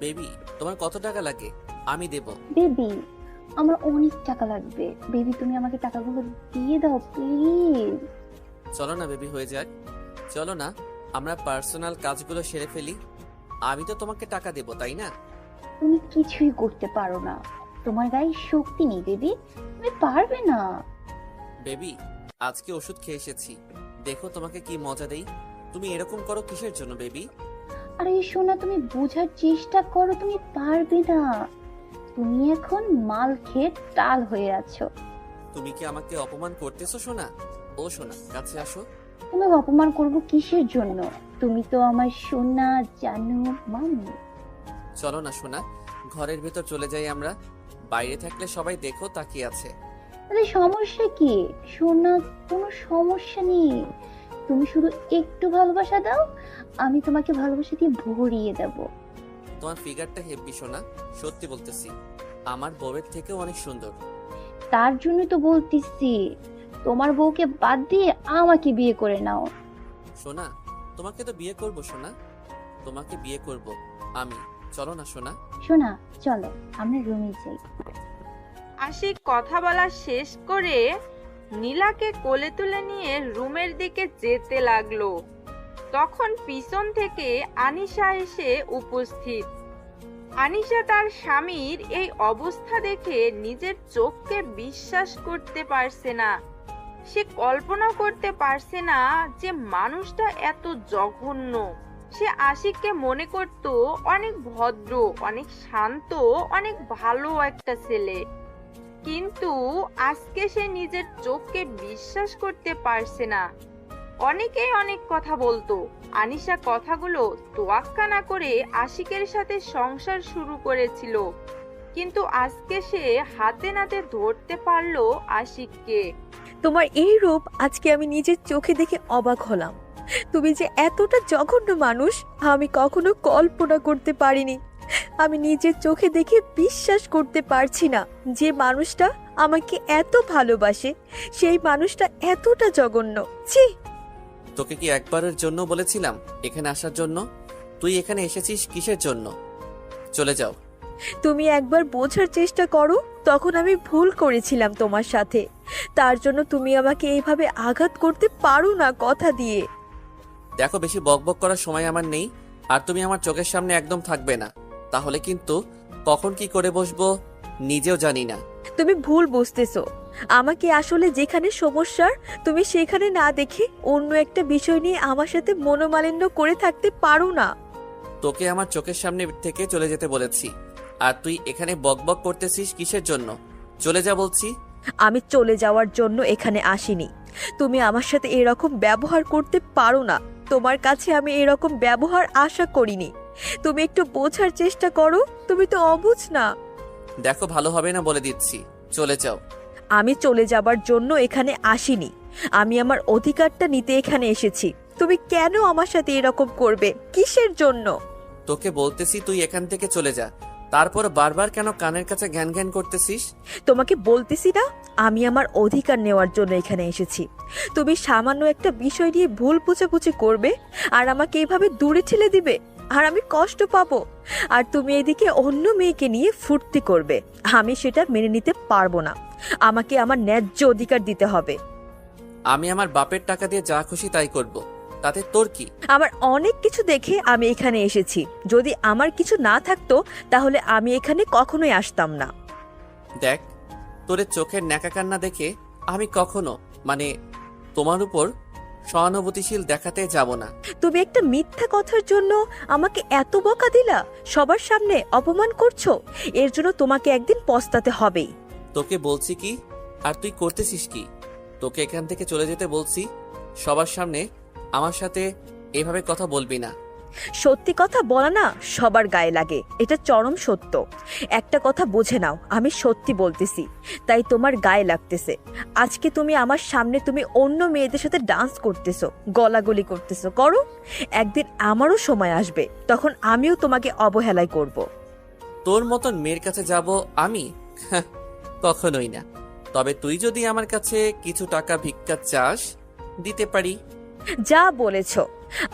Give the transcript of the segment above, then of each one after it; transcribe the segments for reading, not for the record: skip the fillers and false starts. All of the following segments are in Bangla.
বেবি, তোমার কত টাকা লাগে? আমি দেব। বেবি, আমার অনেক টাকা লাগবে। বেবি, তুমি আমাকে টাকাগুলো দিয়ে দাও প্লিজ। চলো না বেবি, হয়ে যাক। চলো না, আমরা পার্সোনাল কাজগুলো সেরে ফেলি। আমি তো তোমাকে টাকা দেব, তাই না? তুমি কিছুই করতে পারো না। তোমার গায়ে শক্তি নেই বেবি, তুমি পারবে না। বেবি, আজকে ওষুধ খেয়ে এসেছি, দেখো তোমাকে কি মজা দেই। তুমি এরকম করো কিসের জন্য বেবি? আরে সোনা, তুমি বোঝার চেষ্টা করো, তুমি পারবে না। তুমি এখন মাল খেয়ে টাল হয়ে আছো। তুমি কি আমাকে অপমান করতেছো সোনা? ও সোনা, কাছে আসো। তোমাকে অপমান করব কিসের জন্য? তুমি তো আমার সোনা, জানো মামু। চলো না সোনা, ঘরের ভেতর চলে যাই আমরা। বাইরে থাকলে সবাই দেখো তাকিয়ে আছে। তাহলে সমস্যা কি? সোনা, কোনো সমস্যা নেই। তুমি শুধু একটু ভালোবাসা দাও, আমি তোমাকে ভালোবাসা দিয়ে ভরিয়ে দেব। তোমার ফিগারটা হেব্বি সোনা, সত্যি বলতেছি। আমার বউয়ের থেকেও অনেক সুন্দর। তার জন্য তো বলতেছি, তোমার বউকে বাদ দিয়ে আমাকে বিয়ে করে নাও। সোনা, তোমাকে তো বিয়ে করব সোনা, তোমাকে বিয়ে করব আমি। চলো না সোনা। সোনা, চলো আমরা রুমে যাই। আশিক কথা বলা শেষ করে নীলাকে কোলে তুলে নিয়ে রুমের দিকে যেতে লাগলো। তখন পিছন থেকে আনিশা এসে উপস্থিত। আনিশা তার স্বামীর এই অবস্থা দেখে নিজের চোখকে বিশ্বাস করতে পারছে না। সে কল্পনা করতে পারছে না যে মানুষটা এত জঘন্য। সে আশিককে মনে করত অনেক ভদ্র, অনেক শান্ত, অনেক ভালো একটা ছেলে, কিন্তু আজকে সে নিজের চোখকে বিশ্বাস করতে পারছে না। অনেকেই অনেক কথা বলতো, আনিশা কথাগুলো তোয়াক্কা না করে আশিকের সাথে সংসার শুরু করেছিল, কিন্তু আজকে সে হাতে নাতে ধরতে পারলো আশিককে। তোমার এই রূপ আজকে আমি নিজের চোখে দেখে অবাক হলাম। তুমি যে এতটা জঘন্য মানুষ আমি কখনো কল্পনা করতে পারিনি। আমি নিজের চোখে দেখে বিশ্বাস করতে পারছি না যে মানুষটা আমাকে এত ভালোবাসে সেই মানুষটা এতটা জঘন্য। ছি! তোকে কি একবারের জন্য বলেছিলাম এখানে আসার জন্য? তুই এখানে এসেছিস কিসের জন্য? চলে যাও। তুমি একবার বোঝার চেষ্টা করো, তখন আমি ভুল করেছিলাম তোমার সাথে। তার জন্য তুমি আমাকে এইভাবে আঘাত করতে পারো না কথা দিয়ে। দেখো, বেশি বকবক করার সময় আমার নেই। আর তুমি আমার চোখের সামনে একদম থাকবে না, তাহলে কিন্তু কখন কি করে বসবো নিজেও জানি না। তুমি ভুল বুঝতেছো। আমাকে আসলে যেখানে সমস্যার তুমি সেখানে না দেখে অন্য একটা বিষয় নিয়ে আমার সাথে মনোমালিন্য করে থাকতে পারো না। তোকে আমার চোখের সামনে থেকে চলে যেতে বলেছি, আর তুই এখানে বকবক করতেছিস কিসের জন্য? চলে যা বলছি। আমি চলে যাওয়ার জন্য এখানে আসিনি। তুমি আমার সাথে এরকম ব্যবহার করতে পারো না। তোমার কাছে আমি এরকম ব্যবহার আশা করিনি। তুমি একটু বোঝার চেষ্টা করো, তুমি তো অবুঝ না। দেখো, ভালো হবে না বলে দিচ্ছি, চলে যাও। আমি চলে যাবার জন্য এখানে আসিনি। আমি আমার অধিকারটা নিতে এখানে এসেছি। তুমি কেন আমার সাথে এরকম করবে? কিসের জন্য? তোকে বলতেছি তুই এখান থেকে চলে যা, তারপর বারবার কেন কানের কাছে জ্ঞান জ্ঞান করতেছিস? তোমাকে বলতেছি না আমি আমার অধিকার নেওয়ার জন্য এখানে এসেছি। তুমি সামান্য একটা বিষয় নিয়ে ভুল বুঝাবুঝি করবে আর আমাকে এইভাবে দূরে ঠেলে দিবে, আর আমি কষ্ট পাবো। আর তুমি এদিকে অন্য মেয়েকে নিয়ে ফুর্তি করবে। আমি সেটা মেনে নিতে পারবো না। আমাকে আমার ন্যায্য অধিকার দিতে হবে। আমি আমার বাপের টাকা দিয়ে যা খুশি তাই করব, তাতে তোর কি? আমার অনেক কিছু দেখে আমি এখানে এসেছি। যদি আমার কিছু না থাকতো তাহলে আমি এখানে কখনোই আসতাম না। দেখ, তোর চোখের ন্যাকা কান্না দেখে আমি কখনো তোমার উপর সহানুভূতিশীল দেখাতে যাব না। তুমি একটা মিথ্যা কথার জন্য আমাকে এত বকা দিলা, সবার সামনে অপমান করছো। এর জন্য তোমাকে একদিন পস্তাতে হবেই। তোকে বলছি কি, আর তুই করতেছিস কি? তোকে এখান থেকে চলে যেতে বলছি, সবার সামনে আমার সাথে এভাবে কথা বলবি না। সত্যি কথা বলা না সবার গায়ে লাগে, এটা চরম সত্য। একটা কথা বুঝে নাও, আমি সত্যি বলতেছি, তাই তোমার গায়ে লাগতেছে। আজকে তুমি আমার সামনে তুমি অন্য মেয়েদের সাথে ডান্স করতেছো, গলাগলি করতেছো, করো। একদিন আমারও সময় আসবে, তখন আমিও তোমাকে অবহেলায় করব। তোর মতন মেয়ের কাছে যাব আমি? হ্যাঁ, কখনোই না। তবে তুই যদি আমার কাছে কিছু টাকা ভিক্ষা চাস, দিতে পারি। যা বলেছ,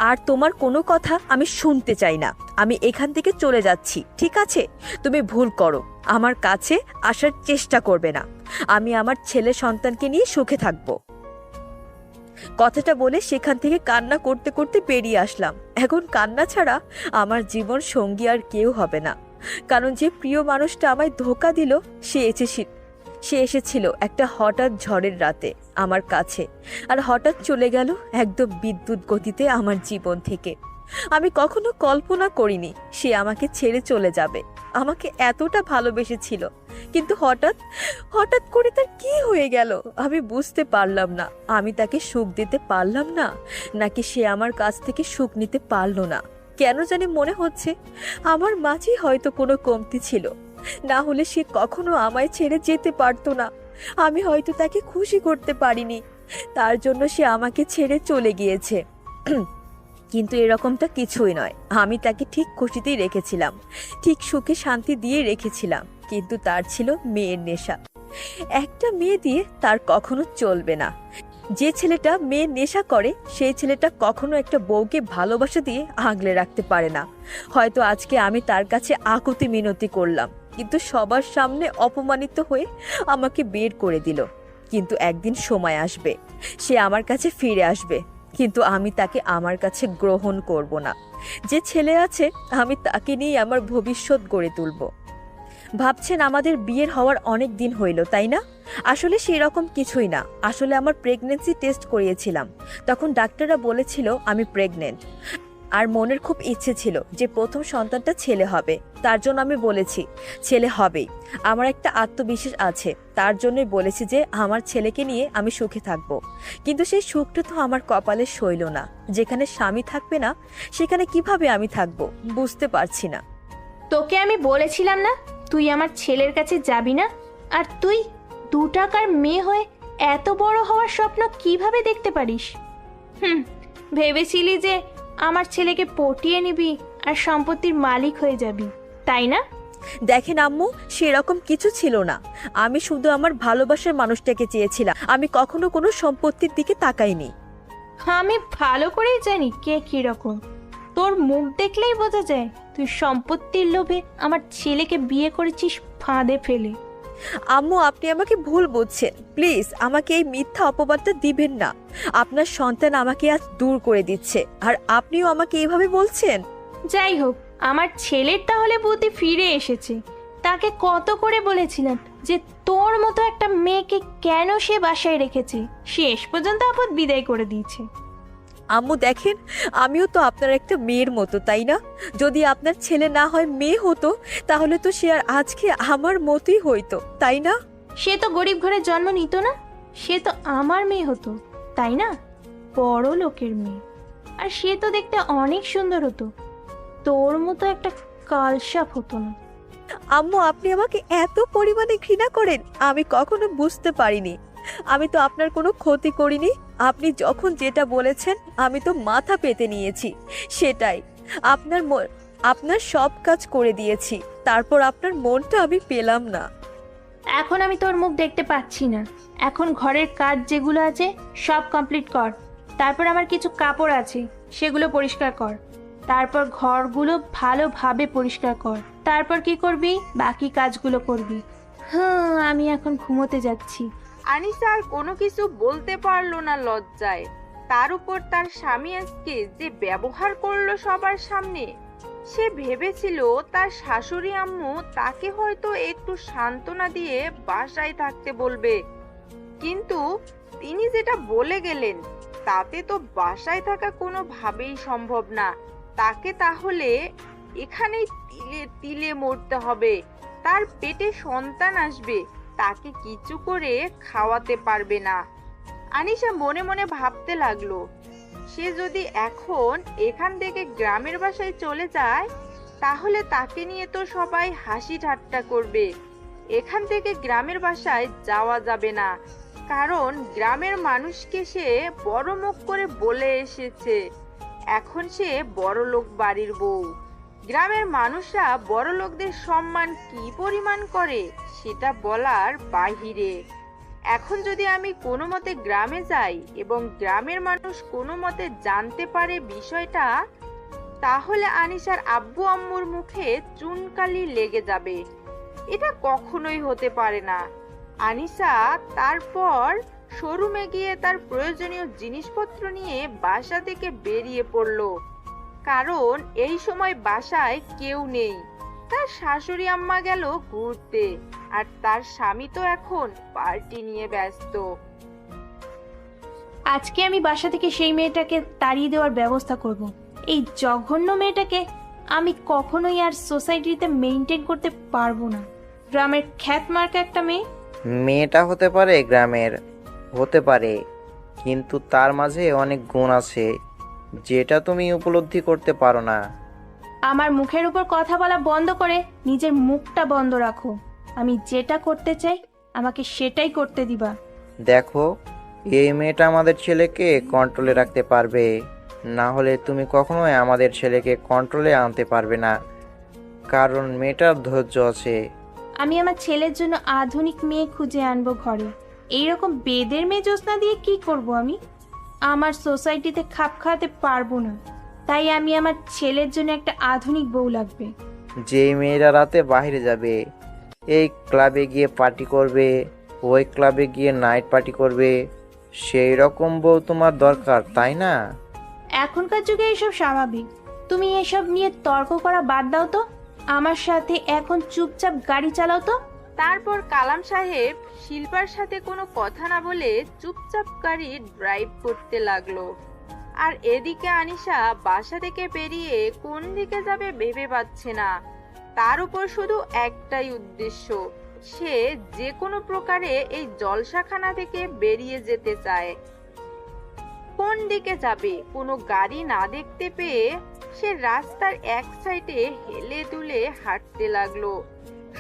আর তোমার কোনো কথা আমি শুনতে চাই না। আমি এখান থেকে চলে যাচ্ছি, ঠিক আছে? তুমি ভুল করো, আমার কাছে আসার চেষ্টা করবে না। আমি আমার ছেলে সন্তানকে নিয়ে সুখে থাকবো। কথাটা বলে সেখান থেকে কান্না করতে করতে বেরিয়ে আসলাম। এখন কান্না ছাড়া আমার জীবন সঙ্গী আর কেউ হবে না। কারণ যে প্রিয় মানুষটা আমায় ধোঁকা দিল সে এসেছিল একটা হঠাৎ ঝড়ের রাতে আমার কাছে, আর হঠাৎ চলে গেল একদম বিদ্যুৎ গতিতে আমার জীবন থেকে। আমি কখনো কল্পনা করিনি সে আমাকে ছেড়ে চলে যাবে। আমাকে এতটা ভালোবেসেছিল, কিন্তু হঠাৎ হঠাৎ করে তার কি হয়ে গেল আমি বুঝতে পারলাম না। আমি তাকে সুখ দিতে পারলাম না, নাকি সে আমার কাছ থেকে সুখ নিতে পারলো না। কেন জানি মনে হচ্ছে আমার মাঝেই হয়তো কোনো কমতি ছিল, না হলে সে কখনো আমায় ছেড়ে যেতে পারতো না। আমি হয়তো তাকে খুশি করতে পারিনি, তার জন্য সে আমাকে ছেড়ে চলে গিয়েছে। কিন্তু এরকমটা কিছুই নয়। আমি তাকে ঠিক খুশিতেই রেখেছিলাম, ঠিক সুখে শান্তি দিয়ে রেখেছিলাম। কিন্তু তার ছিল মেয়ের নেশা। একটা মেয়ে দিয়ে তার কখনো চলবে না। যে ছেলেটা মেয়ের নেশা করে সেই ছেলেটা কখনো একটা বউকে ভালোবাসা দিয়ে আগলে রাখতে পারে না। হয়তো আজকে আমি তার কাছে আকুতি মিনতি করলাম, কিন্তু সবার সামনে অপমানিত হয়ে আমাকে বের করে দিল। কিন্তু একদিন সময় আসবে, সে আমার কাছে ফিরে আসবে, কিন্তু আমি তাকে আমার কাছে গ্রহণ করব না। যে ছেলে আছে আমি তাকে নিয়ে আমার ভবিষ্যৎ গড়ে তুলব। ভাবছেন আমাদের বিয়ের হওয়ার অনেক দিন হইল, তাই না? আসলে সেই রকম কিছুই না। আসলে আমার প্রেগন্যান্সি টেস্ট করিয়েছিলাম, তখন ডাক্তাররা বলেছিল আমি প্রেগনেন্ট। আর মনের খুব ইচ্ছে ছিল যে প্রথম সন্তানটা ছেলে হবে, তার জন্য আমি বলেছি ছেলে হবেই। আমার একটা আত্মবিশ্বাস আছে, তার জন্যই বলেছি যে আমার ছেলেকে নিয়ে আমি সুখে থাকব। কিন্তু সেই সুখটা তো আমার কপালে সইল না। যেখানে স্বামী থাকবে না সেখানে কিভাবে আমি থাকব বুঝতে পারছি না। তোকে আমি বলেছিলাম না তুই আমার ছেলের কাছে যাবি না? আর তুই 2 টাকার মেয়ে হয়ে এত বড় হওয়ার স্বপ্ন কিভাবে দেখতে পারিস? ভেবেছিলি যে আমার ছেলেকে পটিয়ে নিবি আর সম্পত্তির মালিক হয়ে যাবি, তাই না? দেখেন আম্মু, সেরকম কিছু ছিল না। আমি শুধু আমার ভালোবাসার মানুষটাকে চেয়েছিলাম। আমি কখনো কোনো সম্পত্তির দিকে তাকাইনি। আমি ভালো করেই জানি কে কিরকম। তোর মুখ দেখলেই বোঝা যায় তুই সম্পত্তির লোভে আমার ছেলেকে বিয়ে করেছিস ফাঁদে ফেলে। আম্মু, আপনি আমাকে ভুল বুঝছেন। প্লিজ আমাকে এই মিথ্যা অপবাদটা দিবেন না। আপনার সন্তান আমাকে আজ দূর করে দিচ্ছে, আর আপনিও আমাকে এইভাবে বলছেন। যাই হোক, আমার ছেলের তাহলে বুদ্ধি ফিরে এসেছে। তাকে কত করে বলেছিলাম যে তোর মতো একটা মেয়েকে কেন সে বাসায় রেখেছে, শেষ পর্যন্ত আপদ বিদায় করে দিয়েছে। আম্মু দেখেন, আমিও তো আপনার একটা মেয়ের মতো, তাই না? যদি আপনার ছেলে না হয় মেয়ে হতো, তাহলে তো সে আর আজকে আমার মতোই হইতো, তাই না? সে তো গরিব ঘরে জন্ম নিত না, সে তো আমার মেয়ে হতো, তাই না? বড় লোকের মেয়ে। আর সে তো দেখতে অনেক সুন্দর হতো, তোর মতো একটা কালসাপ হতো না। আম্মু, আপনি আমাকে এত পরিমাণে ঘৃণা করেন আমি কখনো বুঝতে পারিনি। আমি তো আপনার কোনো ক্ষতি করিনি। আপনি যখন যেটা বলেছেন আমি তো মাথা পেতে নিয়েছি, সেটাই। আপনার সব কাজ করে দিয়েছি, তারপর আপনার মনটা আমি পেলাম না। এখন আমি তোর মুখ দেখতে পাচ্ছি না। এখন ঘরের কাজ যেগুলো আছে সব কমপ্লিট কর। তারপর আমার কিছু কাপড় আছে, সেগুলো পরিষ্কার কর। তারপর ঘরগুলো ভালোভাবে পরিষ্কার কর। তারপর কি করবি? বাকি কাজগুলো করবি। আমি এখন ঘুমোতে যাচ্ছি। আনিসা আর কোনো কিছু বলতে পারলো না লজ্জায়। তার উপর তার স্বামী আজকে যে ব্যবহার করলো সবার সামনে, সে ভেবেছিল তার শাশুড়ি আম্মু তাকে হয়তো একটু সান্ত্বনা দিয়ে বাসায় থাকতে বলবে, কিন্তু তিনি যেটা বলে গেলেন তাতে তো বাসায় থাকা কোনোভাবেই সম্ভব না। তাকে তাহলে এখানেই তিলে তিলে মরতে হবে। তার পেটে সন্তান আসবে, তাকে কিছু করে খাওয়াতে পারবে না। আনিশা মনে মনে ভাবতে লাগলো, সে যদি এখন এখান থেকে গ্রামের বাসায় চলে যায় তাহলে তাকে নিয়ে তো সবাই হাসি ঠাট্টা করবে। এখান থেকে গ্রামের বাসায় যাওয়া যাবে না, কারণ গ্রামের মানুষকে সে বড় মুখ করে বলে এসেছে এখন সে বড় লোক বাড়ির বউ। গ্রামের মানুষরা বড় লোকদের সম্মান কি পরিমাণ করে সেটা বলার বাহিরে। এখন যদি আমি কোনো মতে গ্রামে যাই এবং গ্রামের মানুষ কোনো মতে জানতে পারে বিষয়টা, তাহলে আনিশার আব্বু আম্মুর মুখে চুনকালি লেগে যাবে। এটা কখনোই হতে পারে না। আনিশা তারপর শোরুমে গিয়ে তার প্রয়োজনীয় জিনিসপত্র নিয়ে বাসা থেকে বেরিয়ে পড়ল, কারণ এই সময় বাসায় কেউ নেই। তার শাশুড়ি আম্মা গেল ঘুরতে, আর তার স্বামী তো এখন পার্টি নিয়ে ব্যস্ত। আজকে আমি বাসা থেকে সেই মেয়েটাকে তাড়িয়ে দেওয়ার ব্যবস্থা করব। এই জঘন্য মেয়েটাকে আমি কখনোই আর সোসাইটিতে মেইনটেইন করতে পারবো না। গ্রামের খ্যাত মার্কা একটা মেয়ে। মেয়েটা হতে পারে গ্রামের, হতে পারে, কিন্তু তার মাঝে অনেক গুণ আছে যেটা তুমি উপলব্ধি করতে পারো না। আমার মুখের উপর কথা বলা বন্ধ করে নিজের মুখটা বন্ধ রাখো। আমি যেটা করতে চাই আমাকে সেটাই করতে দিবা। দেখো, এই মেয়েটা আমাদের ছেলেকে কন্ট্রোলে রাখতে পারবে, না হলে তুমি কখনোই আমাদের ছেলেকে কন্ট্রোলে আনতে পারবে না, কারণ মেয়েটার ধৈর্য আছে। আমি আমার ছেলের জন্য আধুনিক মেয়ে খুঁজে আনবো ঘরে। এইরকম বেদের মেয়ে জ্যোৎস্না দিয়ে কি করব আমি? আমার সোসাইটিতে খাপ খাওয়াতে পারবো না, তাই আমি আমার ছেলের জন্য একটা আধুনিক বউ লাগবে। যেই মেয়েরা রাতে বাইরে যাবে, এই ক্লাবে গিয়ে পার্টি করবে, ওই ক্লাবে গিয়ে নাইট পার্টি করবে, সেই রকম বউ তোমার দরকার, তাই না? এখনকার যুগে এসব স্বাভাবিক। তুমি এসব নিয়ে তর্ক করা বাদ দাও তো। আমার সাথে এখন চুপচাপ গাড়ি চালাও তো। তারপর কালাম সাহেব শিল্পার সাথে কোনো কথা না বলে চুপচাপ গাড়ি ড্রাইভ করতে লাগলো। আর এদিকে আনিশা বাসা থেকে বেরিয়ে কোন দিকে যাবে ভেবে পাচ্ছে না। তার উপর শুধু একটাই উদ্দেশ্য, সে যে কোনো প্রকারে এই জলসাখানা থেকে বেরিয়ে যেতে চায়। কোন দিকে যাবে কোনো গাড়ি না দেখতে পেয়ে সে রাস্তার এক সাইডে হেলে দুলে হাঁটতে লাগলো।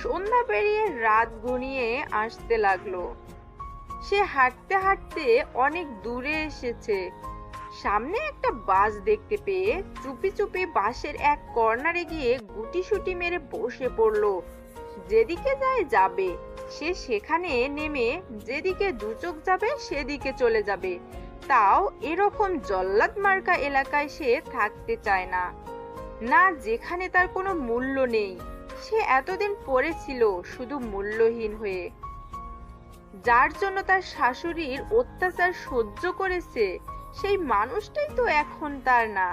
সন্ধ্যা পেরিয়ে রাত ঘনিয়ে আসতে লাগলো। সে হাঁটতে হাঁটতে অনেক দূরে এসেছে। সামনে একটা বাস দেখতে পেয়ে চুপি চুপি বাসের এক কর্নারে গিয়ে গুটিসুটি মেরে বসে পড়লো। যেদিকে যায় যাবে, সে সেখানে নেমে যেদিকে দু চোখ যাবে সেদিকে চলে যাবে। তাও এরকম জল্লাদ মার্কা এলাকায় সে থাকতে চায় না, না যেখানে তার কোনো মূল্য নেই। সে এতদিন পড়েছিল শুধু মূল্যহীন হয়ে, যার জন্য তার শাশুড়ির অত্যাচার সহ্য করেছে। সেই মানুষটাই তো এখন তার না।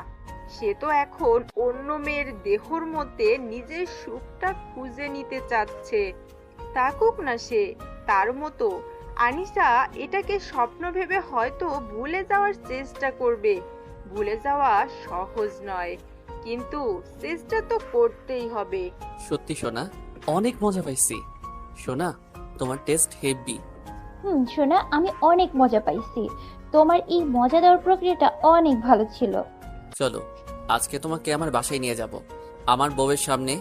সে তো এখন অন্য মেয়ের দেহর মধ্যে নিজের সুখটা খুঁজে নিতে চাচ্ছে। থাকুক না সে তার মতো। আনিশা এটাকে স্বপ্ন ভেবে হয়তো ভুলে যাওয়ার চেষ্টা করবে। ভুলে যাওয়া সহজ নয়, কিন্তু চেষ্টা তো করতেই হবে। সত্যি সোনা, অনেক মজা পাইছি। সোনা, তোমার টেস্ট হেভি। শোনা, আমি অনেক মজা পাইছি। তোমার এই মজা দেওয়ার প্রক্রিয়াটা অনেক ভালো ছিল। চলো, আজকে তোমাকে আমার বাসায় নিয়ে যাব। আমার বউয়ের সামনে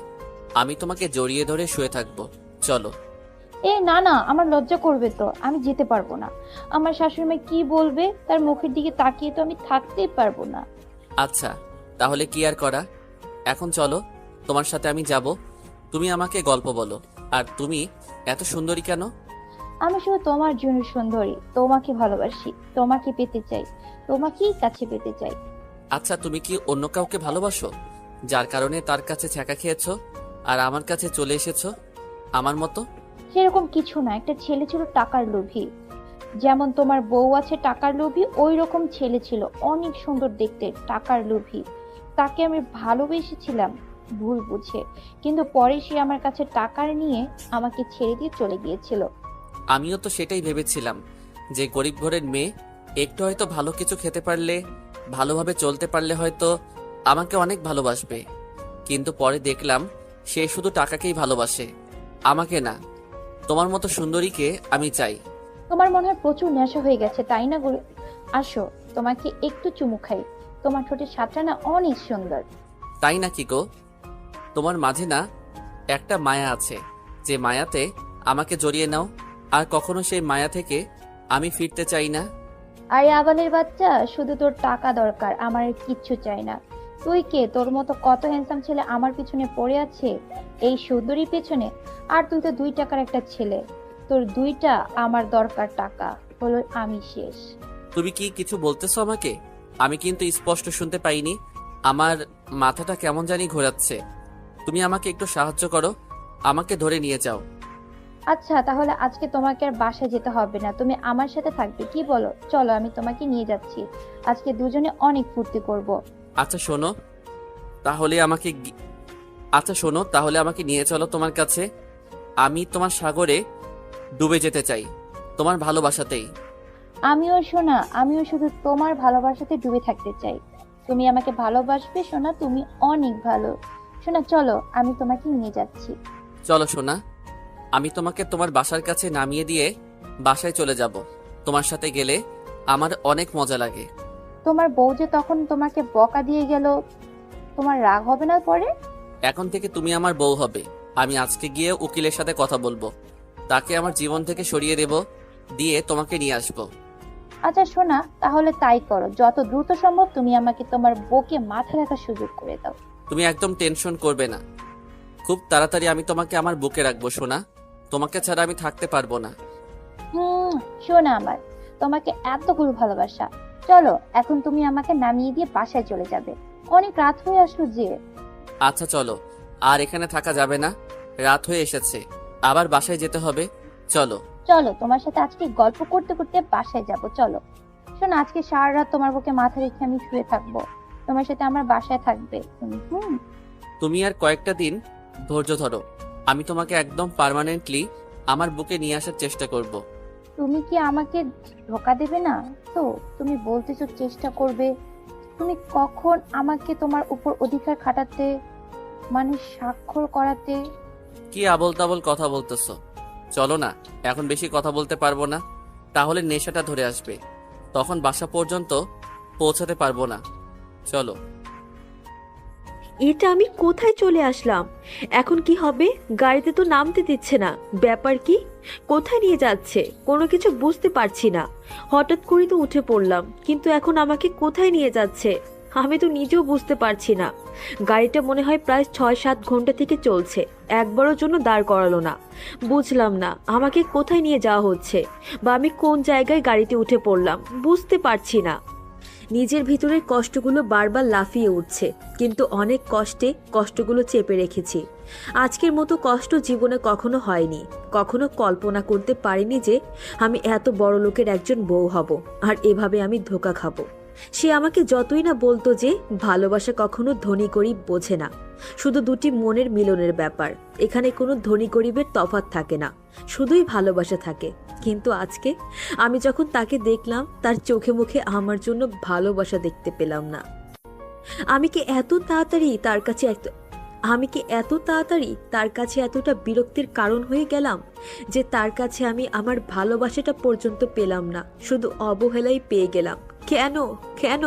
আমি তোমাকে জড়িয়ে ধরে শুয়ে থাকবো। চলো। না না, আমার লজ্জা করবে তো, আমি যেতে পারবো না। আমার শাশুড়ি মা কি বলবে, তার মুখের দিকে তাকিয়ে তো আমি থাকতেই পারবো না। আচ্ছা, তাহলে কি আর করা। এখন চলো, তোমার সাথে আমি যাব। তুমি আমাকে গল্প বলো। আর তুমি এত সুন্দরী কেন? আমি শুধু তোমার জন্য সুন্দরী, তোমাকে ভালোবাসি, তোমাকে পেতে চাই, তোমাকেই কাছে পেতে চাই। আচ্ছা, তুমি কি অন্য কাউকে ভালোবাসো, যার কারণে তার কাছে ছ্যাঁকা খেয়েছো আর আমার কাছে চলে এসেছো আমার মতো? সেরকম কিছু না, একটা ছেলে ছিল টাকার লোভী। যেমন তোমার বউ আছে টাকার লোভী, ওই রকম ছেলে ছিল, অনেক সুন্দর দেখতে, টাকার লোভী। তাকে আমি ভালোবেসেছিলাম ভুল বুঝে, কিন্তু পরে সে আমার কাছে টাকা নিয়ে আমাকে ছেড়ে দিয়ে চলে গিয়েছিল। আমিও তো সেটাই ভেবেছিলাম, যে গরিব ঘরের মেয়ে একটু হয়তো ভালো কিছু খেতে পারলে, ভালোভাবে চলতে পারলে হয়তো আমাকে অনেক ভালোবাসবে। কিন্তু পরে দেখলাম সে শুধু টাকাকেই ভালোবাসে, আমাকে না। তোমার মতো সুন্দরীকে আমি চাই। তোমার মনে হয় প্রচুর নেশা হয়ে গেছে, তাই না? আসো, তোমাকে একটু চুমু খাই, তোমার ঠোঁটের স্বাদটা না অনেক সুন্দর। তাই নাকি গো? তোমার মাঝে না একটা মায়া আছে, যে মায়াতে আমাকে জড়িয়ে নাও। আর কখনো সেই মায়া থেকে আমি ফিরতে চাই না। আরে আবালের বাচ্চা, শুধু তোর টাকা দরকার, আমার আর কিচ্ছু চাই না। তুই কে? তোর মতো কত হ্যান্ডসাম ছেলে আমার পিছনে পড়ে আছে এই সুন্দরীর পেছনে, আর তুই তো 2 টাকার একটা ছেলে। তোর দুইটা আমার দরকার টাকা হলো আমি শেষ। তুমি কি কিছু বলতেছো আমাকে? আমি কিন্তু স্পষ্ট শুনতে পাইনি। আমার মাথাটা কেমন জানি ঘোরাচ্ছে। তুমি আমাকে একটু সাহায্য করো, আমাকে ধরে নিয়ে যাও। আচ্ছা তাহলে আজকে তোমাকে আর বাসায় যেতে হবে না, তুমি আমার সাথে থাকবে, কি বলো? চলো আমি তোমাকে নিয়ে যাচ্ছি, আজকে দুজনে অনেক ফুর্তি করব। আচ্ছা শোনো, তাহলে আমাকে নিয়ে চলো তোমার কাছে। আমি তোমার সাগরে ডুবে যেতে চাই, তোমার ভালোবাসাতেই। আমিও সোনা, আমিও শুধু তোমার ভালোবাসাতে ডুবে থাকতে চাই। তুমি আমাকে ভালোবাসবে সোনা, তুমি অনেক ভালো। সোনা চলো আমি তোমাকে নিয়ে যাচ্ছি। চলো সোনা, আমি তোমাকে তোমার বাসার কাছে নামিয়ে দিয়ে বাসায় চলে যাব। তোমার সাথে গেলে আমার অনেক মজা লাগে। তোমার বউ যে তখন তোমাকে বকা দিয়ে গেল, তোমার রাগ হবে না পরে? এখন থেকে তুমি আমার বউ হবে। আমি আজকে গিয়ে উকিলের সাথে কথা বলবো, তাকে আমার জীবন থেকে সরিয়ে দেব, দিয়ে তোমাকে নিয়ে আসবো। আচ্ছা সোনা তাহলে তাই করো, যত দ্রুত সম্ভব তুমি আমাকে তোমার বউকে মাথায় রাখার সুযোগ করে দাও। তুমি একদম টেনশন করবে না, খুব তাড়াতাড়ি আমি তোমাকে আমার বুকে রাখবো সোনা। তোমাকে ছাড়া আমি থাকতে পারবো না। সোনা আমার, তোমাকে এতগুলো ভালোবাসা। চলো এখন তুমি আমাকে নামিয়ে দিয়ে বাসায় চলে যাবে, অনেক রাত হয়ে আসলো যে। আচ্ছা চলো, আর এখানে থাকা যাবে না, রাত হয়ে এসেছে, আবার বাসায় যেতে হবে। চলো। চলো তোমার সাথে আজকে গল্প করতে করতে বাসায় যাব, চলো। শোনো আজকে সারা রাত তোমার বুকে মাথা রেখে আমি শুয়ে থাকবো, তোমার সাথে আমার বাসায় থাকবে তুমি। তুমি আর কয়েকটা দিন ধৈর্য ধরো, আমি তোমাকে একদম পার্মানেন্টলি আমার বুকে নিয়ে আসার চেষ্টা করব। তুমি কি আমাকে ধোকা দেবে না তো? তুমি বলতেছো চেষ্টা করবে, তুমি কখন আমাকে তোমার উপর অধিকার খাটাতে, মানে স্বাক্ষর করাতে? কি আবল তাবল কথা বলতেছো? চলো না, এখন বেশি কথা বলতে পারবো না, তাহলে নেশাটা ধরে আসবে, তখন বাসা পর্যন্ত পৌঁছাতে পারবো না। চলো। এটা আমি কোথায় চলে আসলাম? এখন কি হবে? গাড়িতে তো নামতে দিচ্ছে না, ব্যাপার কি? কোথায় নিয়ে যাচ্ছে কোনো কিছু বুঝতে পারছি না। হঠাৎ করে তো উঠে পড়লাম, কিন্তু এখন আমাকে কোথায় নিয়ে যাচ্ছে আমি তো নিজেও বুঝতে পারছি না। গাড়িটা মনে হয় প্রায় ৬-৭ ঘন্টা থেকে চলছে, একবারের জন্য দাঁড় করালো না। বুঝলাম না আমাকে কোথায় নিয়ে যাওয়া হচ্ছে, বা আমি কোন জায়গায় গাড়িতে উঠে পড়লাম বুঝতে পারছি না। নিজের ভিতরের কষ্টগুলো বারবার লাফিয়ে উঠছে, কিন্তু অনেক কষ্টে কষ্টগুলো চেপে রেখেছি। আজকের মতো কষ্ট জীবনে কখনো হয়নি, কখনো কল্পনা করতে পারিনি যে আমি এত বড় লোকের একজন বউ হব, আর এভাবে আমি ধোঁকা খাবো। সে আমাকে যতই না বলতো যে ভালোবাসা কখনো ধনী গরিব বোঝে না, শুধু দুটি মনের মিলনের ব্যাপার, এখানে কোনো ধনী গরিবের তফাৎ থাকে না, শুধুই ভালোবাসা থাকে। কিন্তু আজকে আমি যখন তাকে দেখলাম, তার চোখে মুখে আমার জন্য ভালোবাসা দেখতে পেলাম না। আমি কি এত তাড়াতাড়ি তার কাছে এতটা বিরক্তির কারণ হয়ে গেলাম যে তার কাছে আমি আমার ভালোবাসাটা পর্যন্ত পেলাম না, শুধু অবহেলাই পেয়ে গেলাম? কেন কেন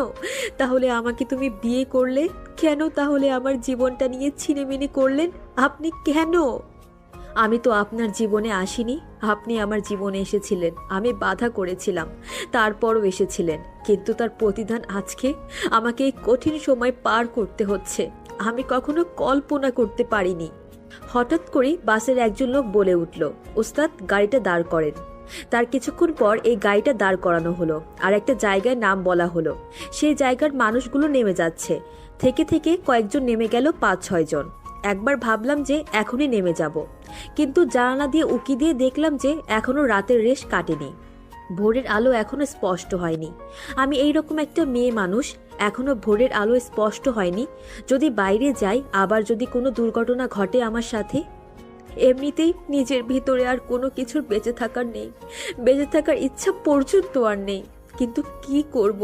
তাহলে আমাকে তুমি বিয়ে করলে? কেন তাহলে আমার জীবনটা নিয়ে ছিনিমিনি করলেন আপনি? কেন? আমি তো আপনার জীবনে আসিনি, আপনি আমার জীবনে এসেছিলেন, আমি বাধা করেছিলাম, তারপরও এসেছিলেন, কিন্তু তার প্রতিদান আজকে আমাকে এই কঠিন সময় পার করতে হচ্ছে। আমি কখনো কল্পনা করতে পারিনি। হঠাৎ করেই বাসের একজন লোক বলে উঠল, ওস্তাদ গাড়িটা দাঁড় করেন। তার কিছুক্ষণ পর এই গাড়িটা দাঁড় করানো হলো, আর একটা জায়গায় নাম বলা হলো। সেই জায়গার মানুষগুলো নেমে যাচ্ছে, থেকে থেকে কয়েকজন নেমে গেল ৫-৬ জন। একবার ভাবলাম যে এখনই নেমে যাব, কিন্তু জানালা দিয়ে উকি দিয়ে দেখলাম যে এখনো রাতের রেশ কাটেনি, ভোরের আলো এখনো স্পষ্ট হয়নি। আমি এইরকম একটা মেয়ে মানুষ, এখনো ভোরের আলো স্পষ্ট হয়নি, যদি বাইরে যাই আবার যদি কোনো দুর্ঘটনা ঘটে আমার সাথে। এমনিতেই নিজের ভিতরে আর কোনো কিছুর বেঁচে থাকার নেই, বেঁচে থাকার ইচ্ছা পর্যন্ত আর নেই, কিন্তু কি করব?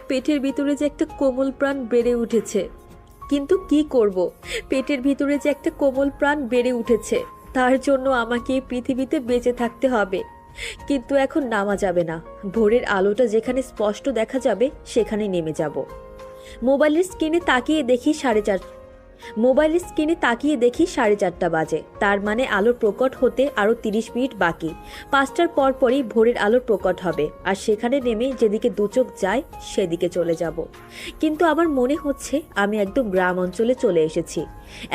পেটের ভিতরে যে একটা কোমল প্রাণ বেড়ে উঠেছে, তার জন্য আমাকে এই পৃথিবীতে বেঁচে থাকতে হবে। কিন্তু এখন নামা যাবে না, ভোরের আলোটা যেখানে স্পষ্ট দেখা যাবে সেখানে নেমে যাব। মোবাইলের স্ক্রিনে তাকিয়ে দেখি মোবাইলের স্ক্রিনে তাকিয়ে দেখি 4:30 বাজে, তার মানে আলোর প্রকট হতে আরও 30 মিনিট বাকি। 5টার পরপরই ভোরের আলোর প্রকট হবে, আর সেখানে নেমে যেদিকে দুচোখ যায় সেদিকে চলে যাব। কিন্তু আমার মনে হচ্ছে আমি একদম গ্রাম অঞ্চলে চলে এসেছি।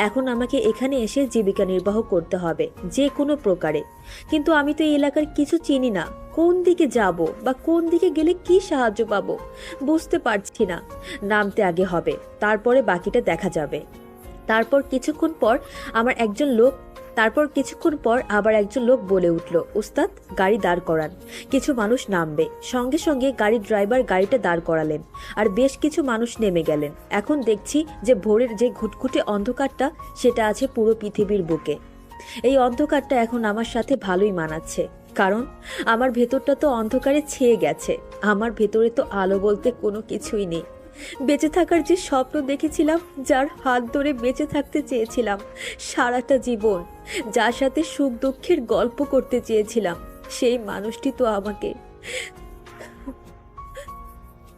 এখন আমাকে এখানে এসে জীবিকা নির্বাহ করতে হবে যে কোনো প্রকারে। কিন্তু আমি তো এই এলাকার কিছু চিনি না, কোন দিকে যাব বা কোন দিকে গেলে কি সাহায্য পাবো বুঝতে পারছি না। নামতে আগে হবে, তারপরে বাকিটা দেখা যাবে। তারপর কিছুক্ষণ পর আবার একজন লোক বলে উঠল, উস্তাদ গাড়ি দাঁড় করান, কিছু মানুষ নামবে। সঙ্গে সঙ্গে গাড়ির ড্রাইভার গাড়িটা দাঁড় করালেন, আর বেশ কিছু মানুষ নেমে গেলেন। এখন দেখছি যে ভোরের যে ঘুটঘুটে অন্ধকারটা সেটা আছে পুরো পৃথিবীর বুকে। এই অন্ধকারটা এখন আমার সাথে ভালোই মানাচ্ছে, কারণ আমার ভেতরটা তো অন্ধকারে ছেয়ে গেছে। আমার ভেতরে তো আলো বলতে কোনো কিছুই নেই। বেঁচে থাকার যে স্বপ্ন দেখেছিলাম, যার হাত ধরে বেঁচে থাকতে চেয়েছিলাম সারাটা জীবন, যার সাথে সুখ দুঃখের গল্প করতে চেয়েছিলাম, সেই মানুষটি তো আমাকে।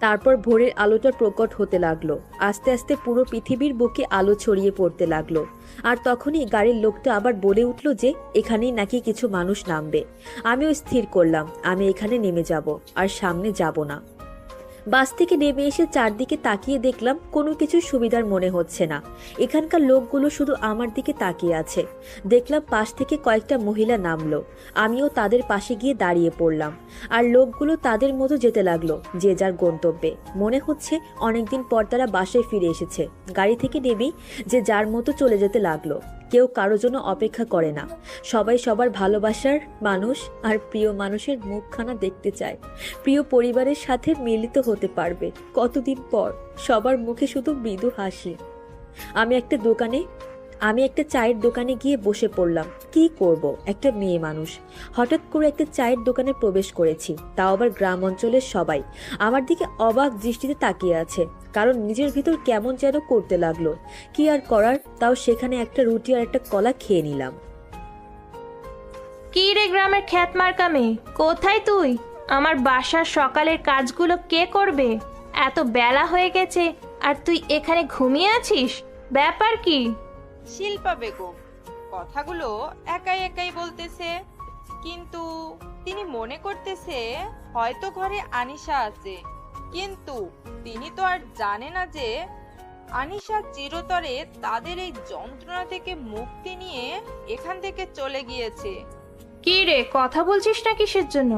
তারপর ভোরের আলোটা প্রকট হতে লাগলো, আস্তে আস্তে পুরো পৃথিবীর বুকে আলো ছড়িয়ে পড়তে লাগলো। আর তখনই গাড়ির লোকটা আবার বলে উঠল যে এখানেই নাকি কিছু মানুষ নামবে। আমিও স্থির করলাম আমি এখানে নেমে যাব, আর সামনে যাব না। বাস থেকে নেমে এসে চারদিকে তাকিয়ে দেখলাম কোনো কিছু সুবিধার মনে হচ্ছে না। এখানকার লোকগুলো শুধু আমার দিকে তাকিয়ে আছে। দেখলাম পাশ থেকে কয়েকটা মহিলা নামলো, আমিও তাদের পাশে গিয়ে দাঁড়িয়ে পড়লাম। আর লোকগুলো তাদের মতো যেতে লাগলো যে যার গন্তব্যে। মনে হচ্ছে অনেকদিন পর তারা বাসায় ফিরে এসেছে। গাড়ি থেকে নেমেই যে যার মতো চলে যেতে লাগলো। কেউ কারো জন্য অপেক্ষা করে না, সবাই সবার ভালোবাসার মানুষ আর প্রিয় মানুষের মুখখানা দেখতে চায়, প্রিয় পরিবারের সাথে মিলিত হতে পারবে কতদিন পর। সবার মুখে শুধু মৃদু হাসি। আমি একটা চায়ের দোকানে গিয়ে বসে পড়লাম। কি করব, একটা মেয়ে মানুষ। হঠাৎ করে একটা চায়ের দোকানে প্রবেশ করেছি, তাও আবার গ্রাম অঞ্চলের সবাই আমার দিকে অবাক দৃষ্টিতে তাকিয়ে আছে, কারণ নিজের ভিতর কেমন যেন করতে লাগলো। কি আর করার, তাও সেখানে একটা রুটি আর একটা কলা খেয়ে নিলাম। কি রে গ্রামের খ্যাত মার্কা মেয়ে, কোথায় তুই? আমার বাসার সকালের কাজগুলো কে করবে? এত বেলা হয়ে গেছে আর তুই এখানে ঘুমিয়ে আছিস, ব্যাপার কি? শিল্পা বেগম কথাগুলো একাই একাই বলতেছে, কিন্তু তিনি মনে করতেছে হয়তো ঘরে আনিশা আছে। কিন্তু তিনি তো আর জানে না যে আনিশা চিরতরে তাদের এই যন্ত্রণা থেকে মুক্তি নিয়ে এখান থেকে চলে গিয়েছে। কি রে, কথা বলছিস না কিসের জন্য?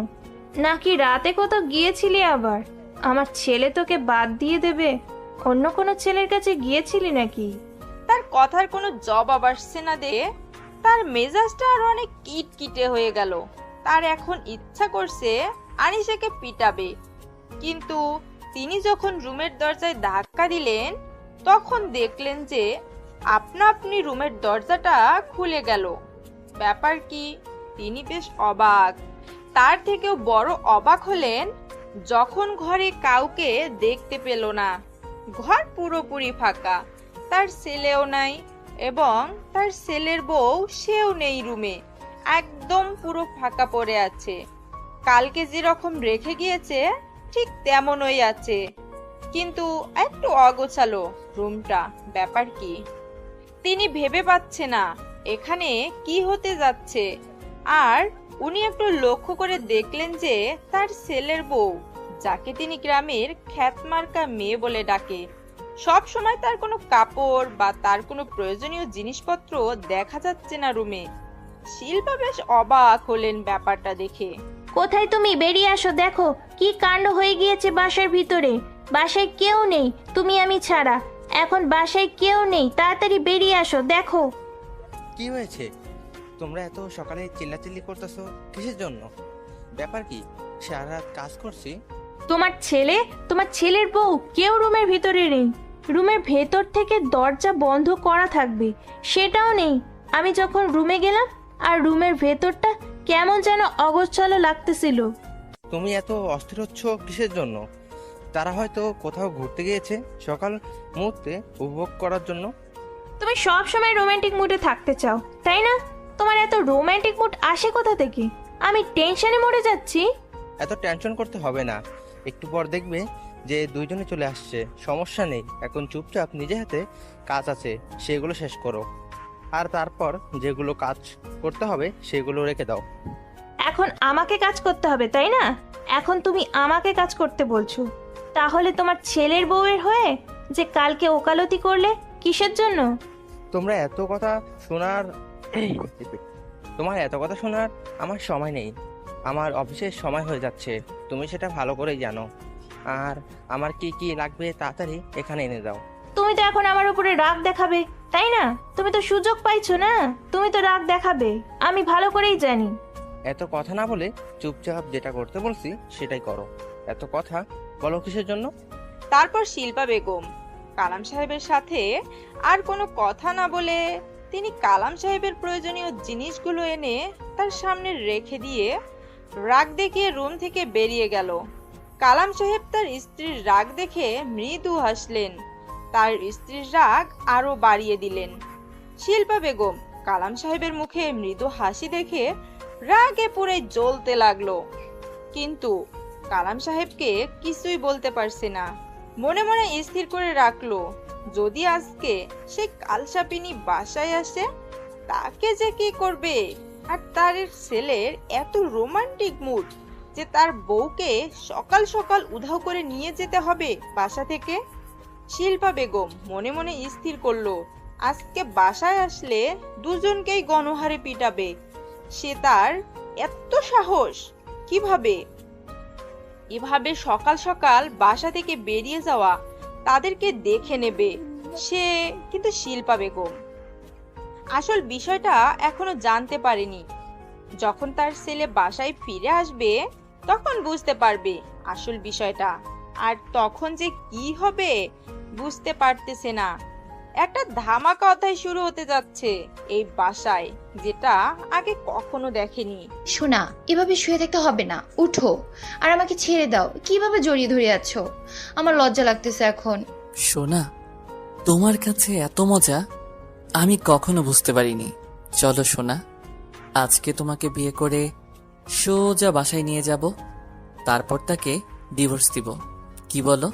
নাকি রাতে কোথাও গিয়েছিলি আবার? আমার ছেলে তোকে বাদ দিয়ে দেবে? অন্য কোনো ছেলের কাছে গিয়েছিলি নাকি? তার কথার কোনো জবাব আসছে না দে। তার মেজাজটা আরো অনেক কিটকিটে হয়ে গেল। তার এখন ইচ্ছা করছে আনিশাকে পিটাবে, কিন্তু তিনি যখন রুমের দরজায় ধাক্কা দিলেন তখন দেখলেন যে আপনা আপনি রুমের দরজাটা খুলে গেল। ব্যাপার কি, তিনি বেশ অবাক। তার থেকেও বড় অবাক হলেন যখন ঘরে কাউকে দেখতে পেল না। ঘর পুরোপুরি ফাঁকা, তার ছেলেও নাই এবং তার ছেলের বউ সেও নেই রুমে, একদম পুরো ফাঁকা পড়ে আছে। কালকে যেরকম রেখে গিয়েছে ঠিক তেমনই আছে, কিন্তু একটু অগোছালো রুমটা। ব্যাপার কি, তিনি ভেবে পাচ্ছে না এখানে কি হতে যাচ্ছে। আর উনি একটু লক্ষ্য করে দেখলেন যে তার ছেলের বউ, যাকে তিনি গ্রামের খ্যাতমার্কা মেয়ে বলে ডাকে, সব সময় তার কোনো কাপড় বা তার কোনো প্রয়োজনীয় জিনিসপত্র দেখা যাচ্ছে না রুমে। শিল্পা বেশ অবাক হলেন ব্যাপারটা দেখে। কোথায় তুমি? বেরিয়ে আসো, দেখো কি কাণ্ড হয়ে গিয়েছে বাসার ভিতরে। বাসায় কেউ নেই, তুমি আমি ছাড়া। এখন বাসায় কেউ নেই, তাড়াতাড়ি বেরিয়ে আসো, দেখো। কি হয়েছে? তোমরা এত সকালে চিল্লাচিল্লি করতেছো কিসের জন্য? ব্যাপার কি? সারা রাত কাজ করছি। তোমার ছেলের বউ কেউ রুমের ভিতরে নেই। রুমের ভেতর থেকে দরজা বন্ধ করা থাকবে, সেটাও নেই। আমি যখন রুমে গেলাম আর রুমের ভেতরটা কেমন যেন অগোছালো লাগতেছিল। তুমি এত অস্থির হচ্ছ কিসের জন্য? তারা হয়তো কোথাও ঘুরতে গিয়েছে সকাল মুহূর্তে উপভোগ করার জন্য। তুমি সব সময় রোমান্টিক মুডে থাকতে চাও, তাই না? তোমার এত রোমান্টিক মুড আসে কোথা থেকে? আমি টেনশনে মরে যাচ্ছি। এত টেনশন করতে হবে না, একটু পর দেখবে যে দুইজনে চলে আসছে, সমস্যা নেই। এখন চুপচাপ নিজে হাতে কাজ আছে সেগুলো শেষ করো, আর তারপর যেগুলো কাজ করতে হবে সেগুলো রেখে দাও। এখন আমাকে কাজ করতে হবে তাই না? এখন তুমি আমাকে কাজ করতে বলছো? তাহলে তোমার ছেলের বউয়ের হয়ে যে কালকে ওকালতি করলে কিসের জন্য? তোমরা এত কথা শোনার তোমার এত কথা শোনার আমার সময় নেই। আমার অফিসের সময় হয়ে যাচ্ছে, তুমি সেটা ভালো করেই জানো। আর আমার কি কি লাগবে তাড়াতাড়ি এখানে এনে দাও। তুমি তো এখন আমার উপরে রাগ দেখাবে তাই না? তুমি তো সুযোগ পাইছো না, তুমি তো রাগ দেখাবে, আমি ভালো করেই জানি। এত কথা না বলে চুপচাপ যেটা করতে বলছি সেটাই করো। এত কথা বলো কিসের জন্য? তারপর শিল্পা বেগম কালাম সাহেবের সাথে আর কোনো কথা না বলে তিনি কালাম সাহেবের প্রয়োজনীয় জিনিসগুলো এনে তার সামনে রেখে দিয়ে রাগ দেখিয়ে রুম থেকে বেরিয়ে গেল। কালাম সাহেব তার স্ত্রীর রাগ দেখে মৃদু হাসলেন, তার স্ত্রীর রাগ আরো বাড়িয়ে দিলেন। শিল্পা বেগম কালাম সাহেবের মুখে মৃদু হাসি দেখে রাগে পুরে জ্বলতে লাগলো, কিন্তু কালাম সাহেবকে কিছুই বলতে পারছে না। মনে মনে স্থির করে রাখলো, যদি আজকে সে কালসাপিনী বাসায় আসে তাকে যে কি করবে। আর তার ছেলের এত রোমান্টিক মুড যে তার বউকে সকাল সকাল উধাও করে নিয়ে যেতে হবে বাসা থেকে। শিল্পা বেগম মনে মনে স্থির করলো, আজকে বাসায় আসলে দুজনকেই গণহারে পিটাবে। সে তার এত সাহস কিভাবে? এভাবে সকাল সকাল বাসা থেকে বেরিয়ে যাওয়া, তাদেরকে দেখে নেবে সে। কিন্তু শিল্পা বেগম আসল বিষয়টা এখনো জানতে পারেনি। যখন তার ছেলে বাসায় ফিরে আসবে তখন বুঝতে পারবে আসল বিষয়টা, আর তখন যে কি হবে বুঝতে পারতেছে না। একটা ধামাকা অধ্যায় শুরু হতে যাচ্ছে এই বাসায়, যেটা আগে কখনো দেখেনি। শোনা, এভাবে শুয়ে থাকতে হবে না, উঠো আর আমাকে ছেড়ে দাও। কিভাবে জড়িয়ে ধরে আছো? আমার লজ্জা লাগতেছে এখন। সোনা, তোমার কাছে এত মজা আমি কখনো বুঝতে পারিনি। চলো সোনা, আজকে তোমাকে বিয়ে করে সোজা বাসায় নিয়ে যাব, তারপর তাকে ডিভোর্স দিব। কি বলো?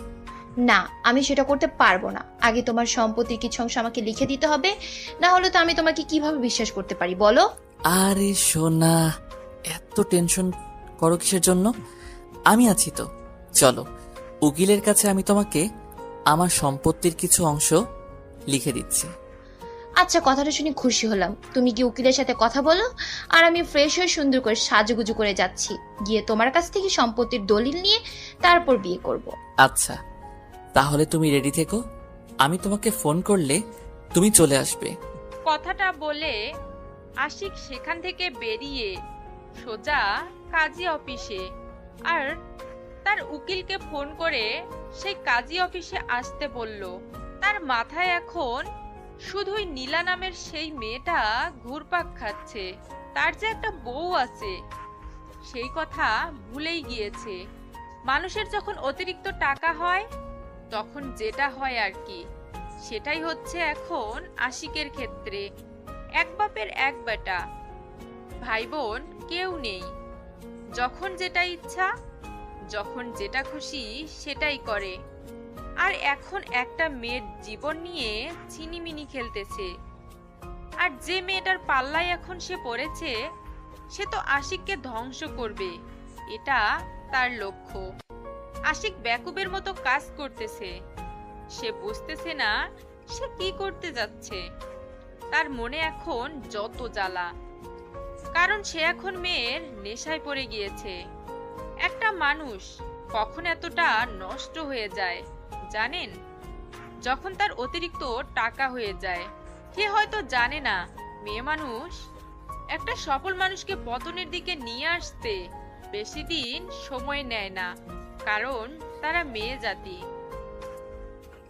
না, আমি সেটা করতে পারবো না। আগে তোমার সম্পত্তির কিছু অংশ আমাকে লিখে দিতে হবে, না হলে তো আমি তোমাকে কিভাবে বিশ্বাস করতে পারি বলো? আরে সোনা, এত টেনশন করো কিসের জন্য? আমি আছি তো। চলো, উকিলের কাছে আমি তোমাকে আমার সম্পত্তির কিছু অংশ লিখে দিচ্ছি। আচ্ছা, কথাটা শুনে খুশি হলাম। তুমি কি উকিলের সাথে কথা বলো, আর আমি ফ্রেশ হয়ে সুন্দর করে সাজুগুজু করে যাচ্ছি, গিয়ে তোমার কাছ থেকে সম্পত্তির দলিল নিয়ে তারপর বিয়ে করব। আচ্ছা, তাহলে তুমি রেডি থেকো, আমি তোমাকে ফোন করলে তুমি চলে আসবে। কথাটা বলে আশিক সেখান থেকে বেরিয়ে সোজা কাজী অফিসে, আর তার উকিলকে ফোন করে সেই কাজী অফিসে আসতে বলল। তার মাথায় এখন শুধুই নীলা নামের সেই মেয়েটা ঘুরপাক খাচ্ছে। তার যে একটা বউ আছে সেই কথা ভুলেই গিয়েছে। মানুষের যখন অতিরিক্ত টাকা হয় তখন যেটা হয় আর কি, সেটাই হচ্ছে এখন আশিকের ক্ষেত্রে। এক বাপের এক বেটা, ভাই বোন কেউ নেই। যখন যেটা ইচ্ছা, যখন যেটা খুশি সেটাই করে। আর এখন একটা মেয়ের জীবন নিয়ে ছিনিমিনি খেলতেছে। আর যে মেয়েটার পাল্লায় এখন সে পড়েছে সে তো আশিককে ধ্বংস করবে, এটা তার লক্ষ্য। আশিক বেকুবের মতো কাজ করতেছে, সে বুঝতেছে না সে কি করতে যাচ্ছে। তার মনে এখন যত জ্বালা, কারণ সে এখন মেয়ের নেশায় পড়ে গিয়েছে। একটা মানুষ কখন এতটা নষ্ট হয়ে যায় জানেন? যখন তার অতিরিক্ত টাকা হয়ে যায়। সে হয়তো জানে না মেয়ে মানুষ একটা সফল মানুষকে পতনের দিকে নিয়ে আসতে বেশি দিন সময় নেয় না, কারণ তারা মেয়ে জাতি।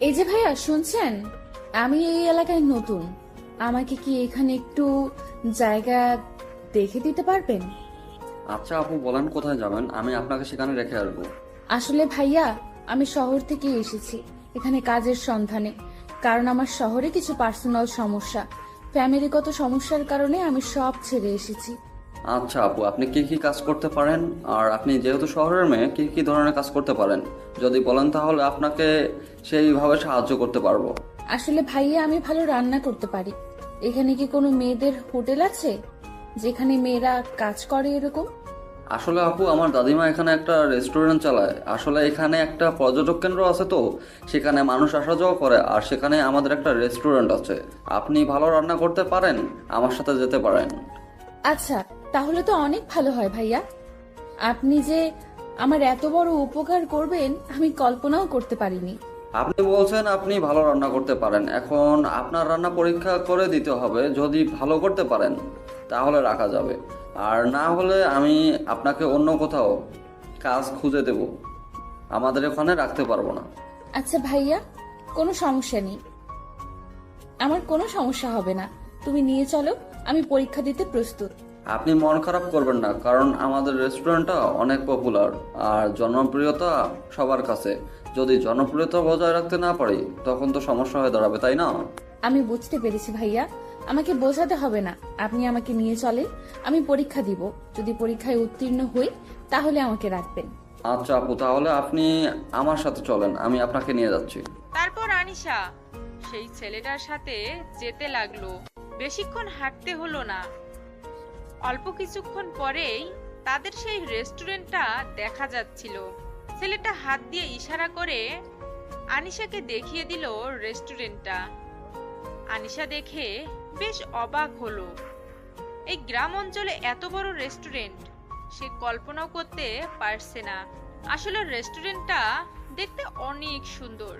এই যে ভাইয়া, শুনছেন? আমি এই এলাকায় নতুন, আমাকে কি এখানে একটু জায়গা দেখে দিতে পারবেন? আচ্ছা আপু, বলেন কোথায় যাবেন, আমি আপনাকে সেখানে রেখে আসবো। আসলে ভাইয়া, আমি শহর থেকে এসেছি এখানে কাজের সন্ধানে, কারণ আমার শহরে কিছু পার্সোনাল সমস্যা, ফ্যামিলিগত সমস্যার কারণে আমি সব ছেড়ে এসেছি। আচ্ছা আপু, আপনি কি কি কাজ করতে পারেন, আর আপনি যেহেতু শহরের মেয়ে কি কি ধরনের কাজ করতে পারেন যদি বলেন তাহলে আপনাকে সেইভাবে সাহায্য করতে পারবো। আসলে ভাইয়া আমি ভালো রান্না করতে পারি। এখানে কি কোনো মেয়েদের হোটেল আছে যেখানে মেয়েরা কাজ করে এরকম? আসলে আপু, আমার দাদিমা এখানে একটা রেস্টুরেন্ট চালায়। আসলে এখানে একটা পর্যটক কেন্দ্র আছে, তো সেখানে মানুষ আসা যাওয়া করে, আর সেখানে আমাদের একটা রেস্টুরেন্ট আছে। আপনি ভালো রান্না করতে পারেন, আমার সাথে যেতে পারেন। আচ্ছা, তাহলে তো অনেক ভালো হয় ভাইয়া। আপনি যে আমার এত বড় উপকার করবেন আমি কল্পনাও করতে পারিনি। আপনি বলছেন আপনি ভালো রান্না করতে পারেন, এখন আপনার রান্না পরীক্ষা করে দিতে হবে। যদি ভালো করতে পারেন তাহলে রাখা যাবে, আর না হলে আমি আপনাকে অন্য কোথাও কাজ খুঁজে দেব। আমাদের ওখানে রাখতে পারবো না। আচ্ছা ভাইয়া, কোনো সমস্যা নেই, আমার কোনো সমস্যা হবে না। তুমি নিয়ে চলো, আমি পরীক্ষা দিতে প্রস্তুত। আপনি মন খারাপ করবেন না, কারণ আমাদের রেস্টুরেন্টটা অনেক পপুলার আর জনপ্রিয়তা সবার কাছে। যদি জনপ্রিয়তা বজায় রাখতে না পারি তখন তো সমস্যা হয়ে দাঁড়াবে, তাই না? আমি বুঝতে পেরেছি ভাইয়া, আমাকে বোঝাতে হবে না। আপনি আমাকে নিয়ে চলেন, আমি পরীক্ষা দিব। যদি পরীক্ষায় উত্তীর্ণ হই তাহলে আমাকে রাখবেন। আচ্ছা আপু, তাহলে আপনি আমার সাথে চলেন, আমি আপনাকে নিয়ে যাচ্ছি। তারপর আনিশা সেই ছেলেটার সাথে যেতে লাগলো। বেশিক্ষণ হাঁটতে হলো না, অল্প কিছুক্ষণ পরেই তাদের সেই রেস্টুরেন্টটা দেখা যাচ্ছিল। ছেলেটা হাত দিয়ে ইশারা করে আনিশাকে দেখিয়ে দিল রেস্টুরেন্টটা। আনিশা দেখে বেশ অবাক হলো। এই গ্রাম অঞ্চলে এত বড় রেস্টুরেন্ট সে কল্পনাও করতে পারছে না। আসলে রেস্টুরেন্টটা দেখতে অনেক সুন্দর,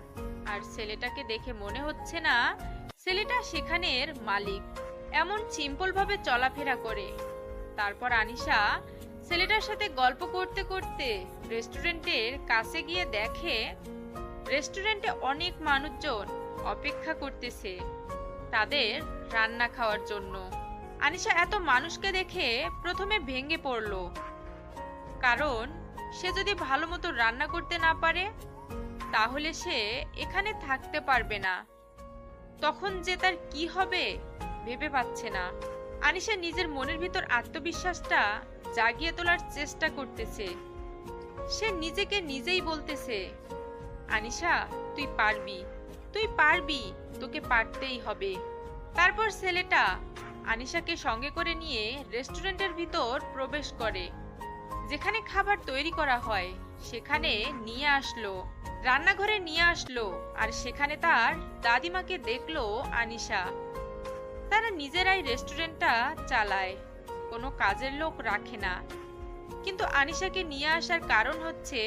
আর ছেলেটাকে দেখে মনে হচ্ছে না ছেলেটা সেখানের মালিক। এমন সিম্পল ভাবে চলাফেরা করে। তারপর আনিশা ছেলেটার সাথে গল্প করতে করতে রেস্টুরেন্টের কাছে গিয়ে দেখে রেস্টুরেন্টে অনেক মানুষজন অপেক্ষা করতেছে তাদের রান্না খাওয়ার জন্য। আনিশা এত মানুষকে দেখে প্রথমে ভেঙে পড়লো, কারণ সে যদি ভালো মতো রান্না করতে না পারে তাহলে সে এখানে থাকতে পারবে না। তখন যে তার কি হবে ভেবে পাচ্ছে না। আনিশা নিজের মনের ভিতর আত্মবিশ্বাসটা জাগিয়ে তোলার চেষ্টা করতেছে। সে নিজেকে নিজেই বলতেছে, আনিশা তুই পারবি, তুই পারবি, তোকে পারতেই হবে। তারপর ছেলেটা আনিশাকে সঙ্গে করে নিয়ে রেস্টুরেন্টের ভিতর প্রবেশ করে। যেখানে খাবার তৈরি করা হয় সেখানে নিয়ে আসলো, রান্নাঘরে নিয়ে আসলো, আর সেখানে তার দাদিমাকে দেখলো আনিশা। তারা নিজেরাই রেস্টুরেন্টটা চালায়, কোনো কাজের লোক রাখে না। কিন্তু আনিশাকে নিয়ে আসার কারণ হচ্ছে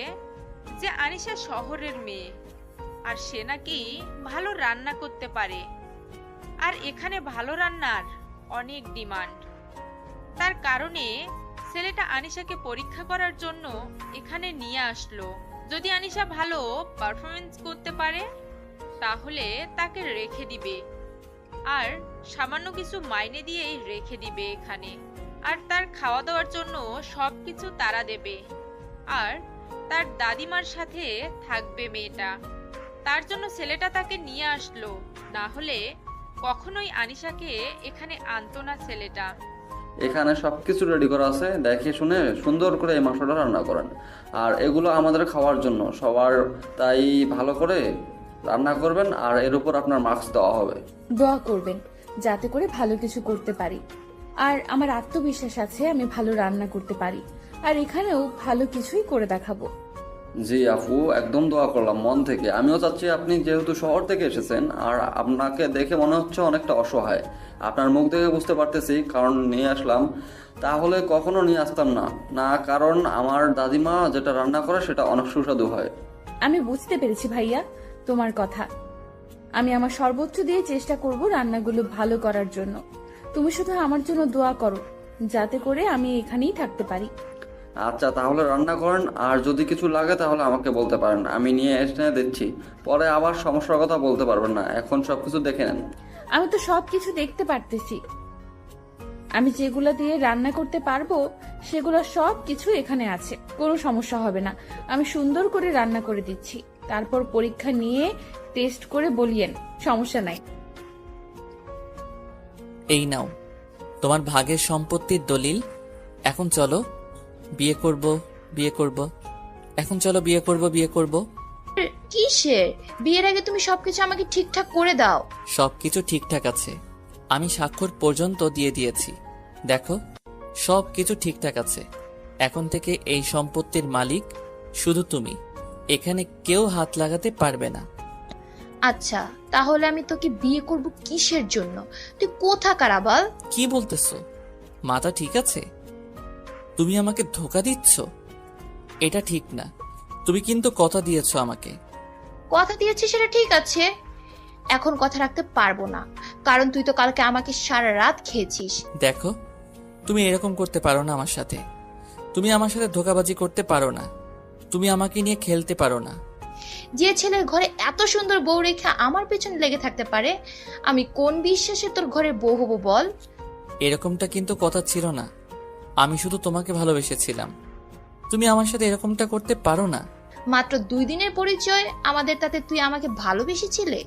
যে আনিশা শহরের মেয়ে, আর সে নাকি ভালো রান্না করতে পারে, আর এখানে ভালো রান্নার অনেক ডিমান্ড। তার কারণে ছেলেটা আনিশাকে পরীক্ষা করার জন্য এখানে নিয়ে আসলো। যদি আনিশা ভালো পারফরমেন্স করতে পারে তাহলে তাকে রেখে দিবে, আর সামান্য কিছু মাইনে দিয়েই রেখে দিবে এখানে, আর তার খাওয়া দাওয়ার জন্য সবকিছু তারা দেবে, আর তার দাদিমার সাথে থাকবে মেয়েটা। তার জন্য ছেলেটা তাকে নিয়ে আসলো, না হলে কখনোই আনিশাকে এখানে আনতো না ছেলেটা। এখানে সবকিছু রেডি করা আছে, দেখে শুনে সুন্দর করে এই মাংসটা রান্না করেন। আর এগুলো আমাদের খাওয়ার জন্য সবার, তাই ভালো করে রান্না করবেন, আর এর উপর আপনার মার্কস দেওয়া হবে। দোয়া করবেন যাতে করে ভালো কিছু করতে পারি। আর আমার আত্মবিশ্বাস আছে আমি ভালো রান্না করতে পারি, আর এখানেও ভালো কিছুই করে দেখাবো। জি আপু, একদম দোয়া করলাম মন থেকে। আমিও চাচ্ছি, আপনি যেহেতু শহর থেকে এসেছেন আর আপনাকে দেখে মনে হচ্ছে অনেকটা অসহায়, আপনার মুখ দেখে বুঝতে পারতেছি, কারণ নিয়ে আসলাম। তাহলে কখনো নিয়ে আসতাম না, না কারণ আমার দাদিমা যেটা রান্না করে সেটা অনেক সুস্বাদু হয়। আমি বুঝতে পেরেছি ভাইয়া তোমার কথা। আমি আমার সর্বোচ্চ দিয়ে চেষ্টা করব রান্নাগুলো ভালো করার জন্য। তুমি শুধু আমার জন্য দোয়া করো যাতে করে আমি এখানেই থাকতে পারি। আচ্ছা তাহলে রান্না করেন, আর যদি কিছু লাগে তাহলে আমাকে বলতে পারেন, আমি নিয়ে এসে দিচ্ছি। পরে আবার সমস্যার কথা বলতে পারবেন না, এখন সবকিছু দেখে নেন। আমি তো সবকিছু দেখতে পারতেছি। আমি যেগুলো দিয়ে রান্না করতে পারবো সেগুলো সব কিছু এখানে আছে, কোনো সমস্যা হবে না। আমি সুন্দর করে রান্না করে দিচ্ছি, তারপর পরীক্ষা নিয়ে টেস্ট করে বলিয়েন, সমস্যা নাই। এই নাও তোমার ভাগের সম্পত্তির দলিল, এখন চলো বিয়ে করব, বিয়ে করব। এখন চলো বিয়ে করব, বিয়ে করব। কিসের বিয়ের আগে তুমি সবকিছু আমাকে ঠিকঠাক করে দাও। সবকিছু ঠিকঠাক আছে, আমি স্বাক্ষর পর্যন্ত দিয়ে দিয়েছি। দেখো সবকিছু ঠিকঠাক আছে। এখন থেকে এই সম্পত্তির মালিক শুধু তুমি, এখানে কেউ হাত লাগাতে পারবে না। আচ্ছা তাহলে আমি তোকে বিয়ে করব কিসের জন্য? তুই কোথাকার আবাল? কি বলতেছো? মাথা ঠিক আছে? তুমি আমাকে ধোকা দিচ্ছ, এটা ঠিক না। তুমি কিন্তু কথা দিয়েছো আমাকে। কথা দিয়েছি সেটা ঠিক আছে, এখন কথা রাখতে পারবো না, কারণ তুই তো কালকে আমাকে সারা রাত খেয়েছিস। দেখো তুমি এরকম করতে পারো না আমার সাথে। তুমি আমার সাথে ধোকাবাজি করতে পারো না। তুমি আমাকে নিয়ে খেলতে পারো না। যে ছেলের ঘরে এত সুন্দর বউ রেখে আমার পেছনে লেগে থাকতে পারে, আমি কোন বিশ্বাসে তোর ঘরের বউ হবো বল? এরকমটা কিন্তু কথা ছিল না। আমি শুধু তোমাকে ভালোবেসেছিলাম। তুমি আমার সাথে এরকমটা করতে পারো না। মাত্র 2 দিনের পরিচয় আমাদের, তাতে তুই আমাকে ভালোবেসেছিলে?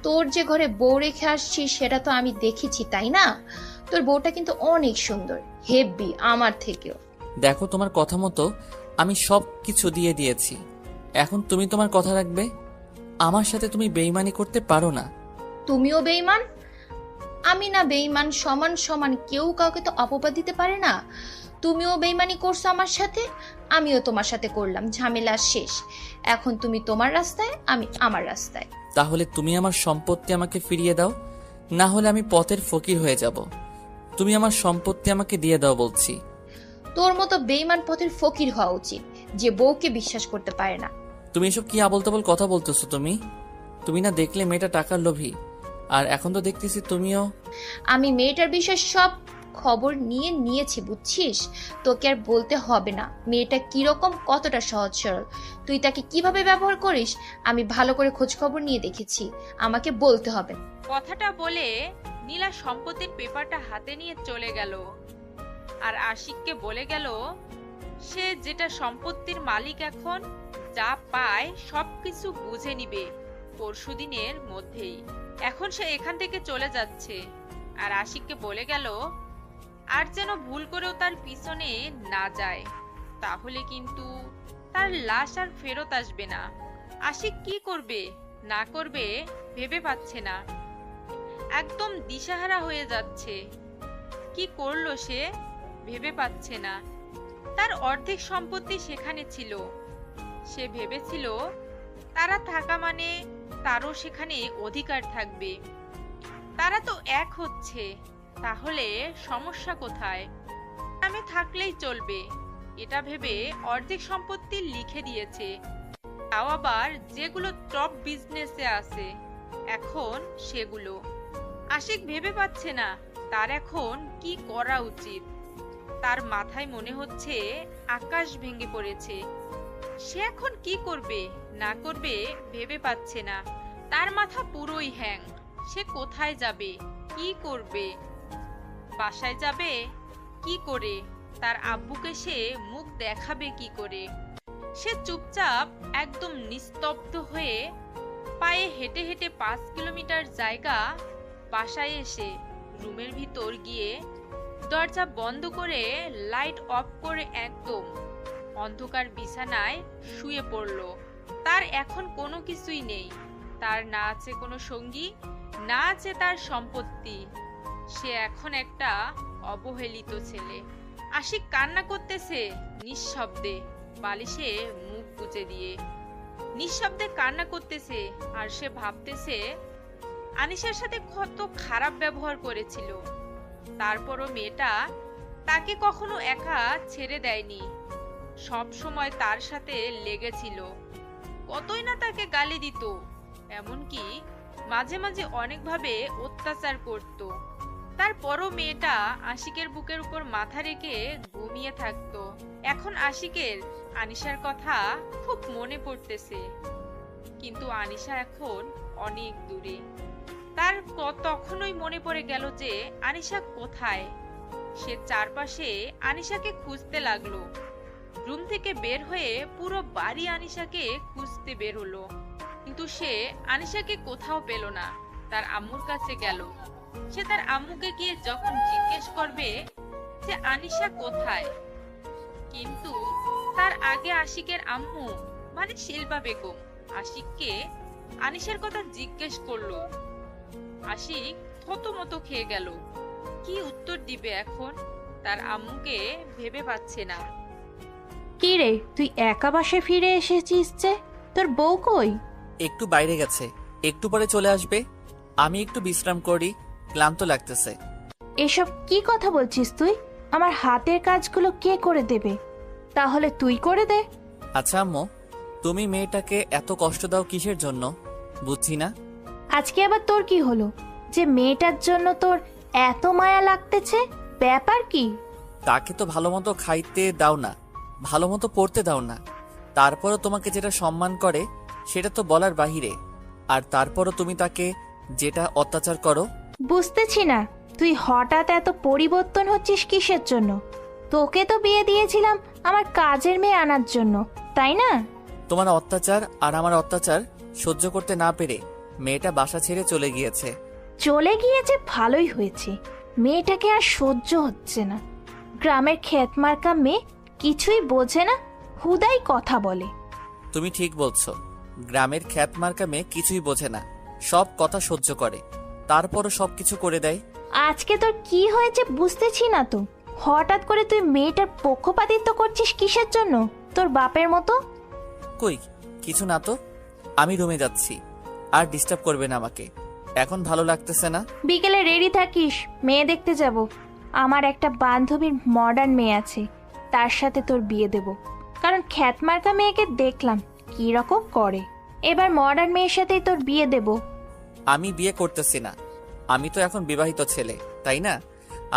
তোর যে ঘরে বউ রেখে আসছিস সেটা তো আমি দেখেছি, তাই না? তোর বউটা কিন্তু অনেক সুন্দর, হেব্বি আমার থেকেও। দেখো তোমার কথা মতো আমি সব কিছু দিয়ে দিয়েছি। এখন তুমি তোমার কথা রাখবে। আমার সাথে তুমি বেইমানি করতে পারো না। তুমিও বেঈমান, আমি না বেঈমান, সমান সমান, কেউ কাউকে তো অপবাদ দিতে পারে না। তুমিও বেঈমানি করছো আমার সাথে, আমিও তোমার সাথে করলাম, ঝামেলা শেষ। এখন তুমি তোমার রাস্তায়, আমি আমার রাস্তায়। তাহলে তুমি আমার সম্পত্তি আমাকে ফিরিয়ে দাও, না হলে আমি পথের ফকির হয়ে যাব। তুমি আমার সম্পত্তি আমাকে দিয়ে দাও বলছি। তোর মতো বেঈমান পথের ফকির হওয়া উচিত, যে বউকে বিশ্বাস করতে পারে না। তুমি এসব কি আবল তাবল কথা বলতেছো? তুমি না দেখলে মেয়েটা টাকার লোভী, আর এখন তো দেখতেছি তুমিও। আমি মেয়েটার বিষয়ে সব খবর নিয়েছি, বুঝছিস? তোকে আর বলতে হবে না মেয়েটা কিরকম, কতটা সহজ সরল, তুই তাকে কিভাবে ব্যবহার করিস আমি ভালো করে খোঁজ খবর নিয়ে দেখেছি, আমাকে বলতে হবে না। কথাটা বলে নীলা সম্পত্তির পেপারটা হাতে নিয়ে চলে গেল আর আশিককে বলে গেল সে যেটা সম্পত্তির মালিক, এখন যা পায় সবকিছু বুঝে নিবে পরশুদিনের মধ্যেই। এখন সে এখান থেকে চলে যাচ্ছে। আর আশিককে বলে গেল আর যেন ভুল করেও তার পিছনে না যায়, তাহলে কিন্তু তার লাশ আর ফেরত আসবে না। আশিক কি করবে না করবে ভেবে পাচ্ছে না, একদম দিশাহারা হয়ে যাচ্ছে। কি করলো সে ভেবে পাচ্ছে না। তার অর্ধেক সম্পত্তি সেখানে ছিল, সে ভেবেছিল তারা থাকা মানে তারও সেখানে অধিকার থাকবে। তারা তো এক হচ্ছে, তাহলে সমস্যা কোথায়? নামে থাকলেই চলবে, এটা ভেবে অর্ধেক সম্পত্তি লিখে দিয়েছে, তাও আবার যেগুলো টপ বিজনেসে আছে এখন সেগুলো। আশিক ভেবে পাচ্ছে না তার এখন কি করা উচিত। তার মাথায় মনে হচ্ছে আকাশ ভেঙে পড়েছে। সে এখন কি করবে না করবে ভেবে পাচ্ছে না। তার মাথা পুরোই হ্যাং। সে কোথায় যাবে, কি করবে? বাসায় যাবে কি করে? তার আব্বুকে সে মুখ দেখাবে কি করে? সে চুপচাপ একদম নিস্তব্ধ হয়ে পায়ে হেঁটে হেঁটে 5 কিলোমিটার জায়গা বাসায় এসে রুমের ভিতর গিয়ে দরজা বন্ধ করে লাইট অফ করে একদম অন্ধকার বিছানায় শুয়ে পড়ল। তার এখন কোনো কিছুই নেই, তার না আছে কোনো সঙ্গী, না আছে তার সম্পত্তি। সে এখন একটা অবহেলিত ছেলে। আশিক কান্না করতেছে নিঃশব্দে, বালিশে মুখ গুজে দিয়ে নিঃশব্দে কান্না করতেছে। আর সে ভাবতেছে আনিশার সাথে কত খারাপ ব্যবহার করেছিল, তারপরও মেয়েটা তাকে কখনো একা ছেড়ে দেয়নি, সব সময় তার সাথে লেগেছিল। কতই না তাকে গালি দিত, এমনকি মাঝে মাঝে অনেকভাবে অত্যাচার করত। তারপরও মেয়েটা আশিকের বুকের উপর মাথা রেখে ঘুমিয়ে থাকতো। এখন আশিকের আনিশার কথা খুব মনে পড়তেছে, কিন্তু আনিশা এখন অনেক দূরে। তার তখনই মনে পড়ে গেল যে আনিশা কোথায়। সে চারপাশে আনিশাকে খুঁজতে লাগলো। রুম থেকে বের হয়ে পুরো বাড়ি আনিশাকে খুঁজতে বের হলো, কিন্তু সে আনিশাকে কোথাও পেল না। তার আম্মুর কাছে গেল। সে তার আম্মুকে গিয়ে যখন জিজ্ঞেস করবে যে আনিশা কোথায়, কিন্তু তার আগে আশিকের আম্মু মানে শিল্পা বেগম আশিককে আনিশার কথা জিজ্ঞেস করলো। আশিক থতমত খেয়ে গেল। কি উত্তর দিবে এখন? তার আম্মুকে ভেবে পাচ্ছে না। কি রে, তুই একা বাসায় ফিরে এসেছিস যে? তোর বউ কই? একটু বাইরে গেছে, একটু পরে চলে আসবে। আমি একটু বিশ্রাম করি, ক্লান্ত লাগতেছে। এসব কি কথা বলছিস তুই? আমার হাতের কাজগুলো কে করে দেবে? তাহলে তুই করে দে। আচ্ছা আম্মু, তুমি মেয়েটাকে এত কষ্ট দাও কিসের জন্য বুঝছি না। আজকে আবার তোর কি হলো যে মেয়েটার জন্য তোর এত মায়া লাগতেছে? ব্যাপার কি? তাকে তো ভালো মতো খাইতে দাও না, ভালো মতো পড়তে দাও না, তারপরও তোমাকে যেটা সম্মান করে সেটা তো বলার বাহিরে, আর তারপরও তুমি তাকে যেটা অত্যাচার করো। বুঝতেছি না তুই হঠাৎ এত পরিবর্তন হচ্ছিস কিসের জন্য? তোকে তো বিয়ে দিয়েছিলাম আমার কাজের মেয়ে আনার জন্য, তাই না? তোমার অত্যাচার আর আমার অত্যাচার সহ্য করতে না পেরে মেয়েটা বাসা ছেড়ে চলে গিয়েছে। চলে গিয়েছে ভালোই হয়েছে, মেয়েটাকে আর সহ্য হচ্ছে না। গ্রামের ক্ষেতমার্কা মেয়ে, কিছুই বোঝে না, হুদাই কথা বলে। তুমি ঠিক বলছো, গ্রামের খ্যাতমার্কা মেয়ে কিছুই বোঝে না, সব কথা সহ্য করে, তারপরও সবকিছু করে দেয়। আজকে তোর কি হয়েছে বুঝতেছি না তো। হঠাৎ করে তুই মেয়েটার পক্ষপাতিত্ব করছিস কিসের জন্য? তোর বাপের মতো। কই কিছু না তো, আমি রুমে যাচ্ছি, আর ডিস্টার্ব করবে না আমাকে, এখন ভালো লাগতেছে না। বিকেলে রেডি থাকিস, মেয়ে দেখতে যাব। আমার একটা বান্ধবীর মডার্ন মেয়ে আছে, তার সাথে তোর বিয়ে দেব। কারণ খ্যাতমার্কা মেয়েকে দেখলাম কি রকম করে, এবার মডার্ন মেয়ের সাথেই তোর বিয়ে দেব। আমি বিয়ে করতেছি না, আমি তো এখন বিবাহিত ছেলে, তাই না?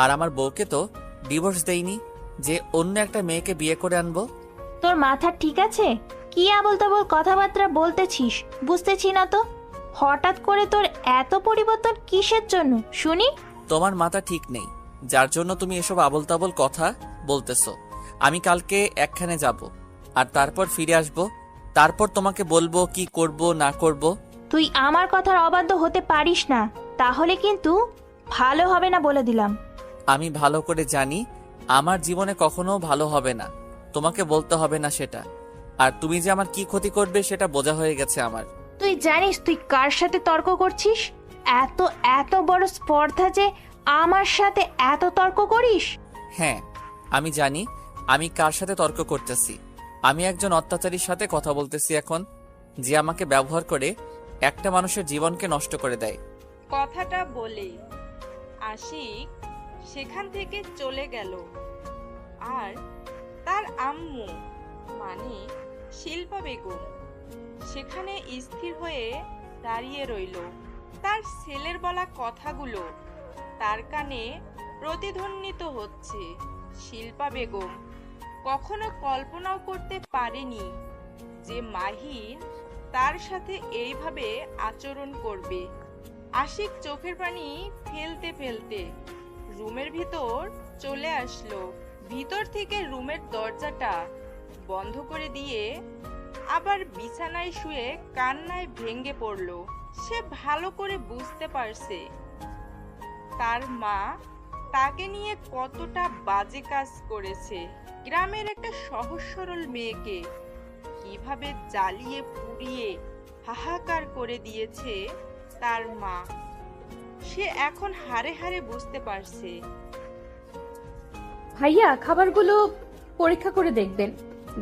আর আমার বউকে তো ডিভোর্স দেইনি যে অন্য একটা মেয়েকে বিয়ে করে আনবো। তোর মাথা ঠিক আছে? কি আবল তাবল কথাবার্তা বলতেছিস বুঝতেছি না তো। হঠাৎ করে তোর এত পরিবর্তন কিসের জন্য শুনি? তোমার মাথা ঠিক নেই, যার জন্য তুমি এসব আবল তাবল কথা বলতেছো। আমি কালকে একখানে যাব, আর তারপর ফিরে আসব, তারপর তোমাকে বলবো কি করব না করব। তুই আমার কথার অবাধ্য হতে পারিস না, তাহলে কিন্তু ভালো হবে না বলে দিলাম। আমি ভালো করে জানি আমার জীবনে কখনো ভালো হবে না, তোমাকে বলতে হবে না সেটা। আর তুমি যে আমার কি ক্ষতি করবে সেটা বোঝা হয়ে গেছে আমার। তুই জানিস তুই কার সাথে তর্ক করছিস? এত এত বড় স্পর্ধা যে আমার সাথে এত তর্ক করিস? হ্যাঁ, আমি জানি আমি কার সাথে তর্ক করতেছি। আমি একজন অত্যাচারীর সাথে কথা বলতেছি এখন, যে আমাকে ব্যবহার করে একটা মানুষের জীবনকে নষ্ট করে দেয়। কথাটা বলে আশিক সেখান থেকে চলে গেল। আর তার আম্মু মানে শিল্পা বেগম সেখানে স্থির হয়ে দাঁড়িয়ে রইল। তার ছেলের বলা কথাগুলো তার কানে প্রতিধ্বনিত হচ্ছে। শিল্পা বেগম কখনো কল্পনাও করতে পারেনি যে মাহিন তার সাথে এইভাবে আচরণ করবে। আশিক চোখের পানি ফেলতে ফেলতে রুমের ভিতর চলে আসলো। ভিতর থেকে রুমের দরজাটা বন্ধ করে দিয়ে আবার বিছানায় শুয়ে কান্নায় ভেঙে পড়ল। সে ভালো করে বুঝতে পারছে তার মা তাকে নিয়ে কতটা বাজে কাজ করেছে। গ্রামের একটা সহজ সরল মেয়েকে কিভাবে জ্বালিয়ে পুড়িয়ে হাহাকার করে দিয়েছে তার মা, সে এখন হাড়ে হাড়ে বুঝতে পারছে। ভাইয়া, খাবারগুলো পরীক্ষা করে দেখবেন।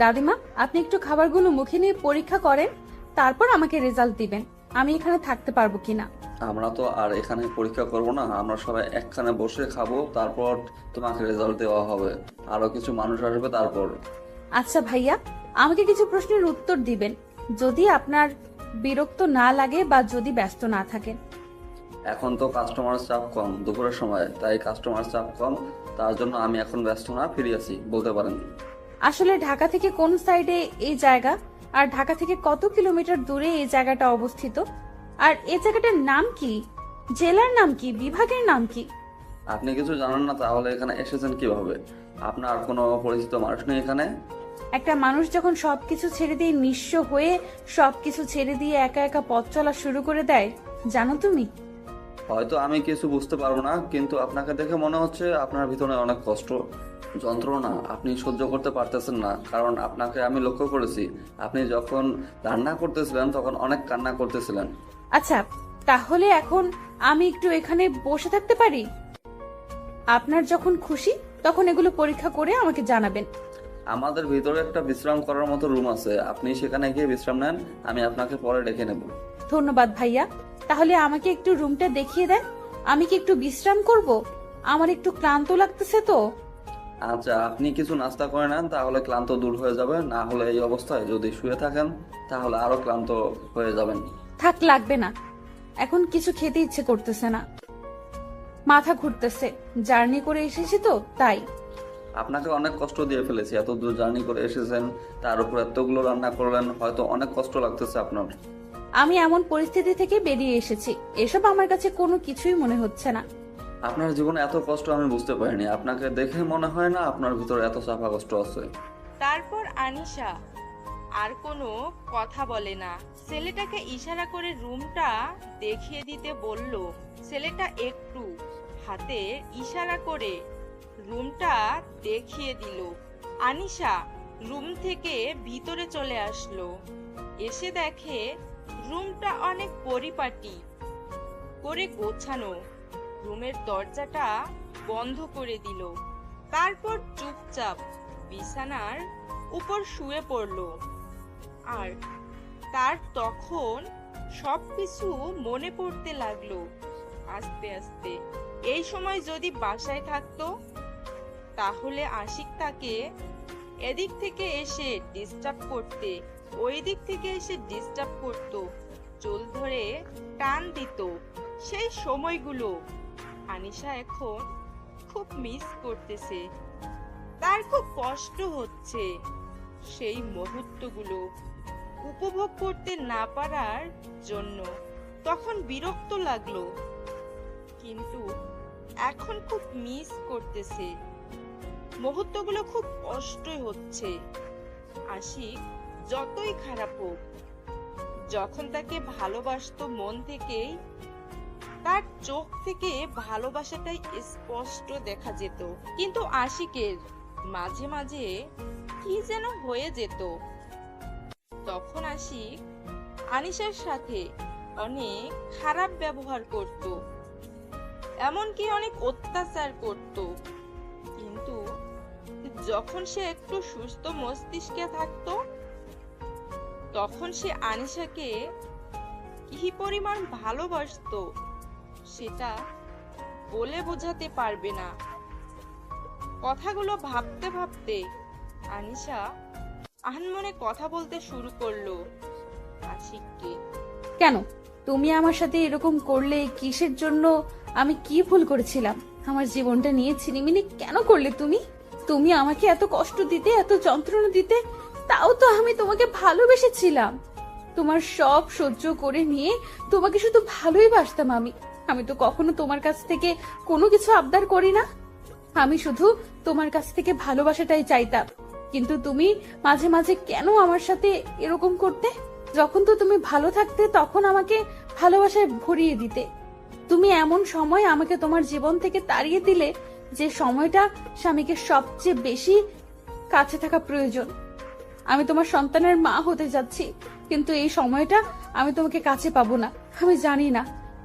দাদিমা, আপনি একটু খাবারগুলো মুখে নিয়ে পরীক্ষা করেন, তারপর আমাকে রেজাল্ট দিবেন আমি এখানে থাকতে পারবো কিনা। আমরা তো আর এখানে পরীক্ষা করব না, আমরা সবাই একখানে বসে খাবো, তারপর তোমাকে রেজাল্ট দেওয়া হবে। আরো কিছু মানুষ আসবে তারপর। আচ্ছা ভাইয়া, আমাকে কিছু প্রশ্নের উত্তর দিবেন, যদি আপনার বিরক্ত না লাগে বা যদি ব্যস্ত না থাকেন। এখন তো কাস্টমার চাপ কম, দুপুরের সময়, তাই কাস্টমার চাপ কম, তার জন্য আমি এখন ব্যস্ত না, ফিরে আছি, বলতে পারেন। আসলে ঢাকা থেকে কোন সাইডে এই জায়গা, আর ঢাকা থেকে কত কিলোমিটার দূরে এই জায়গাটা অবস্থিত, আর এই জায়গাটার নাম কি, জেলার নাম কি, বিভাগের নাম কি? আপনি কিছু জানেন না, তাহলে এখানে এসেছেন কিভাবে? আপনার কোনো পরিচিত মানুষ নেই এখানে? একটা মানুষ যখন সবকিছু ছেড়ে দিয়ে নিঃস্ব হয়ে সবকিছু ছেড়ে দিয়ে একা একা পথ চলা শুরু করে দেয়, জানো তুমি? হয়তো আমি কিছু বুঝতে পারবো না, কিন্তু আপনাকে দেখে মনে হচ্ছে আপনার ভিতরে অনেক কষ্ট, যন্ত্রণা আপনি সহ্য করতে পারতেছেন না। কারণ আপনাকে আমি লক্ষ্য করেছি, আপনি যখন রান্না করতেছিলেন তখন অনেক কান্না করতেছিলেন। আচ্ছা, তাহলে এখন আমি একটু এখানে বসে থাকতে পারি? আপনার যখন খুশি তখন এগুলো পরীক্ষা করে আমাকে জানাবেন। আমাদের ভিতরে একটা বিশ্রাম করার মতো রুম আছে, আপনি সেখানে গিয়ে বিশ্রাম নেন, আমি আপনাকে পরে ডেকে নেব। ধন্যবাদ ভাইয়া, তাহলে আমাকে একটু রুমটা দেখিয়ে দেন। আমি কি একটু বিশ্রাম করব? আমার একটু ক্লান্ত লাগতেছে তো। আচ্ছা, আপনি কিছু নাস্তা করে নেন, তাহলে ক্লান্ত দূর হয়ে যাবে। না হলে এই অবস্থায় যদি শুয়ে থাকেন তাহলে আরো ক্লান্ত হয়ে যাবেন। থাক, লাগবে না, এখন কিছু খেতে ইচ্ছে করতেছে না, মাথা ঘুরতেছে, জার্নি করে এসেছি তো তাই। আপনাকে অনেক কষ্ট দিয়ে ফেলেছি, এত দূর জার্নি করে এসেছেন, তার উপর এতগুলো রান্না করলেন, হয়তো অনেক কষ্ট লাগতেছে আপনার। আমি এমন পরিস্থিতি থেকে বেরিয়ে এসেছি, এসব আমার কাছে কোনো কিছুই মনে হচ্ছে না। আপনার জীবনে এত কষ্ট আমি বুঝতে পারিনি, আপনাকে দেখে মনে হয় না আপনার ভিতরে এত চাপা কষ্ট আছে। তারপর আনিশা আর কোনো কথা বলে না, ছেলেটাকে ইশারা করে রুমটা দেখিয়ে দিতে বলল। ছেলেটা একটু হাতে ইশারা করে রুমটা দেখিয়ে দিল। আনিশা রুম থেকে ভিতরে চলে আসলো, এসে দেখে রুমটা অনেক পরিপাটি করে গোছানো। রুমের দরজাটা বন্ধ করে দিল, তারপর চুপচাপ বিছানার উপর শুয়ে পড়ল। আর তার তখন সবকিছু মনে পড়তে লাগলো আস্তে আস্তে। এই সময় যদি বাসায় থাকতো তাহলে আশিক তাকে এদিক থেকে এসে ডিস্টার্ব করতে, ওই দিক থেকে এসে ডিস্টার্ব করত, চুল ধরে টান দিত। সেই সময়গুলো আনিশা এখন খুব মিস করতেছে, তার খুব কষ্ট হচ্ছে সেই মুহূর্তগুলো উপভোগ করতে না পারার জন্য। তখন বিরক্ত লাগলো, কিন্তু এখন খুব মিস করতেছে, মুহূর্তগুলো খুব কষ্টই হচ্ছে। আশিক যতই খারাপ হোক, যখন তাকে ভালোবাসতো মন থেকেই, তার চোখ থেকে ভালোবাসাটাই স্পষ্ট দেখা যেত। কিন্তু আশিকের মাঝে মাঝে কি যেন হয়ে যেত। তখন আশিক আনিশার সাথে অনেক খারাপ ব্যবহার করত, এমনকি অনেক অত্যাচার করত। কিন্তু যখন সে একটু সুস্থ মস্তিষ্কে থাকতো তখন সে আনিশাকে কি পরিমাণ ভালোবাসতো সেটা বলে বোঝাতে পারবে না। কথাগুলো ভাবতে ভাবতে আনিশা আনমনে কথা বলতে শুরু করলো আশিককে। কেন তুমি আমার সাথে এরকম করলে? কিসের জন্য? আমি কি ভুল করেছিলাম? আমার জীবনটা নিয়ে ছিনিমিনি কেন করলে তুমি? তুমি আমাকে এত কষ্ট দিতে, এত যন্ত্রণা দিতে, তাও তো আমি তোমাকে ভালোবেসেছিলাম। তোমার সব সহ্য করে নিয়ে তোমাকে শুধু ভালোই বাসতাম আমি। আমি তো কখনো তোমার কাছ থেকে কোনো কিছু আবদার করি না, আমি শুধু তোমার কাছ থেকে ভালোবাসাটাই চাইতাম। কিন্তু তুমি মাঝে মাঝে কেন আমার সাথে এরকম করতে? যখন তো তুমি ভালো থাকতে তখন আমাকে ভালোবাসায় ভরিয়ে দিতে। তুমি এমন সময় আমাকে তোমার জীবন থেকে তাড়িয়ে দিলে যে সময়টা স্বামীকে সবচেয়ে বেশি কাছে থাকা প্রয়োজন। আমি তোমার সন্তানের মা হতে যাচ্ছি, কিন্তু এই সময়টা আমি তোমাকে কাছে পাবো না। আমি জানি না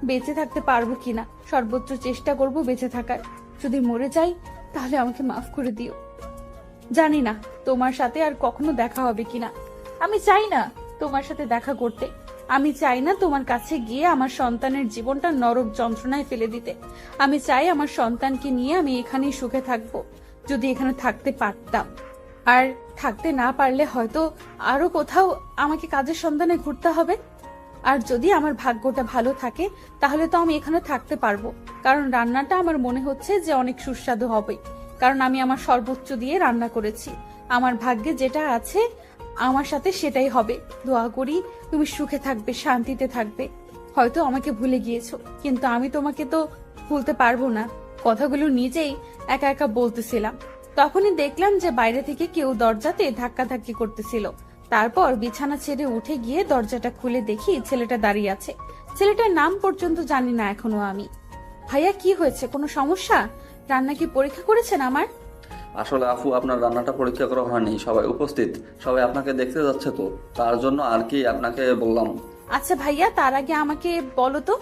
বেঁচে থাকতে পারবো কিনা, সর্বোচ্চ চেষ্টা করব বেঁচে থাকার। যদি মরে যাই তাহলে আমাকে মাফ করে দিও। জানি না তোমার সাথে আর কখনো দেখা হবে কিনা, আমি চাই না তোমার সাথে দেখা করতে। আমি চাই না তোমার কাছে গিয়ে আমার সন্তানের জীবনটা নরক যন্ত্রণায় ফেলে দিতে। আমি চাই আমার সন্তানকে নিয়ে আমি এখানেই সুখে থাকবো, যদি এখানে থাকতে পারতাম। আর থাকতে না পারলে হয়তো আরো কোথাও আমাকে কাজের সন্ধানে ঘুরতে হবে। আর যদি আমার ভাগ্যটা ভালো থাকে তাহলে তো আমি এখানে থাকতে পারবো, কারণ রান্নাটা আমার মনে হচ্ছে যে অনেক সুস্বাদু হবে, কারণ আমি আমার সর্বোচ্চ দিয়ে রান্না করেছি। আমার ভাগ্যে যেটা আছে আমার সাথে সেটাই হবে। দোয়া করি তুমি সুখে থাকবে, শান্তিতে থাকবে। হয়তো আমাকে ভুলে গিয়েছো, কিন্তু আমি তোমাকে তো ভুলতে পারবো না। কথাগুলো নিজেই একা একা বলতেছিলাম, তখনই দেখলাম যে বাইরে থেকে কেউ দরজাতে ধাক্কাধাক্কি করতেছিল। তারপর বিছানা ছেড়ে উঠে গিয়ে দরজাটা খুলে দেখি ছেলেটা দাঁড়িয়ে আছে। ছেলেটার নাম পর্যন্ত জানি না এখনো আমি। ভাইয়া, কি হয়েছে? কোনো সমস্যা? রান্না কি পরীক্ষা করেছেন আমার? আসলে আপু, আপনার রান্নাটা পরীক্ষা করা হয়নি, সবাই উপস্থিত, সবাই আপনাকে দেখতে যাচ্ছে, তো তার জন্য আর কি আপনাকে বললাম। আচ্ছা ভাইয়া, তার আগে আমাকে বলো তো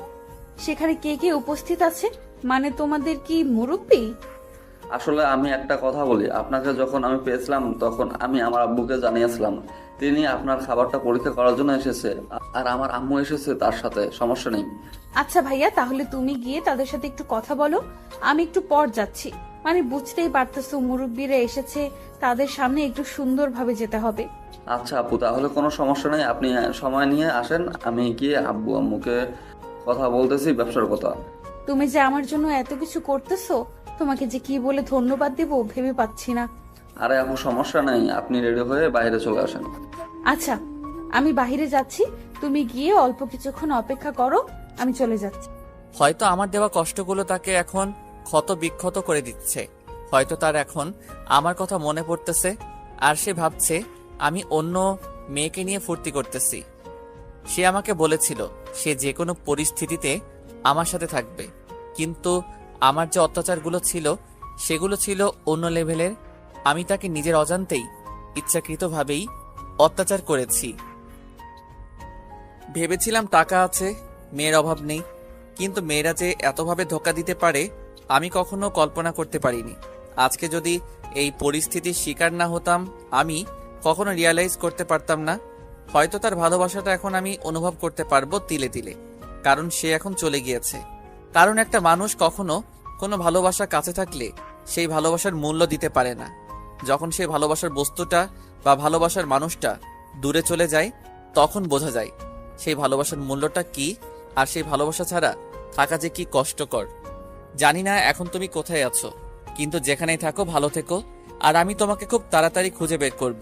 সেখানে কে কে উপস্থিত আছে? মানে তোমাদের কি মুরব্বি? আসলে আমি একটা কথা বলি, আপনাকে যখন আমি পেয়েছিলাম তখন আমি আমার আব্বুকে জানিয়েছিলাম, তিনি আপনার খাবারটা পরীক্ষা করার জন্য এসেছে, আর আমার আম্মু এসেছে তার সাথে, সমস্যা নেই। আচ্ছা ভাইয়া, তাহলে তুমি গিয়ে তাদের সাথে একটু কথা বলো, আমি একটু পর যাচ্ছি। মানে বুঝতেই পারতেছো মুরব্বিরা এসেছে, তাদের সামনে একটু সুন্দরভাবে যেতে হবে। আচ্ছা আপু, তাহলে কোনো সমস্যা নেই, আপনি সময় নিয়ে আসেন, আমি গিয়ে আব্বু আম্মুকে কথা বলতেছি ব্যবসার কথা। তুমি যে আমার জন্য এত কিছু করতেছো, তোমাকে যে কি বলে ধন্যবাদ দেবো ভেবে পাচ্ছি না। আরে আপু, সমস্যা নেই, আপনি রেডি হয়ে বাইরে চলে আসেন। আচ্ছা, আমি বাইরে যাচ্ছি, তুমি গিয়ে অল্প কিছুক্ষণ অপেক্ষা করো, আমি চলে যাচ্ছি। হয়তো আমার দেওয়া কষ্টগুলো তাকে এখন ক্ষত বিক্ষত করে দিচ্ছে। হয়তো তার এখন আমার কথা মনে পড়তেছে, আর সে ভাবছে আমি অন্য মেয়েকে নিয়ে ফুর্তি করতেছি। সে আমাকে বলেছিল সে যে কোনো পরিস্থিতিতে আমার সাথে থাকবে, কিন্তু আমার যে অত্যাচারগুলো ছিল সেগুলো ছিল অন্য লেভেলের। আমি তাকে নিজের অজান্তেই ইচ্ছাকৃতভাবেই অত্যাচার করেছি। ভেবেছিলাম টাকা আছে, মেয়ের অভাব নেই, কিন্তু মেয়েরা যে এতভাবে ধোঁকা দিতে পারে আমি কখনো কল্পনা করতে পারিনি। আজকে যদি এই পরিস্থিতির শিকার না হতাম, আমি কখনো রিয়ালাইজ করতে পারতাম না। হয়তো তার ভালোবাসাটা এখন আমি অনুভব করতে পারবো তিলে তিলে, কারণ সে এখন চলে গিয়েছে। কারণ একটা মানুষ কখনো কোনো ভালোবাসা কাছে থাকলে সেই ভালোবাসার মূল্য দিতে পারে না। যখন সেই ভালোবাসার বস্তুটা বা ভালোবাসার মানুষটা দূরে চলে যায়, তখন বোঝা যায় সেই ভালোবাসার মূল্যটা কি, আর সেই ভালোবাসা ছাড়া থাকা যে কি কষ্টকর। জানি না এখন তুমি কোথায় আছো, কিন্তু যেখানেই থাকো ভালো থেকো, আর আমি তোমাকে খুব তাড়াতাড়ি খুঁজে বের করব।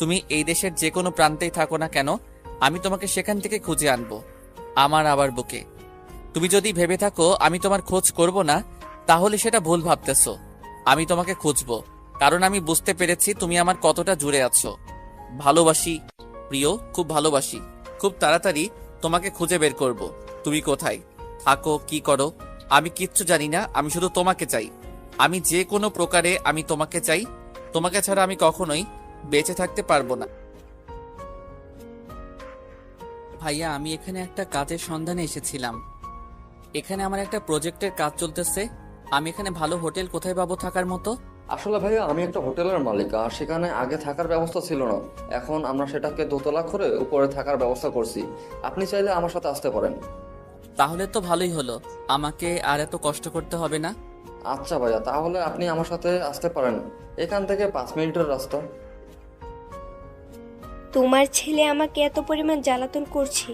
তুমি এই দেশের যে কোনো প্রান্তেই থাকো না কেন, আমি তোমাকে সেখান থেকে খুঁজে আনবো আমার আবার বুকে। তুমি যদি ভেবে থাকো আমি তোমার খোঁজ করব না, তাহলে সেটা ভুল ভাবতেছো। আমি তোমাকে খুঁজবো, কারণ আমি বুঝতে পেরেছি তুমি আমার কতটা জুড়ে আছো। ভালোবাসি প্রিয়, খুব ভালোবাসি। খুব তাড়াতাড়ি তোমাকে খুঁজে বের করব। তুমি কোথায় থাকো, কি করো, আমি কিচ্ছু জানি না, আমি শুধু তোমাকে চাই। আমি যে কোনো প্রকারে আমি তোমাকে চাই, তোমাকে ছাড়া আমি কখনোই বেঁচে থাকতে পারবো না। ভাইয়া, আমি এখানে একটা কাজের সন্ধানে এসেছিলাম। এখানে আমার একটা প্রজেক্টের কাজ চলতেছে। আমি এখানে ভালো হোটেল কোথায় পাবো থাকার মতো? আসলে ভাইয়া, আমি একটা হোটেলের মালিক, আর সেখানে আগে থাকার ব্যবস্থা ছিল না, এখন আমরা সেটাকে দোতলা করে উপরে থাকার ব্যবস্থা করছি। আপনি চাইলে আমার সাথে আসতে পারেন। তাহলে তো ভালোই হলো, আমাকে আর এত কষ্ট করতে হবে না। আচ্ছা ভাইয়া, তাহলে আপনি আমার সাথে আসতে পারেন, এখান থেকে 5 মিনিটের রাস্তা। তোমার ছেলে আমাকে এত পরিমাণ জ্বালাতন করছে,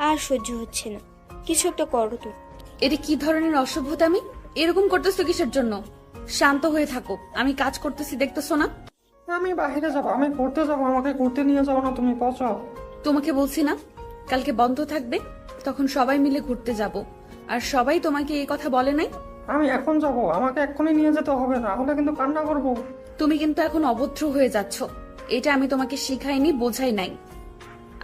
আর সহ্য হচ্ছে না, কিছু একটা করো তো। এটা কি ধরনের অসভ্যতামি? এরকম করতেছো কিসের জন্য? শান্ত হয়ে থাকো, আমি কাজ করতেছি, দেখতেছো না? আমি বাইরে যাবো, আমি ঘুরতে যাবো, আমাকে ঘুরতে নিয়ে যাবো না, তুমি পচাও। তোমাকে বলছি না কালকে বন্ধ থাকবে, তখন সবাই মিলে ঘুরতে যাব। আর সবাই তোমাকে এই কথা বলে নাই? আমি এখন যাব, আমাকে এক্ষুনি নিয়ে যেতে হবে, না হলে কিন্তু কান্না করবো। তুমি কিন্তু এখন অভদ্র হয়ে যাচ্ছ। এটা আমি তোমাকে শিখাইনি, বোঝাই নাই।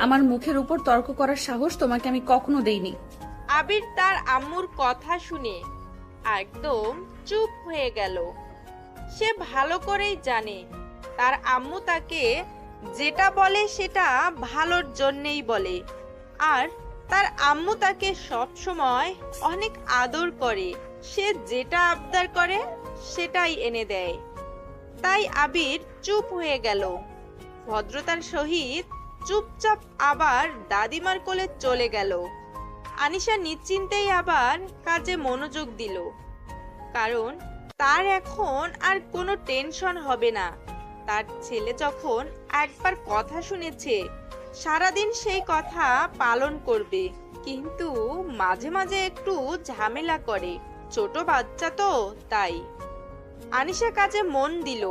আমার মুখের উপর তর্ক করার সাহস তোমাকে আমি কখনো দেইনি। আবির তার আম্মুর কথা শুনে একদম চুপ হয়ে গেল। সে ভালো করেই জানে তার আম্মু তাকে যেটা বলে সেটা ভালোর জন্যই বলে, আর তার আম্মু তাকে সব সময় অনেক আদর করে। সে যেটা আবদার করে সেটাই এনে দেয়। তাই আবির চুপ হয়ে গেল। ভদ্রতার সহিত চুপচাপ আবার দাদিমার কোলে চলে গেল। আনিশা নিশ্চিন্তেই আবার কাজে মনোযোগ দিল, কারণ তার এখন আর কোনো টেনশন হবে না। তার ছেলে যখন একবার কথা শুনেছে, সারাদিন সেই কথা পালন করবে। কিন্তু মাঝে মাঝে একটু ঝামেলা করে, ছোট বাচ্চা তো তাই। আনিশা কাজে মন দিল।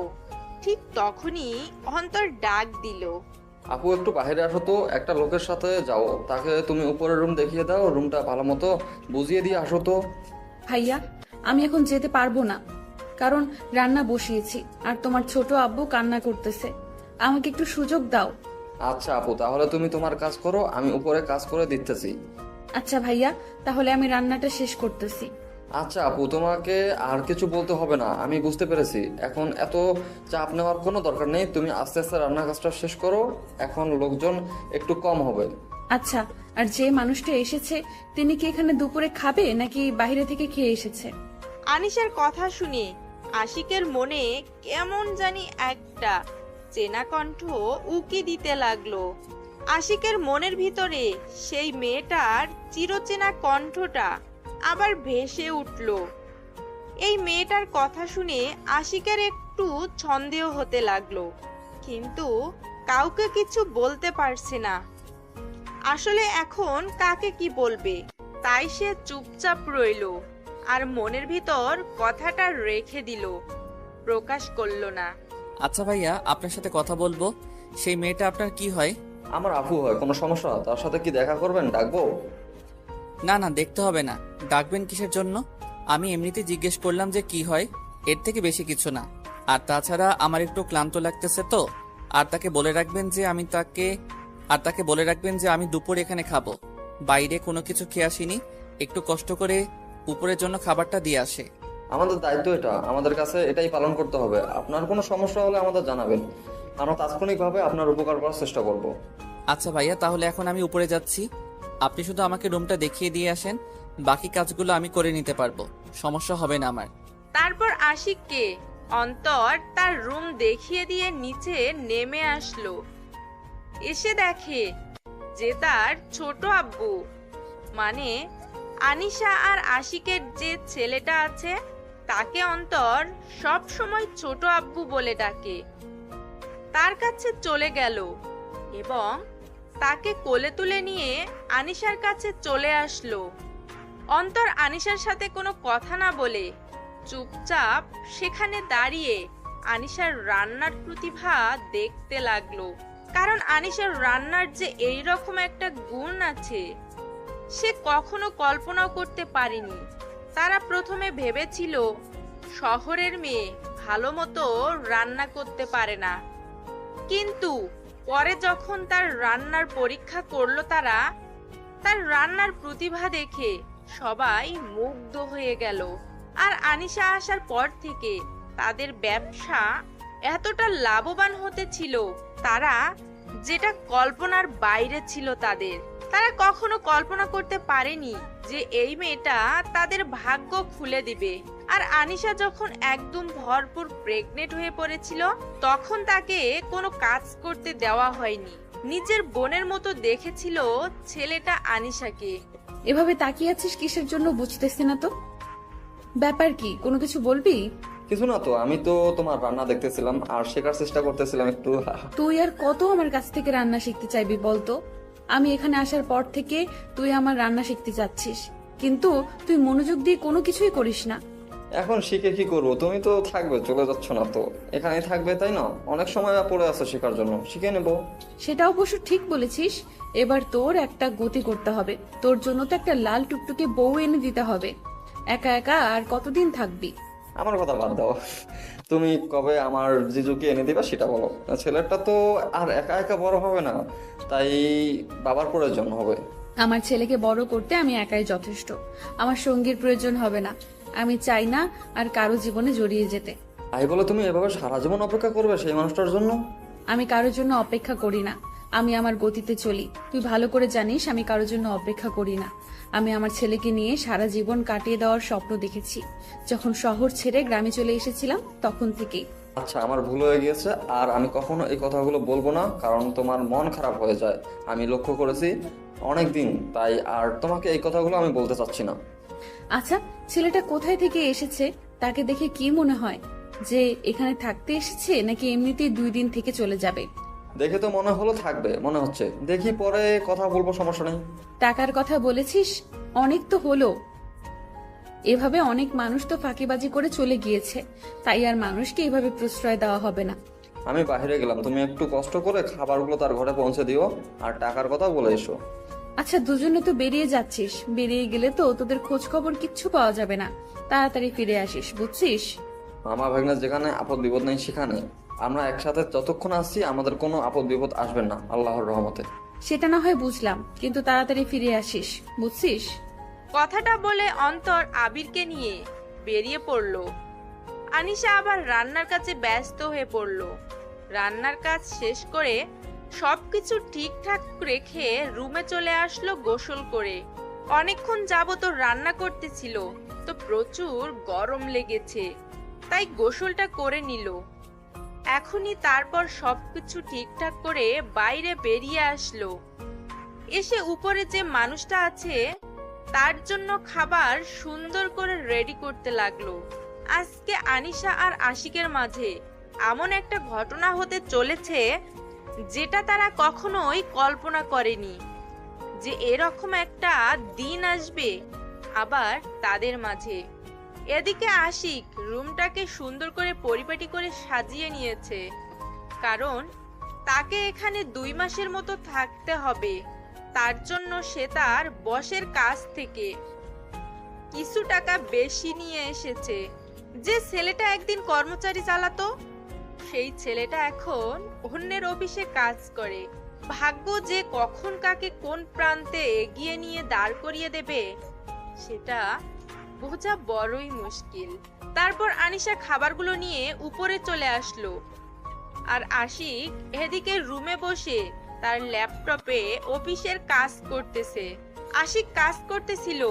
ঠিক তখনই অন্তর ডাক দিল, আপু একটু বাইরে আসো তো, একটা লোকের সাথে যাও, তাকে তুমি উপরের রুম দেখিয়ে দাও, রুমটা ভালো মতো বুঝিয়ে দিয়ে আসো তো। ভাইয়া, আমি এখন যেতে পারবো না, কারণ রান্না বসিয়েছি আর তোমার ছোট আব্বু কান্না করতেছে। আমাকে একটু সুযোগ দাও, আচ্ছা আপু, তাহলে তুমি তোমার কাজ করো, আমি উপরে কাজ করে দিতেছি। আচ্ছা ভাইয়া, তাহলে আমি রান্নাটা শেষ করতেছি। আচ্ছা আপু, তোমাকে আর কিছু বলতে হবে না, আমি বুঝতে পেরেছি। এখন এত চাপ নেওয়ার কোনো দরকার নেই, তুমি আস্তে আস্তে রান্নার কাজটা শেষ করো। এখন লোকজন একটু কম হবে। আচ্ছা, আর যে মানুষটা এসেছে তিনি কি এখানে দুপুরে খাবে নাকি বাইরে থেকে খেয়ে এসেছে? আনিশার কথা শুনে আশিকের মনে কেমন জানি একটা চেনা কণ্ঠ উকি দিতে লাগলো। আশিকের মনের ভিতরে সেই মেয়েটার চিরচেনা কণ্ঠটা আবার ভেসে উঠল। এই মেয়েটার কথা শুনে আশিকের একটু সন্দেহ হতে লাগলো, কিন্তু কাউকে কিছু বলতে পারছে না। আসলে এখন কাকে কি বলবে, তাই সে চুপচাপ রইলো আর মনের ভিতর কথাটা রেখে দিল, প্রকাশ করলো না। আচ্ছা ভাইয়া, আপনার সাথে কথা বলবো। সেই মেয়েটা আপনার কি হয়? আমার আপু হয়। কোনো সমস্যা? তার সাথে কি দেখা করবেন? ডাকবো? না না, দেখতে হবে না। ডাকবেন কিসের জন্য? আমি এমনিতে জিজ্ঞেস করলাম যে কি হয়, এর থেকে বেশি কিছু না। আর তাছাড়া আমার একটু ক্লান্ত লাগতেছে তো। আর তাকে বলে রাখবেন যে আমি দুপুর এখানে খাবো। বাইরে কোনো কিছু খেয়ে আসিনি, একটু কষ্ট করে উপরের জন্য খাবারটা দিয়ে আসে। আমাদের দায়িত্ব এটা, আমাদের কাছে এটাই পালন করতে হবে। আপনার কোনো সমস্যা হলে আমাদের জানাবেন, আমরা তাৎক্ষণিকভাবে আপনার উপকার করার চেষ্টা করব। আচ্ছা ভাইয়া, তাহলে এখন আমি উপরে যাচ্ছি। আপনি শুধু আমাকে রুমটা দেখিয়ে দিয়ে আসেন, বাকি কাজগুলো আমি করে নিতে পারবো, সমস্যা হবে না আমার। তারপর আশিককে অন্তর তার রুম দেখিয়ে দিয়ে নিচে নেমে আসলো। এসে দেখে যে তার ছোট আব্বু, মানে আনিশা আর আশিকের যে ছেলেটা আছে তাকে অন্তর সব সময় ছোট আব্বু বলে ডাকে, তার কাছে চলে গেল এবং তাকে কোলে তুলে নিয়ে আনিশার কাছে চলে আসলো। অন্তর আনিশার সাথে কোনো কথা না বলে চুপচাপ সেখানে দাঁড়িয়ে আনিশার রান্নার প্রতিভা দেখতে লাগলো। কারণ আনিশার রান্নার যে এইরকম একটা গুণ আছে সে কখনো কল্পনাও করতে পারেনি। তারা প্রথমে ভেবেছিল শহরের মেয়ে ভালো মতো রান্না করতে পারে না, কিন্তু পরে যখন তার রান্নার পরীক্ষা করলো তারা, তার রান্নার প্রতিভা দেখে সবাই মুগ্ধ হয়ে গেল। আর আনিশা আসার পর থেকে তাদের ব্যবসা এতটা লাভবান হতে ছিল, তারা যেটা কল্পনার বাইরে ছিল তাদের। তারা কখনো কল্পনা করতে পারেনি যে এই মেয়েটা তাদের ভাগ্য খুলে দিবে। আর আনিশা যখন একদম ভরপুর প্রেগনেন্ট হয়ে পড়েছিল তখন তাকে কোনো কাজ করতে দেওয়া হয়নি, নিজের বোনের মতো দেখেছিল ছেলেটা আনিশাকে। এভাবে তাকিয়ে আছিস কিসের জন্য বুঝতেছি না তো। ব্যাপার কি, কোনো কিছু বলবি? কিছু না তো, আমি তো তোমার রান্না দেখতেছিলাম আর শেখার চেষ্টা করতেছিলাম একটু। তুই আর কত আমার কাছ থেকে রান্না শিখতে চাইবি বলতো? আমি এখানে আসার পর থেকে তুই আমার রান্না শিখতে চাচ্ছিস, কিন্তু তুই মনোযোগ দিয়ে কোনো কিছুই করিস না। এখন শিখে কি করবো? তুমি তো থাকবে, চলে যাচ্ছ না তো, এখানেই থাকবে তাই না? অনেক সময় পড়ে আছে শেখার জন্য, শিখে নেবো। সেটা অবশ্য ঠিক বলেছিস। এবার তোর একটা গতি করতে হবে, তোর জন্য তো একটা লাল টুকটুকে বউ এনে দিতে হবে। একা একা আর কতদিন থাকবি? আমার কথা বাদ দাও, তুমি কবে আমার জিজুকে এনে দিবা সেটা বলো। ছেলেটা তো আর একা একা বড় হবে না, তাই বাবার প্রয়োজন হবে। আমার ছেলেকে বড় করতে আমি একাই যথেষ্ট, আমার সঙ্গীর প্রয়োজন হবে না। আমি চাই না আর কারো জীবনে জড়িয়ে যেতে। তাই বলে তুমি এভাবে সারা জীবন অপেক্ষা করবে সেই মানুষটার জন্য? আমি কারোর জন্য অপেক্ষা করি না, আমি আমার গতিতে চলি। তুই ভালো করে জানিস আমি কারোর জন্য অপেক্ষা করি না। আমি আমার ছেলেকে নিয়ে সারা জীবন কাটিয়ে দেওয়ার স্বপ্ন দেখেছি, যখন শহর ছেড়ে গ্রামে চলে এসেছিলাম তখন থেকেই। আচ্ছা, আমার ভুল হয়ে গিয়েছে, আর আমি কখনো এই কথাগুলো বলবো না, কারণ তোমার মন খারাপ হয়ে যায়। আমি লক্ষ্য করেছি অনেক দিন, তাই আর তোমাকে এই কথাগুলো আমি বলতে চাচ্ছি না। আচ্ছা, ছেলেটা কোথায় থেকে এসেছে? তাকে দেখে কি মনে হয় যে এখানে থাকতে এসেছে নাকি এমনিতেই 2 দিন থেকে চলে যাবে? দেখে তো মনে হলো থাকবে মনে হচ্ছে, দেখি পরে কথা বলবো, সমস্যা নেই। টাকার কথা বলেছিস, অনেক তো হলো। এভাবে অনেক মানুষ তো ফাঁকিবাজি করে চলে গিয়েছে, তাই আর মানুষকে এভাবে প্রশ্রয় দেওয়া হবে না। আমি বাইরে গেলাম, তুমি একটু কষ্ট করে খাবারগুলো তার ঘরে পৌঁছে দিও আর টাকার কথা বলে এসো। আচ্ছা, দুজনে তো বেরিয়ে যাচ্ছিস, বেরিয়ে গেলে তো তোদের খোঁজ খবর কিচ্ছু পাওয়া যাবে না। তাড়াতাড়ি ফিরে আসিস, বুঝছিস? আমার ভাগনা যেখানে আপদ বিপদ নেই সেখানে। আমরা একসাথে যতক্ষণ আসছি আমাদের কোনো আপদ বিপদ আসবে না আল্লাহর রহমতে। সেটা না হয় বুঝলাম, কিন্তু তাড়াতাড়ি ফিরে আসিস, বুঝছিস? কথাটা বলে অন্তর আবিরকে নিয়ে বেরিয়ে পড়ল। আনিশা আবার রান্নার কাজে ব্যস্ত হয়ে পড়ল। রান্নার কাজ শেষ করে সবকিছু ঠিকঠাক রেখে রুমে চলে আসলো গোসল করে। অনেকক্ষণ যাবত রান্না করতেছিল, তো প্রচুর গরম লেগেছে, তাই গোসলটা করে নিল। এখনই তারপর সবকিছু ঠিকঠাক করে বাইরে বেরিয়ে আসলো। এসে উপরে যে মানুষটা আছে তার জন্য খাবার সুন্দর করে রেডি করতে লাগলো। আজকে আনিশা আর আশিকের মাঝে এমন একটা ঘটনা হতে চলেছে যেটা তারা কখনোই কল্পনা করেনি, যে এরকম একটা দিন আসবে আবার তাদের মাঝে। এদিকে আশিক রুমটাকে সুন্দর করে পরিপাটি করে সাজিয়ে নিয়েছে, কারণ তাকে এখানে 2 মাসের মতো থাকতে হবে। তার জন্য সে তার বসের কাছ থেকে কিছু টাকা বেশি নিয়ে এসেছে। যে ছেলেটা একদিন কর্মচারী চালাতো, সেই ছেলেটা এখন অন্যের অফিসে কাজ করে। ভাগ্য যে কখন কাকে কোন প্রান্তে এগিয়ে নিয়ে দাঁড় করিয়ে দেবে সেটা বোঝা বড়ই মুশকিল। তারপর আনিশা খাবারগুলো নিয়ে উপরে চলে আসলো, আর আশিক এদিকে রুমে বসে তার ল্যাপটপে অফিসের কাজ করতেছে। আশিক কাজ করতেছিল,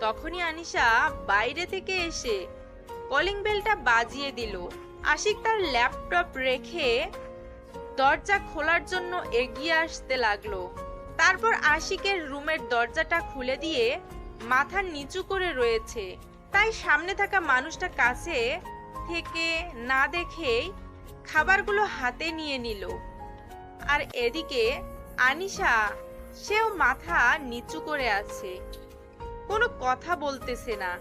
তখনই আনিশা বাইরে থেকে এসে কলিং বেলটা বাজিয়ে দিল। আশিক তার ল্যাপটপ রেখে দরজা খোলার জন্য এগিয়ে আসতে লাগলো। তারপর আশিকের রুমের দরজাটা খুলে দিয়ে মাথা নিচু করে রয়েছে, তাই সামনে থাকা মানুষটা কাছে থেকে না দেখেই খাবারগুলো হাতে নিয়ে নিল। আর এদিকে আনিশা, সেও মাথা নিচু করে আছে, কোনো কথা বলতেছে না,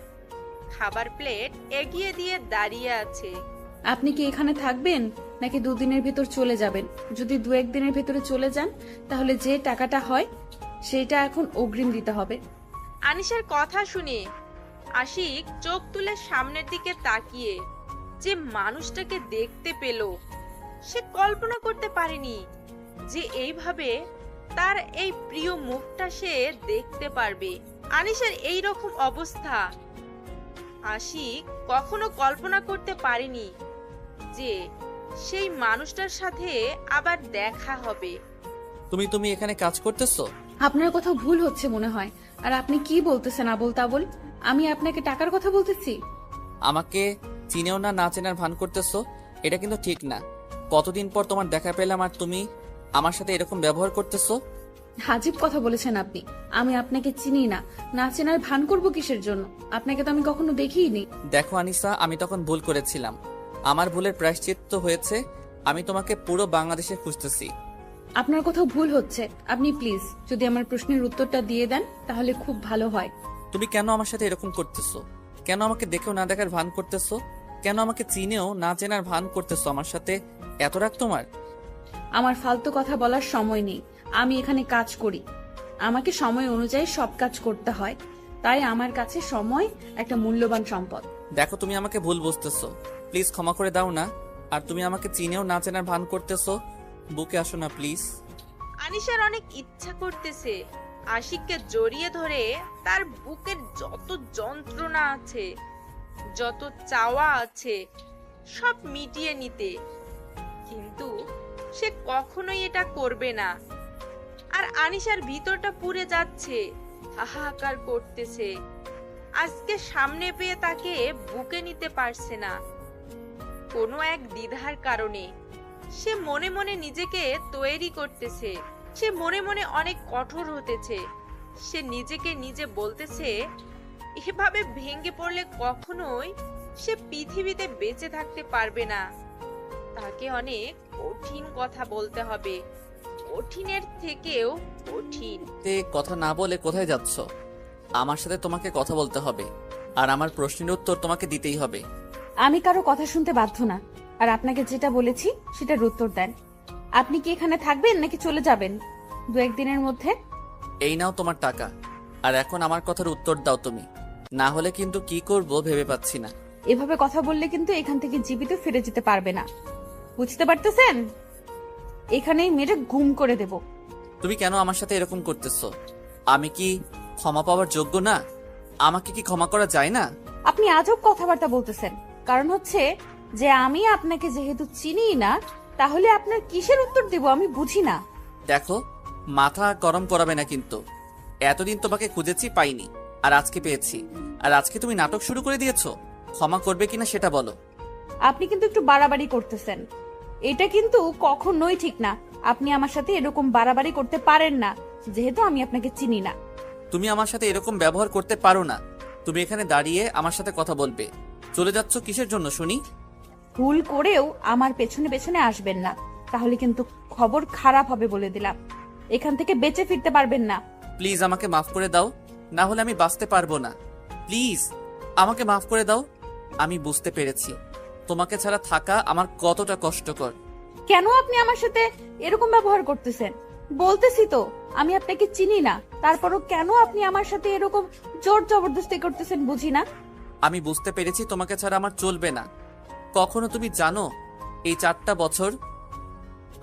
খাবার প্লেট এগিয়ে দিয়ে দাঁড়িয়ে আছে। আপনি কি এখানে থাকবেন নাকি 2 দিনের ভেতর চলে যাবেন? যদি 2-1 দিনের ভেতরে চলে যান তাহলে যে টাকাটা হয় সেটা এখন অগ্রিম দিতে হবে। আনিশার কথা শুনে আশিক চোখ তুলে সামনের দিকে তাকিয়ে যে মানুষটাকে দেখতে পেল, সে কল্পনা করতে পারেনি যে এইভাবে তার এই প্রিয় মুখটা সে দেখতে পারবে। আনিশার এই রকম অবস্থা আশিক কখনো কল্পনা করতে পারেনি যে সেই মানুষটার সাথে আবার দেখা হবে। তুমি এখানে কাজ করতেছো? আপনার কোথাও ভুল হচ্ছে মনে হয়। আর আপনি কি বলতেছেন আবোল তাবোল? আমি আপনাকে টাকার কথা বলতেছি। আমাকে চিনেও না, না চেনার ভান করতেছো, এটা কিন্তু ঠিক না। কতদিন পর তোমার দেখা পেলাম আর তুমি আমার সাথে এরকম ব্যবহার করতেছো। হাজিব কথা বলেছেন আপনি। আমি আপনাকে চিনি না, না চেনার ভান করব কিসের জন্য? আপনাকে তো আমি কখনো দেখিইনি। দেখো আনিসা, আমি তখন ভুল করেছিলাম, আমার ভুলের প্রায়শ্চিত্ত হয়েছে। আমি তোমাকে পুরো বাংলাদেশে খুঁজতেছি। আপনার কোথাও ভুল হচ্ছে। আপনি প্লিজ যদি আমার প্রশ্নের উত্তরটা দিয়ে দেন তাহলে খুব ভালো হয়। তুমি কেন আমার সাথে এরকম করতেছো? কেন আমাকে দেখেও না দেখার ভান করতেছো? কেন আমাকে চিনেও না চেনার ভান করতেছো? আমার সাথে এত রাগ তোমার? আমার ফালতু কথা বলার সময় নেই। আমি এখানে কাজ করি, আমাকে সময় অনুযায়ী সব কাজ করতে হয়, তাই আমার কাছে সময় একটা মূল্যবান সম্পদ। দেখো, তুমি আমাকে ভুল বুঝতেছো, প্লিজ ক্ষমা করে দাও না। আর তুমি আমাকে চিনেও না চেনার ভান করতেছো, বুকে আসো না প্লিজ। আনিশার অনেক ইচ্ছা করতেছে আশিককে জড়িয়ে ধরে তার বুকের যত যন্ত্রণা আছে, যত চাওয়া আছে সব মিটিয়ে নিতে, কিন্তু সে কখনোই এটা করবে না। আর আনিশার ভিতরটা পুড়ে যাচ্ছে, হাহাকার করতেছে। আজকে সামনে পেয়ে তাকে বুকে নিতে পারছে না, কোনো এক দ্বিধার কারণে। সে মনে মনে নিজেকে তৈরি করতেছে, সে মনে মনে অনেক কঠোর হতেছে। সে নিজেকে নিজে বলতেছে এভাবে ভেঙে পড়লে কখনোই সে পৃথিবীতে বেঁচে থাকতে পারবে না। তাকে অনেক কঠিন কথা বলতে হবে, কঠিনের থেকেও কঠিন। কথা না বলে কোথায় যাচ্ছ? আমার সাথে তোমাকে কথা বলতে হবে, আর আমার প্রশ্নের উত্তর তোমাকে দিতেই হবে। আমি কারো কথা শুনতে বাধ্য না, আর আপনাকে যেটা বলেছি সেটার উত্তর দেন। আপনি কি এখানে থাকবেন নাকি চলে যাবেন 2-1 দিনের মধ্যে? এই নাও তোমার টাকা, আর এখন আমার কথার উত্তর দাও তুমি, না হলে কিন্তু কি করব ভেবে পাচ্ছি না। এভাবে কথা বললে কিন্তু এখান থেকে জীবিত ফিরে যেতে পারবে না। বুঝতে পারতেছেন? এখানেই মেয়েটা গুম করে দেব। তুমি কেন আমার সাথে এরকম করতেছো? আমি কি ক্ষমা পাওয়ার যোগ্য না? আমাকে কি ক্ষমা করা যায় না? আপনি আজব কথাবার্তা বলতেছেন। কারণ হচ্ছে যে আমি আপনাকে যেহেতু চিনি না, তাহলে আপনার কিসের উত্তর দেব আমি বুঝি না। দেখো, মাথা গরম করাবে না কিন্তু। এতদিন তোমাকে খুঁজেছি, পাইনি, আর আজকে পেয়েছি। আর আজকে তুমি নাটক শুরু করে দিয়েছো। ক্ষমা করবে কিনা সেটা বলো। আপনি কিন্তু একটু বাড়াবাড়ি করতেছেন। এটা কিন্তু কখনোই ঠিক না। আপনি আমার সাথে এরকম বাড়াবাড়ি করতে পারেন না, যেহেতু আমি আপনাকে চিনি না। তুমি আমার সাথে এরকম ব্যবহার করতে পারো না। তুমি এখানে দাঁড়িয়ে আমার সাথে কথা বলবে। চলে যাচ্ছ কিসের জন্য শুনি? ভুল করেও আমার পেছনে পেছনে আসবেন না, তাহলে কিন্তু খবর খারাপ হবে বলে দিলাম। এখান থেকে বেঁচে ফিরতে পারবেন না। প্লিজ আমাকে মাফ করে দাও, না হলে আমি বাঁচতে পারবো না। প্লিজ আমাকে মাফ করে দাও। আমি বুঝতে পেরেছি তোমাকে ছাড়া থাকা আমার কতটা কষ্টকর। কেন আপনি আমার সাথে এরকম ব্যবহার করতেছেন? বলতেছি তো আমি আপনাকে চিনি না, তারপরও কেন আপনি আমার সাথে এরকম জোর জবরদস্তি করতেছেন বুঝি না। আমি বুঝতে পেরেছি তোমাকে ছাড়া আমার চলবে না। কখনো তুমি জানো এই 4টা বছর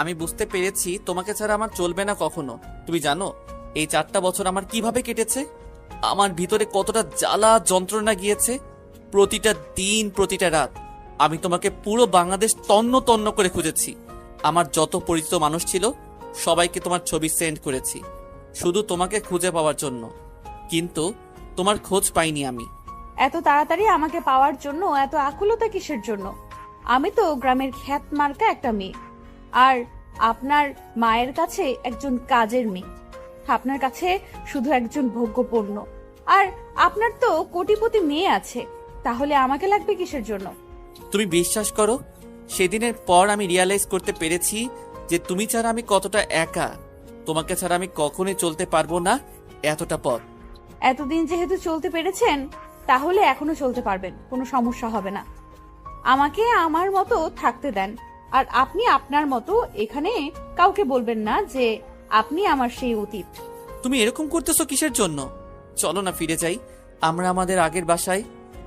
আমি বুঝতে পেরেছি তোমাকে ছাড়া আমার চলবে না কখনো। তুমি জানো এই 4টা বছর আমার কিভাবে কেটেছে? আমার ভিতরে কতটা জ্বালা যন্ত্রণা গিয়েছে। প্রতিটা দিন, প্রতিটা রাত আমি তোমাকে পুরো বাংলাদেশ তন্ন তন্ন করে খুঁজেছি। আমার যত পরিচিত মানুষ ছিল সবাইকে তোমার ছবি সেন্ড করেছি, শুধু তোমাকে খুঁজে পাওয়ার জন্য। কিন্তু তোমার খোঁজ পাইনি আমি। এত তাড়াতাড়ি আমাকে পাওয়ার জন্য এত আকুলতা কিসের জন্য? আমি তো গ্রামের খ্যাত মার্কা একটা মেয়ে, আর আপনার মায়ের কাছে একজন কাজের মেয়ে। আপনার কাছে শুধু একজন ভোগ্যপণ্য। আর আপনার তো কোটিপতি মেয়ে আছে, তাহলে আমাকে লাগবে কিসের জন্য? তুমি বিশ্বাস করো, সেদিনের পর আমি রিয়ালাইজ করতে পেরেছি যে তুমি ছাড়া আমি কতটা একা। তোমাকে ছাড়া আমি কখনোই চলতে পারবো না এতটা পথ। এতদিন যেহেতু চলতে পেরেছেন, তাহলে এখনো চলতে পারবেন, কোনো সমস্যা হবে না। আমাকে আমার মতো থাকতে দেন, আর আপনি আপনার মতো এখানে কাউকে বলবেন না যে আপনি আমার সেই অতীত। তুমি এরকম করতেছো কিসের জন্য? চলো না ফিরে যাই আমরা আমাদের আগের বাসায়,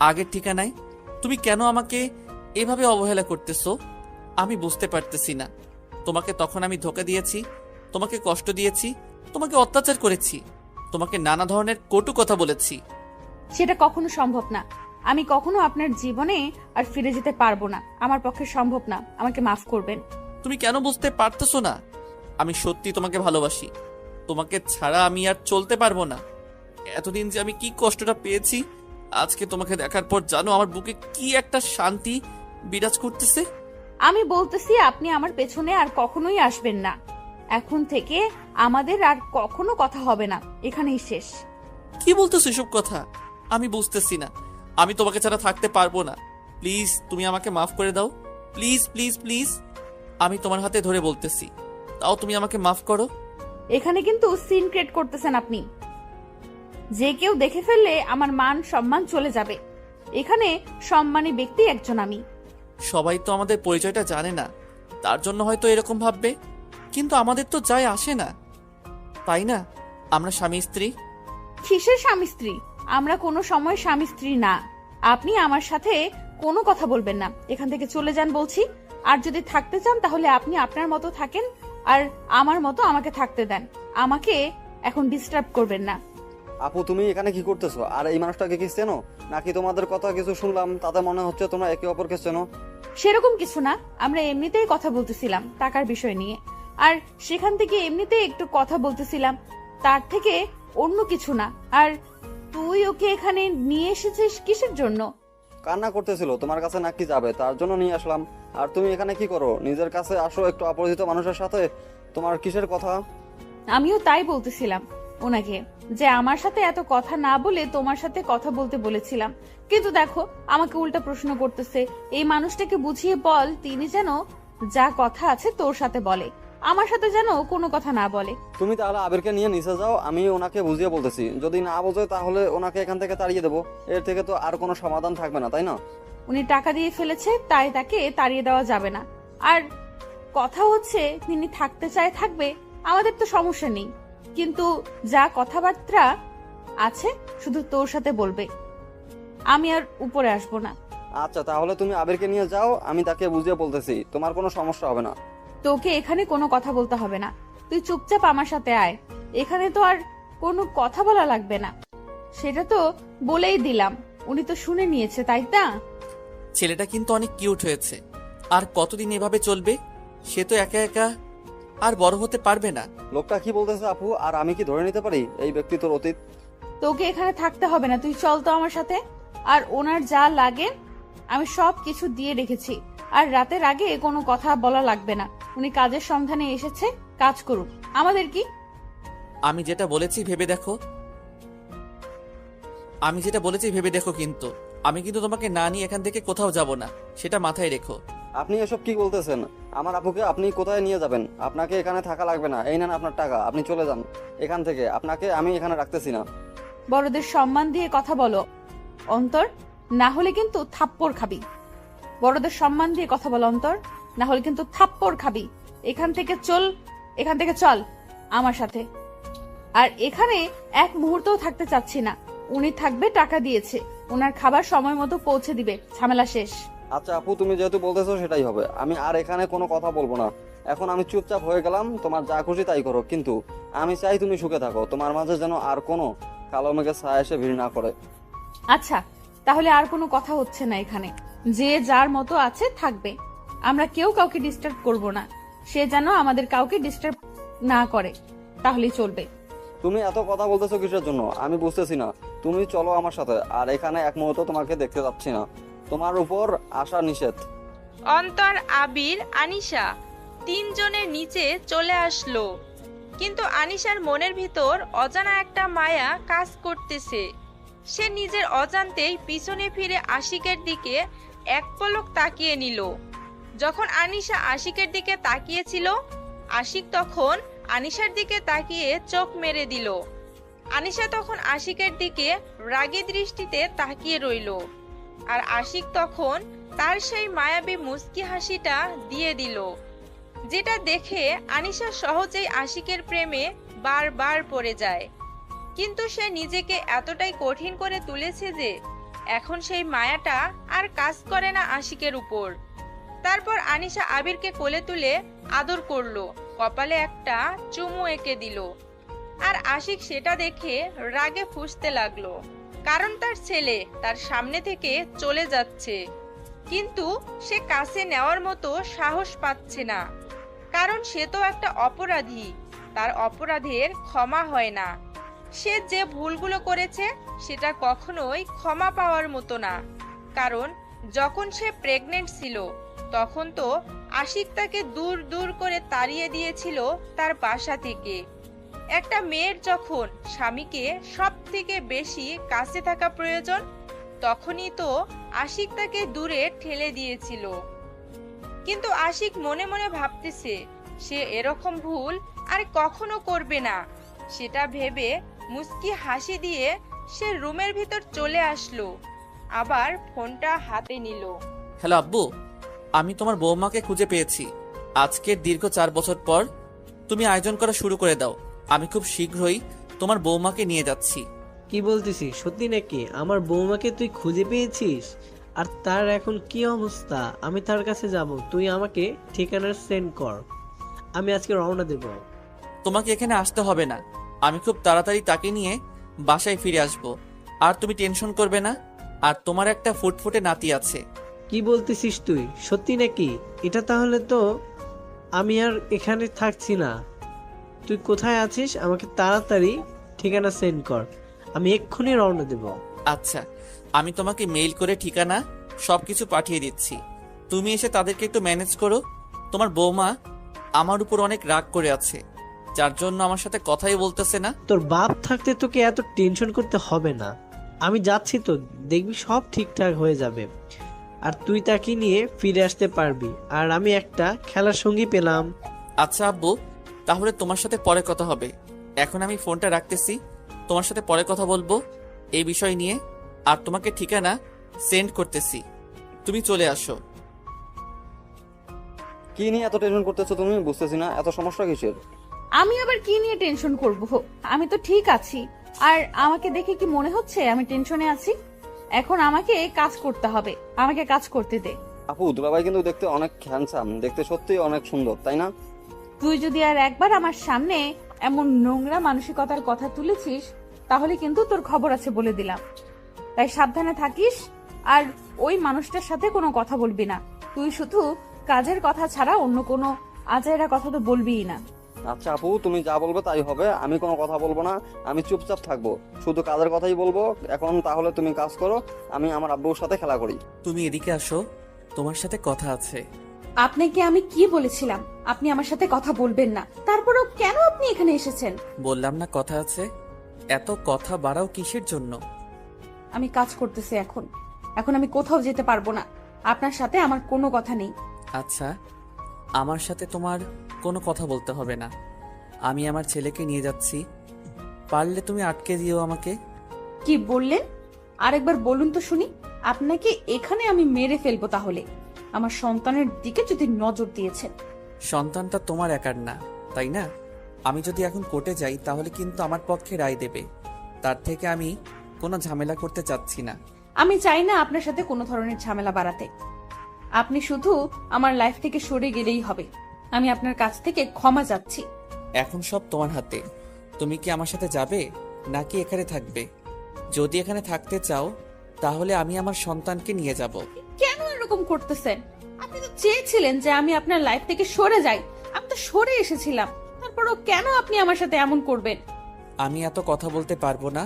আগের ঠিকানায়। তুমি কেন আমাকে এভাবে অবহেলা করতেছো আমি বুঝতে পারতেছি না। তোমাকে তখন আমি ধোঁকা দিয়েছি, তোমাকে কষ্ট দিয়েছি, তোমাকে অত্যাচার করেছি, তোমাকে নানা ধরনের কটু কথা বলেছি। সেটা কখনো সম্ভব না। আমি কখনো আপনার জীবনে আর ফিরে যেতে পারবো না। আমার পক্ষে সম্ভব না। আমাকে মাফ করবেন। তুমি কেন বুঝতে পারতেছো না? আমি সত্যি তোমাকে ভালোবাসি। তোমাকে ছাড়া আমি আর চলতে পারবো না। এতদিন যে আমি কি কষ্টটা পেয়েছি, আজকে তোমাকে দেখার পর জানো আমার বুকে কি একটা শান্তি বিরাজ করতেছে। আমি বলতেছি আপনি আমার পেছনে আর কখনোই আসবেন না। এখন থেকে আমাদের আর কখনো কথা হবে না, এখানেই শেষ। কি বলতেছো এসব কথা? আমি বুঝতেছি না। আমি তোমাকে ছাড়া থাকতে পারবো না। প্লিজ তুমি আমাকে মাফ করে দাও। প্লিজ প্লিজ প্লিজ, আমি তোমার হাতে ধরে বলতেছি, তাও তুমি আমাকে মাফ করো। এখানে কিন্তু সিন ক্রিয়েট করতেছেন আপনি। যে কেউ দেখে ফেললে আমার মান সম্মান চলে যাবে। এখানে সম্মানী ব্যক্তি একজন আমি। সবাই তো আমাদের পরিচয়টা জানে না, তার জন্য হয়তো এরকম ভাববে, কিন্তু আমাদের তো যায় আসে না, তাই না? আমরা স্বামী স্ত্রী। কিসের স্বামী স্ত্রী? আমরা কোনো সময় স্বামী স্ত্রী না। আপনি আমার সাথে কোনো কথা বলবেন না। এখান থেকে চলে যান বলছি। আর যদি থাকতে চান তাহলে আপনি আপনার মতো থাকেন, আর আমার মতো আমাকে থাকতে দেন। আমাকে এখন ডিস্টার্ব করবেন না। আপু, তুমি এখানে কি করতেছো? আর এই মানুষটাকে কি চেনো, নাকি তোমাদের কথা কিছু শুনলাম তাতে মনে হচ্ছে তোমরা একে অপরকে চেনো? সেরকম কিছু না, আমরা এমনিতেই কথা বলতেছিলাম টাকার বিষয় নিয়ে। আর সেখান থেকে এমনিতেই একটু কথা বলতেছিলাম, তার থেকে অন্য কিছু না। আর তুই ওকে এখানে নিয়ে এসেছিস কিসের জন্য? কান্না করতেছিল, তোমার কাছে নাকি যাবে, তার জন্য নিয়ে আসলাম। আর তুমি এখানে কি করো? নিজের কাছে আসো একটু অপরিচিত মানুষের সাথে, তোমার কিসের কথা? আমিও তাই বলতেছিলাম ওনাকে, যে আমার সাথে এত কথা না বলে তোমার সাথে কথা বলতে বলেছিলাম। কিন্তু দেখো আমাকে উল্টা প্রশ্ন করতেছে। এই মানুষটাকে বুঝিয়ে বল তিনি যেন যা কথা আছে তোর সাথে বলে, আমার সাথে যেন কোনো কথা না বলে। তুমি তাহলে আবিরকে নিয়ে নিচে যাও, আমি ওনাকে বুঝিয়ে বলতেছি। যদি না বোঝে তাহলে ওনাকে এখান থেকে তাড়িয়ে দেবো। এর থেকে তো আর কোনো সমাধান থাকবে না, তাই না? উনি টাকা দিয়ে ফেলেছে, তাই তাকে তাড়িয়ে দেওয়া যাবে না। আর কথা হচ্ছে তিনি থাকতে চায় থাকবে, আমাদের তো সমস্যা নেই। কিন্তু যা কথাবার্তা আছে শুধু তোর সাথে বলবে, আমি আর উপরে আসবো না। আচ্ছা, তাহলে তুমি আবিরকে নিয়ে যাও, আমি তাকে বুঝিয়ে বলতেছি, তোমার কোনো সমস্যা হবে না। তোকে এখানে কোনো কথা বলতে হবে না, তুই চুপচাপ আমার সাথে আয়। এখানে তো আর কোনো কথা বলা লাগবে না, সেটা তো বলেই দিলাম, উনি তো শুনে নিয়েছে, তাই না? ছেলেটা কিন্তু অনেক কিউট হয়েছে। আর কতদিন এভাবে চলবে? সে তো একা একা আর বড় হতে পারবে না। লোকটা কি বলতেছে আপু, আর আমি কি ধরে নিতে পারি এই ব্যক্তি তোর অতীত? তোকে এখানে থাকতে হবে না, তুই চল তো আমার সাথে। আর ওনার যা লাগে আমি সব কিছু দিয়ে রেখেছি, আর রাতের আগে কোনো কথা বলা লাগবে না। উনি কাজের সন্ধানে এসেছে, কাজ করুক, আমাদের কি? আমি যেটা বলেছি ভেবে দেখো কিন্তু আমি কিন্তু তোমাকে না নিয়ে এখান থেকে কোথাও যাব না, সেটা মাথায় রেখো। আপনি এসব কি বলতেছেন? আমার আপুকে আপনি কোথায় নিয়ে যাবেন? আপনাকে এখানে থাকা লাগবে না, এই নেন আপনার টাকা, আপনি চলে যান এখান থেকে, আপনাকে আমি এখানে রাখতেছি না। বড়দের সম্মান দিয়ে কথা বলো অন্তর, না হলে কিন্তু থাপ্পড় খাবি। বড়দের সম্মান দিয়ে কথা বলো অন্তর, না হলে কিন্তু থাপ্পড় খাবি। এখান থেকে চল আমার সাথে। আর এখানে এক মুহূর্তও থাকতে চাচ্ছি না। উনি থাকবে, টাকা দিয়েছে, ওনার খাবার সময় মতো পৌঁছে দিবে, ঝামেলা শেষ। আচ্ছা আপু, তুমি যেহেতু বলতেছো সেটাই হবে, আমি আর এখানে কোনো কথা বলবো না। এখন আমি চুপচাপ হয়ে গেলাম, তোমার যা খুশি তাই করো, কিন্তু আমি চাই তুমি সুখে থাকো, তোমার মাঝে যেন আর কোনো কালো মেঘের ছায়া এসে ভিড় না করে। আচ্ছা, তাহলে আর কোনো কথা হচ্ছে না এখানে। যে যার মতো আছে থাকবে, আমরা কেউ কাউকে ডিস্টার্ব করব না। সে যেন আমাদের কাউকে ডিস্টার্ব না করে, তাহলেই চলবে। তুমি এত কথা বলতেছো কিসের জন্য আমি বুঝতেছি না। তুমি চলো আমার সাথে, আর এখানে এক মুহূর্ত তোমাকে দেখতে যাচ্ছি না, তোমার উপর আসা নিষেধ। অন্তর, আবির, আনিশা তিনজনের নিচে চলে আসলো, কিন্তু আনিশার মনের ভিতর অজানা একটা মায়া কাজ করতেছে। সে নিজের অজান্তেই পিছনে ফিরে আশিকের দিকে এক পলক তাকিয়ে নিল। যখন আনিশা আশিকের দিকে তাকিয়েছিল, আশিক তখন আনিশার দিকে তাকিয়ে চোখ মেরে দিল। আনিশা তখন আশিকের দিকে রাগী দৃষ্টিতে তাকিয়ে রইল, আর আশিক তখন তার সেই মায়াবী মুস্কি হাসিটা দিয়ে দিল, যেটা দেখে আনিশা সহজেই আশিকের প্রেমে বারবার পড়ে যায়। কিন্তু সে নিজেকে এতটাই কঠিন করে তুলেছে যে এখন সেই মায়াটা আর কাজ করে না আশিকের উপর। তারপর আনিশা আবিরকে কোলে তুলে আদর করলো, কপালে একটা চুমু এঁকে দিল। আর আশিক সেটা দেখে রাগে ফুঁসতে লাগলো, কারণ তার ছেলে তার সামনে থেকে চলে যাচ্ছে, কিন্তু সে কাছে নেওয়ার মতো সাহস পাচ্ছে না, কারণ সে তো একটা অপরাধী, তার অপরাধের ক্ষমা হয় না। সে যে ভুলগুলো করেছে সেটা কখনোই ক্ষমা পাওয়ার মতো না, কারণ যখন সে প্রেগনেন্ট ছিল তখন তো আশিক তাকে দূর দূর করে তাড়িয়ে দিয়েছিল তার বাসা থেকে। একটা মেয়ের যখন স্বামীকে সব থেকে বেশি কাছে থাকা প্রয়োজন, তখনই তো আশিক তাকে দূরে ঠেলে দিয়েছিল। কিন্তু আশিক মনে মনে ভাবতেছে সে এরকম ভুল আর কখনো করবে না। সেটা ভেবে মুস্কি হাসি দিয়ে সে রুমের ভিতর চলে আসলো, আবার ফোনটা হাতে নিল। হ্যালো আব্বু, আমি তোমার বৌমাকে খুঁজে পেয়েছি। আজকের দীর্ঘ 4 বছর পর তুমি আয়োজন করা শুরু করে দাও, আমি খুব শীঘ্রই তোমার বৌমাকে নিয়ে যাচ্ছি। কি বলতেছিস, সত্যি নাকি? আমার বৌমাকে তুই খুঁজে পেয়েছিস? আর তার এখন কি অবস্থা? আমি তার কাছে যাব, তুই আমাকে ঠিকানা সেন্ড কর, আমি আজকে রওনা দেব। তোমাকে এখানে আসতে হবে না, আমি খুব তাড়াতাড়ি তাকে নিয়ে বাসায় ফিরে আসব। আর তুমি টেনশন করবে না, আর তোমার একটা ফুটফুটে নাতি আছে। কি বলতেছিস তুই, সত্যি নাকি? এটা তাহলে তো আমি আর এখানে থাকছি না। তুই কোথায় আছিস আমাকে তাড়াতাড়ি ঠিকানা সেন্ড কর, আমি এক্ষুনি রওনা দেব। আচ্ছা, আমি তোমাকে মেইল করে ঠিকানা সবকিছু পাঠিয়ে দিচ্ছি, তুমি এসে তাদেরকে একটু ম্যানেজ করো। তোমার বৌমা আমার উপর অনেক রাগ করে আছে, যার জন্য আমার সাথে কথাই বলতেছে না। তোর বাপ থাকতে তোকে এত টেনশন করতে হবে না, আমি যাচ্ছি তো, দেখবি সব ঠিকঠাক হয়ে যাবে, আর তুই তাকে নিয়ে ফিরে আসতে পারবি। আর আমি একটা খেলার সঙ্গী পেলাম। আচ্ছা আব্বু, তাহলে তোমার সাথে পরে কথা হবে, এখন আমি ফোনটা রাখতেছি, তোমার সাথে পরে কথা বলবো এই বিষয় নিয়ে। আর তোমাকে ঠিকানা সেন্ড করতেছি, তুমি চলে আসো। কি নিয়ে এত টেনশন করতেছো তুমি? বুঝতেছি না, এত সমস্যা কিসের? আমি আবার কি নিয়ে টেনশন করব? আমি তো ঠিক আছি। আর আমাকে দেখে কি মনে হচ্ছে আমি টেনশনে আছি? এখন আমাকে কাজ করতে হবে, আমাকে কাজ করতে দে। আপু দুলাভাই কিন্তু দেখতে অনেক হ্যান্ডসাম, দেখতে সত্যিই অনেক সুন্দর, তাই না? তুই যদি আর একবার আমার সামনে এমন নোংরা মানসিকতার কথা তুলেছিস তাহলে কিন্তু তোর খবর আছে বলে দিলাম। তাই সাবধানে থাকিস, আর ওই মানুষটার সাথে কোনো কথা বলবি না। তুই শুধু কাজের কথা ছাড়া অন্য কোনো আজাইরা কথা তো বলবিই না। আচ্ছা আপু, তুমি যা বলবে তাই হবে, আমি কোনো কথা বলবো না, আমি চুপচাপ থাকবো, শুধু কাজের কথাই বলবো। এখন তাহলে তুমি কাজ করো, আমি আমার আব্বুর সাথে খেলা করি। তুমি এদিকে আসো, তোমার সাথে কথা আছে। আপনাকে আমি কি বলেছিলাম আপনি আমার সাথে কথা বলবেন না? তারপরেও কেন আপনি এখানে এসেছেন? বললাম না কথা আছে। এত কথা বাড়াও কিসের জন্য? আমি কাজ করতেছি এখন, এখন আমি কোথাও যেতে পারবো না। আপনার সাথে আমার কোনো কথা নেই। আচ্ছা, আমার সাথে তোমার কোনো কথা বলতে হবে না। আমি আমার ছেলেকে নিয়ে যাচ্ছি, পারলে তুমি আটকে দিও আমাকে। কি বললেন? আরেকবার বলুন তো শুনি। আপনাকে এখানে আমি মেরে ফেলবো তাহলে। আমার সন্তানের দিকে যদি নজর দিয়েছেন। সন্তানটা তোমার একার না, তাই না? আমি যদি এখন কোর্টে যাই তাহলে কিন্তু আমার পক্ষে রায় দেবে। তার থেকে আমি কোনো ঝামেলা করতে চাচ্ছি না। আমি চাই না আপনার সাথে কোনো ধরনের ঝামেলা বাড়াতে। আপনি শুধু আমার লাইফ থেকে সরে গেলেই হবে। আমি আপনার কাছ থেকে ক্ষমা চাচ্ছি। এখন সব তোমার হাতে। তুমি কি আমার সাথে যাবে নাকি এখানে থাকবে? যদি এখানে থাকতে চাও তাহলে আমি আমার সন্তানকে নিয়ে যাব। কেন এরকম করতেছেন? আপনি তো চেয়েছিলেন যে আমি আপনার লাইফ থেকে সরে যাই, আমি তো সরে এসেছিলাম। তারপরও কেন আপনি আমার সাথে এমন করবেন? আমি এত কথা বলতে পারবো না।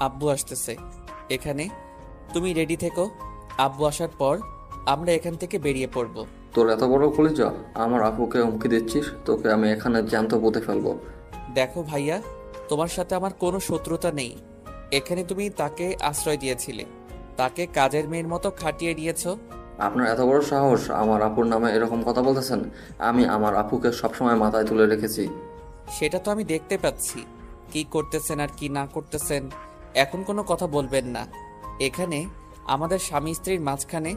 আব্বু আসতেছে এখানে, তুমি রেডি থেকো। আব্বু আসার পর আমরা এখান থেকে বেরিয়ে পড়ব। তোর এত বড় কলিজা, আমার আপুকে হুমকি দিচ্ছিস? তোকে আমি এখানে জ্যান্ত পুঁতে ফেলবো। দেখো ভাইয়া, তোমার সাথে আমার কোনো শত্রুতা নেই। এখানে তুমি তাকে আশ্রয় দিয়েছিলে, তাকে কাজের মেয়ের মতো খাটিয়ে দিয়েছো। আপনার এত বড় সাহস আমার আপুর নামে এরকম কথা বলতেছেন? আমি আমার আপুকে সবসময় মাথায় তুলে রেখেছি। সেটা তো আমি দেখতে পাচ্ছি, কি করতেছেন আর কি না করতেছেন। এখন কোনো কথা বলবেন না। এখানে আমাদের স্বামী স্ত্রীর মাঝখানে।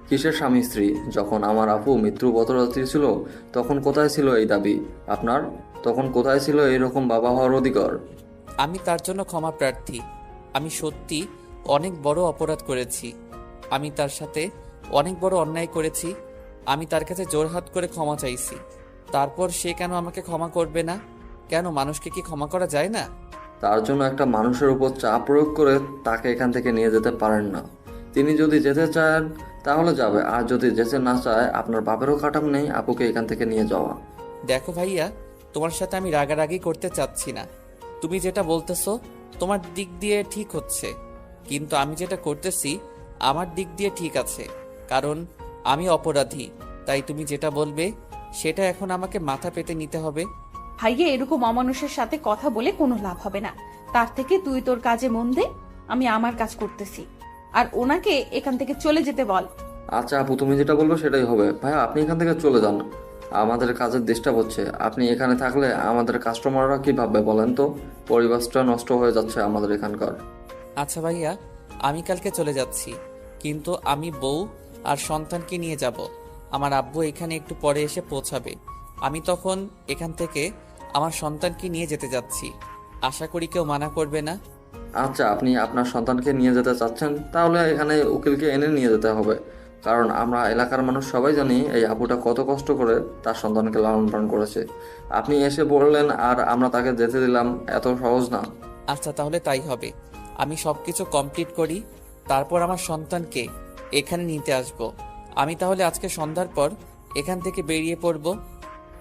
কিসের স্বামী স্ত্রী? যখন আমার আপু মৃত্যু পথযাত্রী ছিল তখন কোথায় ছিল এই দাবি আপনার? তখন কোথায় ছিল এইরকম বাবা হওয়ার অধিকার? আমি তার জন্য ক্ষমা প্রার্থী। আমি সত্যি অনেক বড় অপরাধ করেছি। আমি তার সাথে অনেক বড় অন্যায় করেছি। আমি তার কাছে জোরহাত করে ক্ষমা চাইছি। তারপর সে কেন আমাকে ক্ষমা করবে না? কেন, মানুষকে কি ক্ষমা করা যায় না? তার জন্য একটা মানুষের উপর চাপ প্রয়োগ করে তাকে এখান থেকে নিয়ে যেতে পারেন না। তিনি যদি যেতে চান তাহলে যাবে, আর যদি যেতে না চায় আপনার বাপেরও কাটাম নেই আপুকে এখান থেকে নিয়ে যাওয়া। দেখো ভাইয়া, তোমার সাথে আমি রাগারাগি করতে চাচ্ছি না। তুমি যেটা বলতেছো তোমার দিক দিয়ে ঠিক হচ্ছে, কিন্তু আমি যেটা করতেছি আমার দিক দিয়ে ঠিক আছে, কারণ আমি অপরাধী। তাই তুমি যেটা বলবে সেটা এখন আমাকে মাথা পেতে নিতে হবে। ভাইয়া, এরকম অমানুষের সাথে কথা বলে কোনো লাভ হবে না। তার থেকে তুই তোর কাজে মন দে, আমি আমার কাজ করতেছি। আর ওনাকে এখান থেকে চলে যেতে বল। আচ্ছা আপু, তুমি যেটা বলবে সেটাই হবে। ভাইয়া আপনি এখান থেকে চলে যান, আমাদের কাজের ডিস্টার্ব হচ্ছে। আপনি এখানে থাকলে আমাদের কাস্টমাররা কি ভাববে বলেন তো? পরিবেশটা নষ্ট হয়ে যাচ্ছে আমাদের এখানকার। আচ্ছা ভাইয়া, আমি কালকে চলে যাচ্ছি, কিন্তু আমি বউ আর সন্তানকে নিয়ে যাব। আমার আব্বু এখানে একটু পরে এসে পৌঁছাবে। আমি তখন এখান থেকে আমার সন্তানকে নিয়ে যেতে যাচ্ছি। আশা করি কেউ মানা করবে না। আচ্ছা, আপনি আপনার সন্তানকে নিয়ে যেতে চাচ্ছেন, তাহলে এখানে উকিলকে এনে নিয়ে যেতে হবে। কারণ আমরা এলাকার মানুষ সবাই জানি এই আপুটা কত কষ্ট করে তার সন্তানকে লালন পালন করেছে। আপনি এসে বললেন আর আমরা তাকে যেতে দিলাম, এত সহজ না। আচ্ছা তাহলে তাই হবে। আমি সবকিছু কমপ্লিট করি, তারপর আমার সন্তানকে এখানে নিতে আসব। আমি তাহলে আজকে সন্ধ্যার পর এখান থেকে বেরিয়ে পড়ব।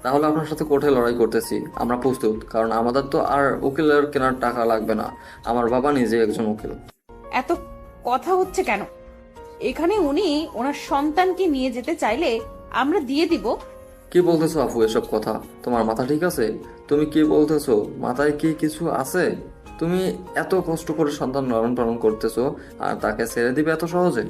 তাহলে আপনার সাথে কোর্টে লড়াই করতেছি, আমরা প্রস্তুত। কারণ আমাদের তো আর উকিলের কেনার টাকা লাগবে না, আমার বাবা নিজে একজন উকিল। এত কথা হচ্ছে কেন? এখানে উনি ওনার সন্তানকে নিয়ে যেতে চাইলে আমরা দিয়ে দিব। কি বলতেছো আপু এসব কথা? তোমার মাথা ঠিক আছে? তুমি কি বলতেছো? মাথায় কি কিছু আছে? তুমি এত কষ্ট করে সন্তান লালন পালন করতেছো আর তাকে ছেড়ে দিবে এত সহজে?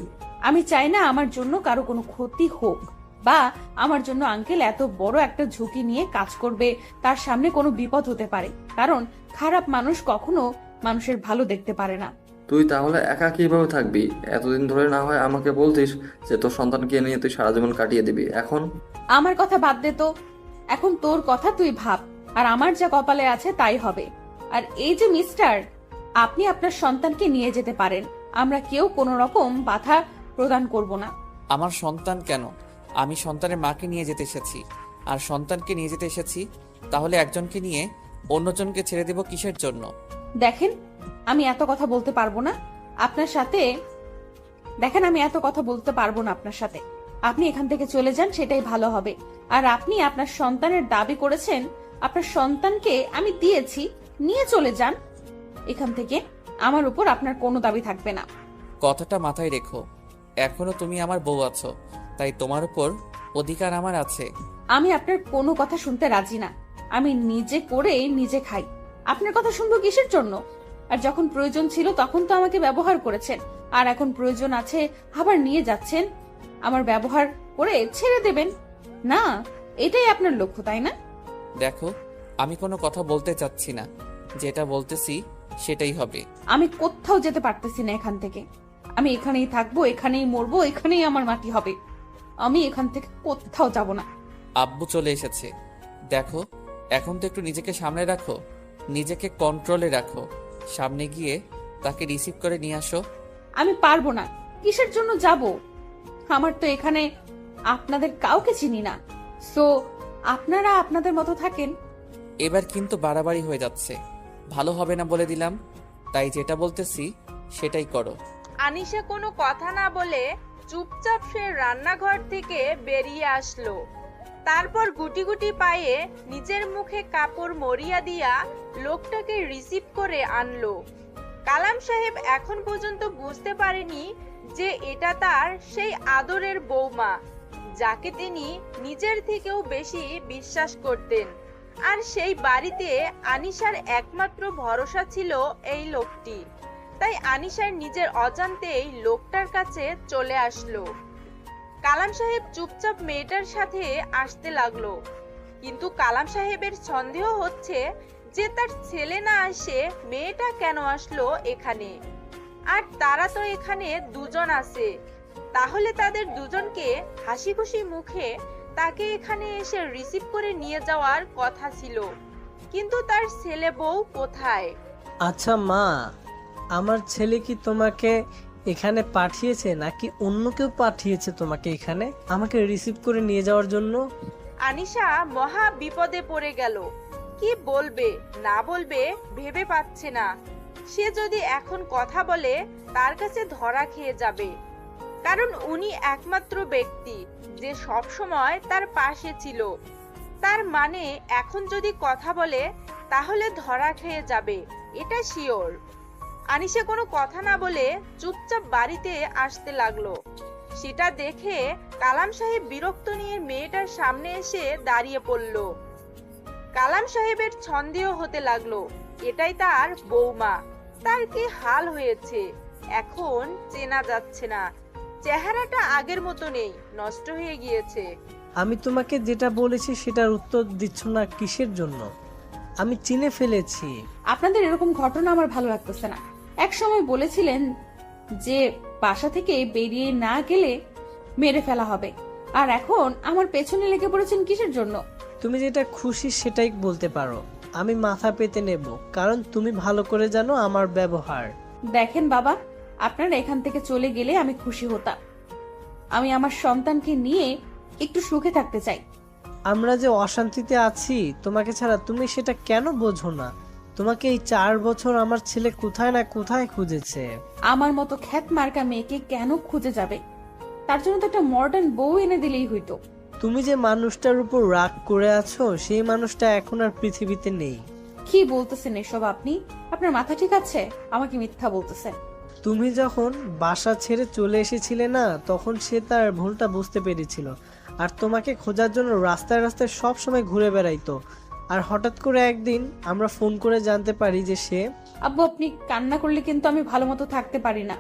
আমি চাই না আমার জন্য কারো কোনো ক্ষতি হোক, বা আমার জন্য আঙ্কেল এত বড় একটা ঝুঁকি নিয়ে কাজ করবে, তার সামনে কোনো বিপদ হতে পারে। কারণ খারাপ মানুষ কখনো মানুষের ভালো দেখতে পারে না। তুই তাহলে একা কিভাবে থাকবি? এতদিন ধরে না হয় আমাকে বলতিস যে তোর সন্তানকে নিয়ে তুই সারা জীবন কাটিয়ে দিবি, এখন? আমার কথা বাদ দে তো, এখন তোর কথা তুই ভাব, আর আমার যা কপালে আছে তাই হবে। আর এই যে মিস্টার, আপনি আপনার সন্তানকে নিয়ে যেতে পারেন। আমরা কেউ কোনো রকম বাধা প্রদান করব না। আমার সন্তান কেন? আমি সন্তানের মাকে নিয়ে যেতে এসেছি, আর সন্তানকে নিয়ে যেতে এসেছি। তাহলে একজনকে নিয়ে অন্যজনকে ছেড়ে দেব কিসের জন্য? দেখেন, আমি এত কথা বলতে পারবো না আপনার সাথে। আপনার সাথে। আপনি এখান থেকে চলে যান, সেটাই ভালো হবে। আর আপনি আপনার সন্তানের দাবি করেছেন, আপনার সন্তানকে আমি দিয়েছি, নিয়ে চলে যান এখান থেকে। আমার উপর আপনার কোনো দাবি থাকবে না। কথাটা মাথায় রেখো। এখনো তুমি আমার বউ আছো, তাই তোমার উপর অধিকার আমার আছে। আমি আপনার কোনো কথা শুনতে রাজি না। আমি নিজে করে নিজে খাই। আপনার কথা শুনবো কিসের জন্য? আর যখন প্রয়োজন ছিল তখন তো আমাকে ব্যবহার করেছেন, আর এখন প্রয়োজন আছে আবার নিয়ে যাচ্ছেন। আমার ব্যবহার করে ছেড়ে দেবেন না, এটাই আপনার লক্ষ্য, তাই না? দেখো, আমি কোনো কথা বলতে চাচ্ছি না, যেটা বলতেছি সেটাই হবে। আমি কোথাও যেতে পারতেছি না এখান থেকে। আমি এখানেই থাকবো, এখানেই মরবো, এখানেই আমার মাটি হবে। আমি এখান থেকে কোথাও যাব না। আব্বু চলে এসেছে। দেখো, এখন তো একটু নিজেকে সামনে রাখো, নিজেকে কন্ট্রোলে রাখো। সামনে গিয়ে তাকে রিসিভ করে নিয়ে আসো। আমি পারবো না। কিসের জন্য যাব? আমার তো এখানে আপনাদের কাউকে চিনি না। সো আপনারা আপনাদের মতো থাকেন। এবার কিন্তু বাড়াবাড়ি হয়ে যাচ্ছে, ভালো হবে না বলে দিলাম। তাই যেটা বলতেছি সেটাই করো। আনিশা কোনো কথা না বলে চুপচাপ সে রান্নাঘর থেকে বেরিয়ে আসলো। তারপর গুটি গুটি পায়ে নিজের মুখে কাপড় মরিয়া দিয়া লোকটাকে রিসিভ করে আনলো। কালাম সাহেব এখন পর্যন্ত বুঝতে পারেনি যে এটা তার সেই আদরের বৌমা, যাকে তিনি নিজের থেকেও বেশি বিশ্বাস করতেন। আর সেই বাড়িতে আনিশার একমাত্র ভরসা ছিল এই লোকটি। তাই আনিশার নিজের অজান্তেই লোকটার কাছে চলে আসলো। কালাম সাহেব চুপচাপ মেয়েটার সাথে আসতে লাগলো, কিন্তু কালাম সাহেবের সন্দেহ হচ্ছে যে তার ছেলে না আসে মেয়েটা কেন আসলো এখানে। আর তারা তো এখানে দুজন আছে, তাহলে তাদের দুজনকে হাসি খুশি মুখে তাকে এখানে এসে রিসিভ করে নিয়ে যাওয়ার কথা ছিল। কিন্তু তার ছেলে বউ কোথায়? আচ্ছা মা, আমার ছেলে কি তোমাকে এখানে পাঠিয়েছে নাকি অন্য কেউ পাঠিয়েছে তোমাকে এখানে আমাকে রিসিভ করে নিয়ে যাওয়ার জন্য? আনিশা মহা বিপদে পড়ে গেল। কি বলবে না বলবে ভেবে পাচ্ছে না। সে যদি এখন কথা বলে তার কাছে ধরা খেয়ে যাবে, কারণ উনি একমাত্র ব্যক্তি যে সব সময় তার পাশে ছিল। তার মানে এখন যদি কথা বলে তাহলে ধরা খেয়ে যাবে, এটা শিওর। আনিশা কোনো কথা না বলে চুপচাপ বাড়িতে আসতে লাগলো। সেটা দেখে কালাম সাহেব বিরক্ত নিয়ে মেয়েটার সামনে এসে দাঁড়িয়ে পড়ল। কালাম সাহেবের সন্দেহ হতে লাগলো এটাই তার বৌমা। তার কি হাল হয়েছে এখন চেনা যাচ্ছে না, চেহারাটা আগের মতো নেই, নষ্ট হয়ে গিয়েছে। আমি তোমাকে যেটা বলেছি সেটার উত্তর দিচ্ছ না কিসের জন্য? আমি চিনে ফেলেছি। আপনাদের এরকম ঘটনা আমার ভালো লাগতেছে না। এক সময় বলেছিলেন যে বাসা থেকে বেরিয়ে না গেলে মেরে ফেলা হবে, আর এখন আমার পেছনে লেগে পড়েছেন কিসের জন্য? তুমি যেটা খুশি সেটাই বলতে পারো, আমি মাথা পেতে নেব, কারণ তুমি ভালো করে জানো আমার ব্যবহার। দেখেন বাবা, আপনারা এখান থেকে চলে গেলে আমি খুশি হতাম। আমি আমার সন্তানকে নিয়ে একটু সুখে থাকতে চাই। আমরা যে অশান্তিতে আছি তোমাকে ছাড়া, তুমি সেটা কেন বোঝো না? তোমাকে এই 4 বছর আমার ছেলে কোথায় না কোথায় খুঁজেছে। আমার মতো খ্যাত মার্কা মেয়েকে কেন খুঁজে যাবে? তার জন্য তো একটা মডার্ন বউ এনে দিলেই হইতো। তুমি যে মানুষটার উপর রাগ করে আছো সেই মানুষটা এখন আর পৃথিবীতে নেই। কি বলতেছেন এসব আপনি? আপনার মাথা ঠিক আছে? আমাকে মিথ্যা বলতেছেন। তুমি যখন বাসা ছেড়ে চলে এসেছিলে না, তখন সে তার ভুলটা বুঝতে পেরেছিল, আর তোমাকে খোঁজার জন্য রাস্তায় রাস্তায় সব সময় ঘুরে বেড়াইতো। আর হঠাৎ করে একদিন আমরা ফোন করে জানতে পারি যে সে... আব্বু, আপনি কান্না করলে কিন্তু আমি ভালো মতো থাকতে পারি না।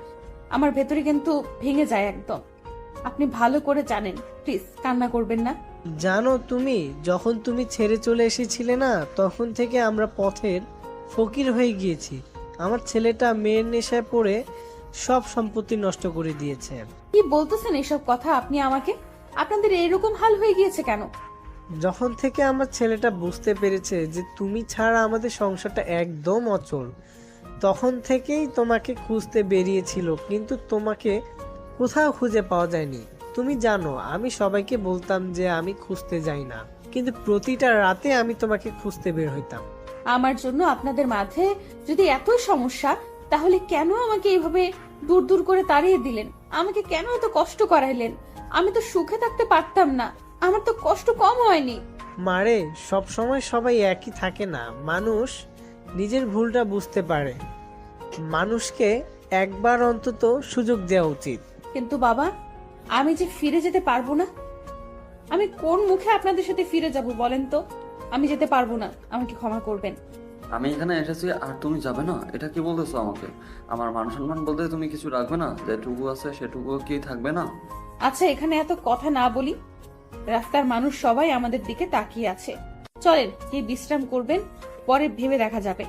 আমার ভেতরে কিন্তু ভেঙে যায় একদম। আপনি ভালো করে জানেন, প্লিজ কান্না করবেন না। জানো, তুমি যখন তুমি ছেড়ে চলে এসেছিলে না, তখন থেকে আমরা পথের ফকির হয়ে গিয়েছি। আমার ছেলেটা মেয়ের নেশায় পড়ে সব সম্পত্তি নষ্ট করে দিয়েছে। কি বলতেছেন এসব কথা আপনি আমাকে? আপনাদের এরকম হাল হয়ে গিয়েছে কেন? যখন থেকে আমার ছেলেটা বুঝতে পেরেছে যে তুমি ছাড়া আমাদের সংসারটা একদম অচল, তখন থেকেই তোমাকে খুঁজতে বেরিয়েছিল, কিন্তু তোমাকে কোথাও খুঁজে পাওয়া যায়নি। তুমি জানো আমি সবাইকে বলতাম যে আমি খুঁজতে যাই না, কিন্তু প্রতিটা রাতে আমি তোমাকে খুঁজতে বের হইতাম। আমার জন্য আপনাদের মাঝে যদি এত সমস্যা, তাহলে কেন আমাকে এইভাবে দূর দূর করে তাড়িয়ে দিলেন? আমাকে কেন এত কষ্ট করাইলেন? আমি তো সুখে থাকতে পারতাম না? আমার তো কষ্ট কম হয়নি। মারে, সব সময় সবাই একই থাকে না। মানুষ নিজের ভুলটা বুঝতে পারে। মানুষকে একবার অন্তত সুযোগ দেওয়া উচিত। কিন্তু বাবা, আমি যে ফিরে যেতে পারবো না। আমি কোন মুখে আপনাদের সাথে ফিরে যাব বলেন তো? আমি যেতে পারবো না, আমাকে ক্ষমা করবেন। আমি এখানে এসেছি আর তুমি যাবে না, এটা কি বলতেছো আমাকে? আমার মান সম্মান বলতে তুমি কিছু রাখবে না? যেটুকু আছে সেটুকু কি থাকবে না? আচ্ছা, এখানে এত কথা না বলি। রাস্তার মানুষ সবাই আমাদের দিকে তাকিয়ে আছে। চলেন, কি বিশ্রাম করবেন, পরে ভেবে দেখা যাবে।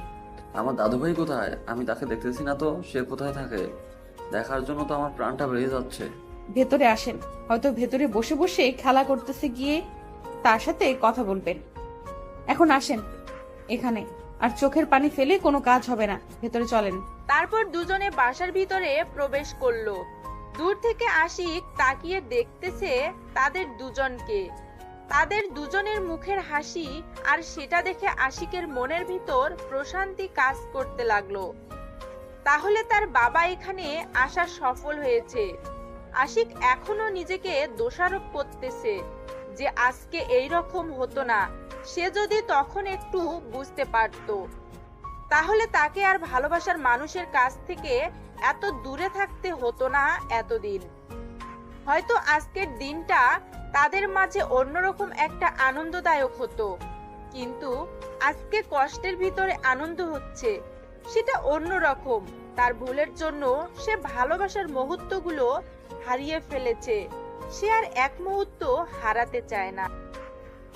আমার দাদু ভাই কোথায়? আমি তাকে দেখতেছি না তো। সে কোথায় থাকে? দেখার জন্য তো আমার প্রাণটা বেরিয়ে যাচ্ছে। ভেতরে আসেন, হয়তো ভেতরে বসে বসে খেলা করতেছে, গিয়ে তার সাথে কথা বলবেন। এখন আসেন এখানে, আর চোখের পানি ফেলে কোনো কাজ হবে না। ভেতরে চলেন। তারপর দুজনে বাসার ভিতরে প্রবেশ করলো। দূর থেকে আশিক তাকিয়ে দেখতেছে তাদের দুজনকে, তাদের দুজনের মুখের হাসি, আর সেটা দেখে আশিকের মনের ভিতর প্রশান্তি কাজ করতে লাগলো। তাহলে তার বাবা এখানে আসা সফল হয়েছে। আশিক এখনো নিজেকে দোষারোপ করতেছে যে আজকে এই রকম হতো না। সে যদি তখন একটু বুঝতে পারতো, তাহলে তাকে আর ভালোবাসার মানুষের কাছ থেকে এত দূরে থাকতে হতো না এতদিন। হয়তো আজকের দিনটা তাদের মাঝে অন্যরকম একটা আনন্দদায়ক হতো, কিন্তু আজকে কষ্টের ভিতরে আনন্দ হচ্ছে, সেটা অন্যরকম। তার ভুলের জন্য সে ভালোবাসার মুহূর্তগুলো হারিয়ে ফেলেছে। সে আর এক মুহূর্ত হারাতে চায় না।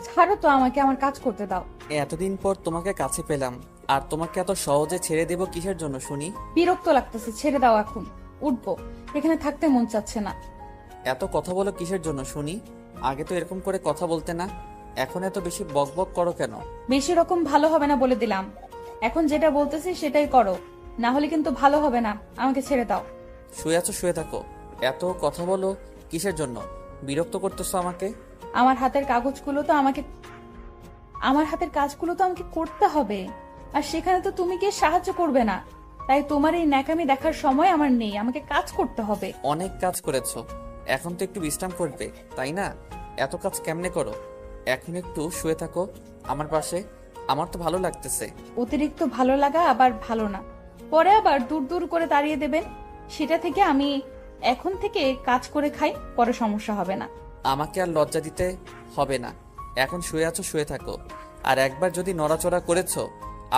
ছাড়ো তো আমাকে, আমার কাজ করতে দাও। এতদিন পর তোমাকে কাছে পেলাম, আর তোমাকে এত সহজে ছেড়ে দেব কিসের জন্য শুনি? বিরক্ত লাগতেছে, ছেড়ে দাও। এখন উঠবো, এখানে থাকতে মন চাচ্ছে না। এত কথা বলো কিসের জন্য শুনি? আগে তো এরকম করে কথা বলতে না, এখন এত বেশি বকবক করো কেন? বেশি রকম ভালো হবে না বলে দিলাম। এখন যেটা বলতেছি সেটাই করো, না হলে কিন্তু ভালো হবে না। আমাকে ছেড়ে দাও। শুয়ে আছো, শুয়ে থাকো। এত কথা বলো কিসের জন্য? বিরক্ত করতেছো আমাকে। আমার হাতের কাজগুলো তো আমাকে করতে হবে, আর সেখানে তো তুমি কে সাহায্য করবে না। তাই তোমার এই ন্যাকামি দেখার সময় আমার নেই, আমাকে কাজ করতে হবে। অনেক কাজ করেছো, এখন তো একটু বিশ্রাম করবে, তাই না? এত কাজ কেমনে করো? এখন একটু শুয়ে থাকো আমার পাশে, আমার তো ভালো লাগতেছে। অতিরিক্ত ভালো লাগা আবার ভালো না, পরে আবার দূর দূর করে তাড়িয়ে দেবেন। সেটা থেকে আমি এখন থেকে কাজ করে খাই, পরে সমস্যা হবে না। আমাকে আর লজ্জা দিতে হবে না। এখন শুয়ে আছো, শুয়ে থাকো। আর একবার যদি নড়াচড়া করেছো,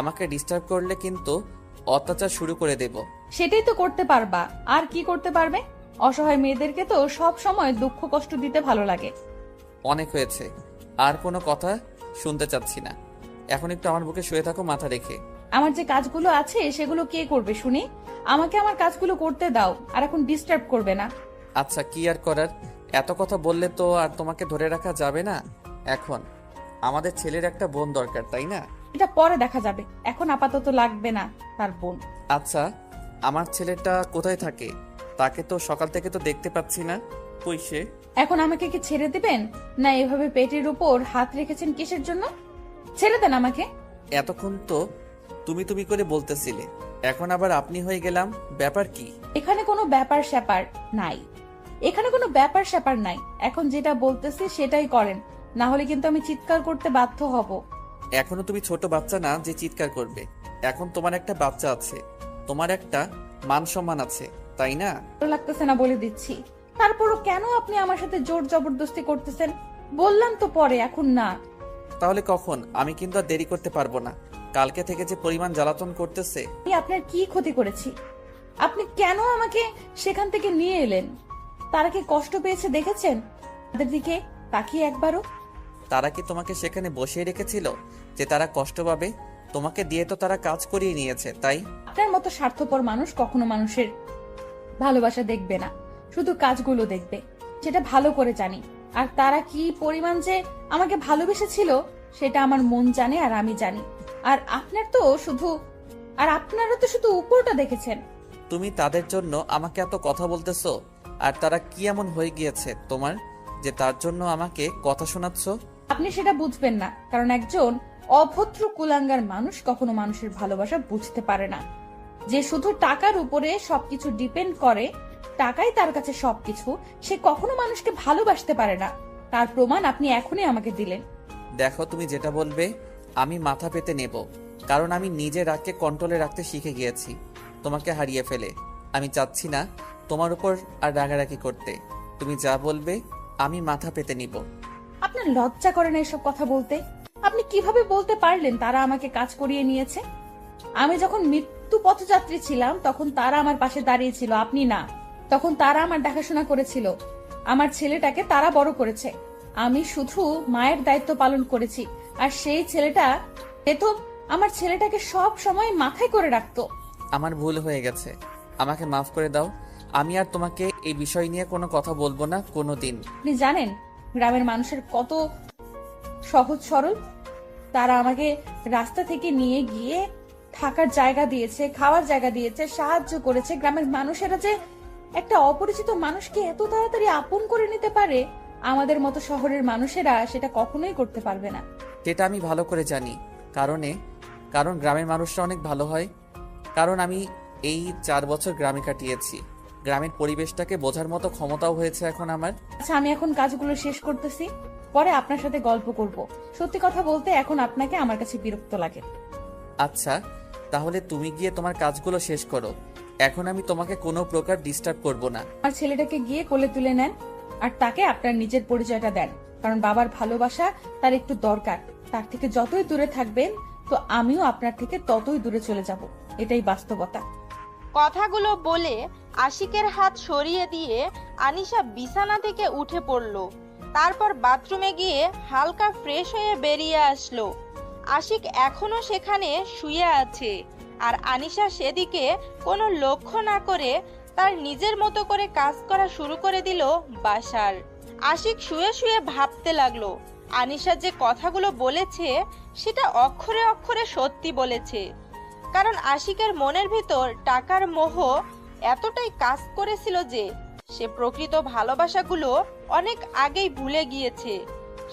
আমাকে ডিস্টার্ব করলে কিন্তু অত্যাচার শুরু করে দেব। সেটাই তো করতে পারবা, আর কি করতে পারবে? অসহায় মেয়েদেরকে তো সব সময় দুঃখ কষ্ট দিতে ভালো লাগে। অনেক হয়েছে, আর কোনো কথা শুনতে চাচ্ছি না। এখন একটু আমার বুকে শুয়ে থাকো মাথা রেখে। আমার যে কাজগুলো আছে সেগুলো কে করবে শুনি? আমাকে আমার কাজগুলো করতে দাও, আর এখন ডিস্টার্ব করবে না। আচ্ছা, কি আর করার? এত কথা বললে তো আর তোমাকে ধরে রাখা যাবে না। এখন আমাদের ছেলের একটা বোন দরকার, তাই না? এটা পরে দেখা যাবে, এখন আপাতত লাগবে না তার বোন। আচ্ছা, আমার ছেলেটা কোথায় থাকে? তাকে তো সকাল থেকে তো দেখতে পাচ্ছি না, কই সে? এখন আমাকে কি ছেড়ে দিবেন? না এভাবে পেটের উপর হাত রেখেছেন কিসের জন্য? ছেড়ে দেন আমাকে। এতক্ষণ তো তুমি তুমি করে বলতেছিলে, এখন আবার আপনি হয়ে গেলাম, ব্যাপার কি? এখানে কোনো ব্যাপার স্যাপার নাই, এখানে কোনো ব্যাপার স্যাপার নাই। এখন যেটা বলতেছি সেটাই করেন, না হলে কিন্তু আমি চিৎকার করতে বাধ্য হব। এখনো তুমি ছোট বাচ্চা না যে চিৎকার করবে। এখন তোমার একটা বাচ্চা আছে, তোমার একটা মান সম্মান আছে, তাই না? ভালো লাগতেছে না বলে দিচ্ছি, তারপরও কেন আপনি আমার সাথে জোর জবরদস্তি করতেছেন? বললাম তো পরে, এখন না। তাহলে কখন? আমি কিন্তু আর দেরি করতে পারবো না। কালকে থেকে যে পরিমাণ জ্বালাতন করতেছে। আমি আপনার কি ক্ষতি করেছি? আপনি কেন আমাকে সেখান থেকে নিয়ে এলেন? তারা কি কষ্ট পেয়েছে দেখেছেন? তাদের দিকে তাকিয়ে একবারও। তারা কি তোমাকে সেখানে বসিয়ে রেখেছিল যে তারা কষ্ট পাবে? তোমাকে দিয়ে তো তারা কাজ করিয়ে নিয়েছে, তাই? আপনার মতো স্বার্থপর মানুষ কখনো মানুষের ভালোবাসা দেখবে না, শুধু কাজগুলো দেখবে। সেটা ভালো করে জানি। আর তারা কি পরিমাণ যে আমাকে ভালোবেসেছিল সেটা আমার মন জানে আর আমি জানি। আর আপনার তো শুধু আর আপনারা তো শুধু উপরটা দেখেছেন। তুমি তাদের জন্য আমাকে এত কথা বলতেছো, আর তারা কি এমন হয়ে গিয়েছে তোমার যে তার জন্য আমাকে কথা শোনাচ্ছ? আপনি সেটা বুঝবেন না, কারণ একজন অভদ্র কুলাঙ্গার মানুষ কখনো মানুষের ভালোবাসা বুঝতে পারে না। যে শুধু টাকার উপরে সবকিছু ডিপেন্ড করে, টাকাই তার কাছে সবকিছু, সে কখনো মানুষকে ভালোবাসতে পারে না। তার প্রমাণ আপনি এখনই আমাকে দিলেন। দেখো, তুমি যেটা বলবে আমি মাথা পেতে নেব, কারণ আমি নিজে রাগকে কন্ট্রোলে রাখতে শিখে গিয়েছি তোমাকে হারিয়ে ফেলে। আমি চাচ্ছি না তোমার উপর আর রাগারাগি করতে। তুমি যা বলবে আমি মাথা পেতে নিব। আপনার লজ্জা করে না এসব কথা বলতে? আপনি কিভাবে বলতে পারলেন তারা আমাকে কাজ করিয়ে নিয়েছে? আমি যখন মৃত্যু পথযাত্রী ছিলাম তখন তারা আমার পাশে দাঁড়িয়েছিল, আপনি না। তখন তারা আমার দেখাশোনা করেছিল, আমার ছেলেটাকে তারা বড় করেছে। আমি শুধু মায়ের দায়িত্ব পালন করেছি, আর সেই ছেলেটা তো আমার ছেলেটাকে সব সময় মাথায় করে রাখতো। আমার ভুল হয়ে গেছে, আমাকে মাফ করে দাও। আমি আর তোমাকে এই বিষয় নিয়ে কোনো কথা বলবো না কোনো দিন। আপনি জানেন গ্রামের মানুষের কত সহজ সরল? তারা আমাকে রাস্তা থেকে নিয়ে গিয়ে থাকার জায়গা দিয়েছে, খাওয়ার জায়গা দিয়েছে, সাহায্য করেছে। গ্রামের মানুষেরা যে একটা অপরিচিত মানুষকে এত তাড়াতাড়ি আপন করে নিতে পারে, আমাদের মতো শহরের মানুষেরা সেটা কখনোই করতে পারবে না। সেটা আমি ভালো করে জানি, কারণ গ্রামের মানুষরা অনেক ভালো হয়। কারণ আমি এই 4 বছর গ্রামে কাটিয়েছি, গ্রামের পরিবেশটাকে বোঝার মতো ক্ষমতাও হয়েছে এখন আমার। আচ্ছা, আমি এখন কাজগুলো শেষ করতেছি, পরে আপনার সাথে গল্প করব। সত্যি কথা বলতে এখন আপনাকে আমার কাছে বিরক্ত লাগে। আচ্ছা, তাহলে তুমি গিয়ে তোমার কাজগুলো শেষ করো, এখন আমি তোমাকে কোনো প্রকার ডিস্টার্ব করব না। আমার ছেলেটাকে গিয়ে কোলে তুলে নেন, আর তাকে আপনার নিজের পরিচয়টা দেন, কারণ বাবার ভালোবাসা তার একটু দরকার। তার থেকে যতই দূরে থাকবেন, তো আমিও আপনার থেকে ততই দূরে চলে যাব, এটাই বাস্তবতা। কথাগুলো বলে আশিকের হাত সরিয়ে দিয়ে আনিশা বিছানা থেকে উঠে পড়ল। তারপর বাথরুমে গিয়ে হালকা ফ্রেশ হয়ে বেরিয়ে আসলো। আশিক এখনো সেখানে শুয়ে আছে, আর আনিশা সেদিকে কোনো লক্ষ্য না করে তার নিজের মতো করে কাজ করা শুরু করে দিল বাসার। আশিক শুয়ে শুয়ে ভাবতে লাগলো, আনিশা যে কথাগুলো বলেছে সেটা অক্ষরে অক্ষরে সত্যি বলেছে। কারণ আশিকের মনের ভিতর টাকার মোহ এতটাই কাজ করেছিল যে সে প্রকৃত ভালোবাসাগুলো অনেক আগেই ভুলে গিয়েছে।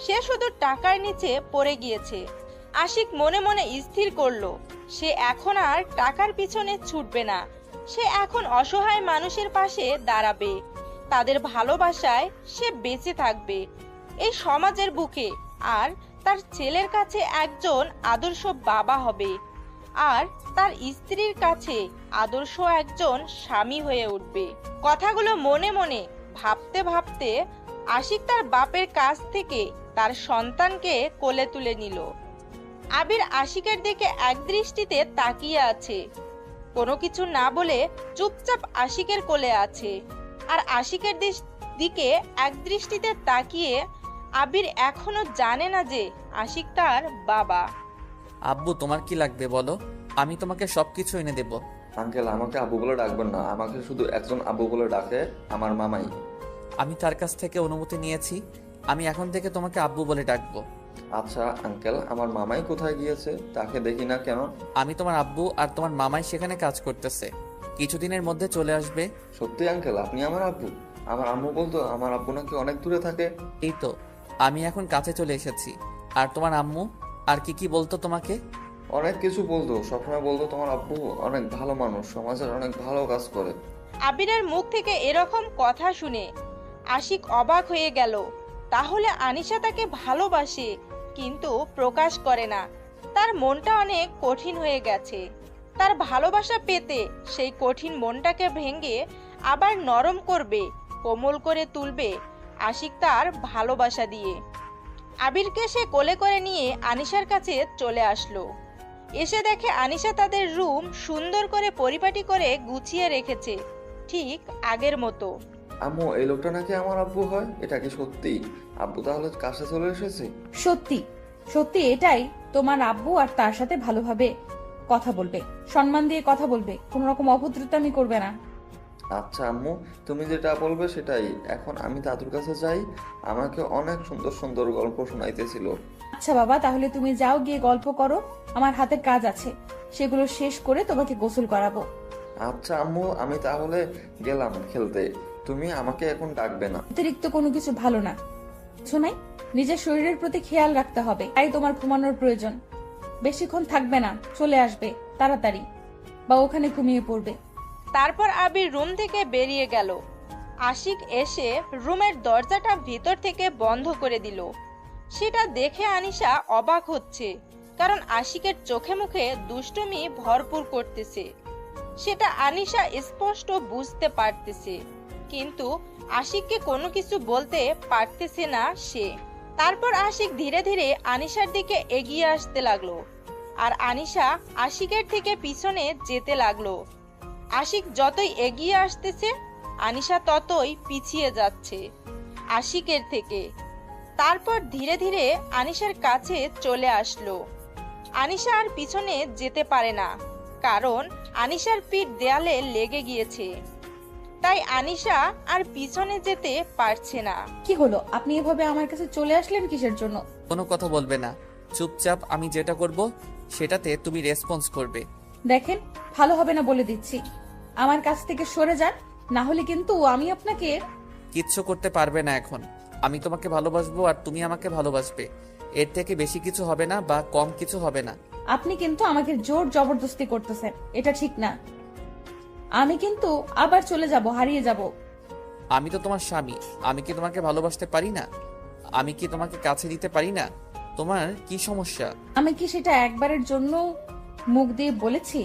সে শুধু টাকার নিচে পড়ে গিয়েছে। আশিক মনে মনে স্থির করলো, সে এখন আর টাকার পিছনে ছুটবে না। সে এখন অসহায় মানুষের পাশে দাঁড়াবে, তাদের ভালোবাসায় সে বেঁচে থাকবে এই সমাজের বুকে, আর তার ছেলের কাছে একজন আদর্শ বাবা হবে, আর তার স্ত্রীর কাছে আদর্শ একজন স্বামী হয়ে উঠবে। কথাগুলো মনে মনে ভাবতে ভাবতে আশিক তার বাপের কাছ থেকে তার সন্তানকে কোলে তুলে নিল। আবির আশিকের দিকে এক দৃষ্টিতে তাকিয়ে আছে, কোনো কিছু না বলে চুপচাপ আশিকের কোলে আছে। আর আশিকের দিকে এক দৃষ্টিতে তাকিয়ে আবির এখনো জানে না যে আশিক তার বাবা। আব্বু, তোমার কি লাগবে বলো, আমি তোমাকে সবকিছু এনে দেব। আঙ্কেল, আমাকে আব্বু বলে ডাকবেন না, আমাকে শুধু একজন আব্বু বলে ডাকে, আমার মামাই। আমি তার কাছ থেকে অনুমতি নিয়েছি, আমি এখন থেকে তোমাকে আব্বু বলে ডাকবো। আচ্ছা আঙ্কেল, আমার মামাই কোথায় গিয়েছে? তাকে দেখি না কেন? আমি তোমার আব্বু আর তোমার মামাই সেখানে কাজ করতেছে, কিছুদিনের মধ্যে চলে আসবে। সত্যি আঙ্কেল, আপনি আমার আব্বু? আমার আম্মু বলতো আমার আব্বু নাকি অনেক দূরে থাকে। এই তো আমি এখন কাছে চলে এসেছি। আর তোমার আম্মু আর কি বলতো তোমাকে? অনেক কিছু বলতো, সবসময় বলতো তোমার আব্বু অনেক ভালো মানুষ, সমাজের অনেক ভালো কাজ করে। আবিরের মুখ থেকে এরকম কথা শুনে আশিক অবাক হয়ে গেল। তাহলে আনিশা তাকে ভালোবাসে কিন্তু প্রকাশ করে না। তার মনটা অনেক কঠিন হয়ে গেছে। তার ভালোবাসা পেতে সেই কঠিন মনটাকে ভেঙে আবার নরম করবে, কোমল করে তুলবে আশিক তার ভালোবাসা দিয়ে। আবিরকে সে কোলে করে নিয়ে আনিশার কাছে চলে আসলো। এসে দেখে আনিশা তাদের রুম সুন্দর করে পরিপাটি করে গুছিয়ে রেখেছে, ঠিক আগের মতো। আম্মু, এই লোকটা নাকি আমার আব্বু হয়? এটা কি সত্যি? আব্বু তাহলে কাছে চলে এসেছে? সত্যি সত্যি এটাই তোমার আব্বু, আর তার সাথে ভালোভাবে কথা বলবে, সম্মান দিয়ে কথা বলবে, কোন রকম অভদ্রতামি করবে না। আচ্ছা আম্মু, তুমি যেটা বলবে সেটাই। এখন আমি দাদুর কাছে যাই, আমাকে অনেক সুন্দর সুন্দর গল্প শোনাইতেছিল। আচ্ছা বাবা, তাহলে তুমি যাও, গিয়ে গল্প করো। আমার হাতের কাজ আছে, সেগুলো শেষ করে তোমাকে গোসল করাবো। আচ্ছা আম্মু, আমি তাহলে গেলাম খেলতে, তুমি আমাকে এখন ডাকবে না। অতিরিক্ত কোনো কিছু ভালো না, শোনাই। নিজের শরীরের প্রতি খেয়াল রাখতে হবে, তাই তোমার ঘুমানোর প্রয়োজন। বেশিক্ষণ থাকবে না, চলে আসবে তাড়াতাড়ি, বা ওখানে ঘুমিয়ে পড়বে। তারপর আবির রুম থেকে বেরিয়ে গেল। আশিক এসে রুমের দরজাটা ভিতর থেকে বন্ধ করে দিল। সেটা দেখে আনিশা অবাক হচ্ছে, কারণ আশিকের চোখে মুখে দুষ্টুমি ভরপুর করতেছে। সেটা আনিশা স্পষ্ট বুঝতে পারতেছে, কিন্তু আশিককে কোনো কিছু বলতে পারতেছে না সে। তারপর আশিক ধীরে ধীরে আনিশার দিকে এগিয়ে আসতে লাগলো, আর আনিশা আশিকের থেকে পিছনে যেতে লাগলো। আশিক যতই এগিয়ে আসতেছে, আনিশা ততই পিছিয়ে যাচ্ছে আশিকের থেকে। তারপর ধীরে ধীরে আনিশার কাছে চলে আসলো। আনিশা আর পিছনে যেতে পারে না, কারণ আনিশার পিঠ দেয়ালে লেগে গিয়েছে। তাই আনিশা আর পিছনে যেতে পারছে না। কি হলো, আপনি এভাবে আমার কাছে চলে আসলেন কিসের জন্য? কোনো কথা বলবে না, চুপচাপ আমি যেটা করব সেটাতে তুমি রেসপন্স করবে। দেখেন, ভালো হবে না বলে দিচ্ছি। আমার কাছ থেকে সরে যান, না হলে কিন্তু আমি আপনাকে। কিচ্ছু করতে পারবে না এখন। আমি তোমাকে ভালোবাসবো আর তুমি আমাকে ভালোবাসবে, এর থেকে বেশি কিছু হবে না বা কম কিছু হবে না। আপনি কিন্তু আমাকে জোর জবরদস্তি করতেছেন, এটা ঠিক না। আমি কিন্তু আবার চলে যাব, হারিয়ে যাব। আমি তো তোমার স্বামী, আমি কি তোমাকে ভালোবাসতে পারি না? আমি কি তোমাকে কাছে নিতে পারি না? তোমার কি সমস্যা? আমি কি সেটা একবারের জন্য মুখ দিয়ে বলেছি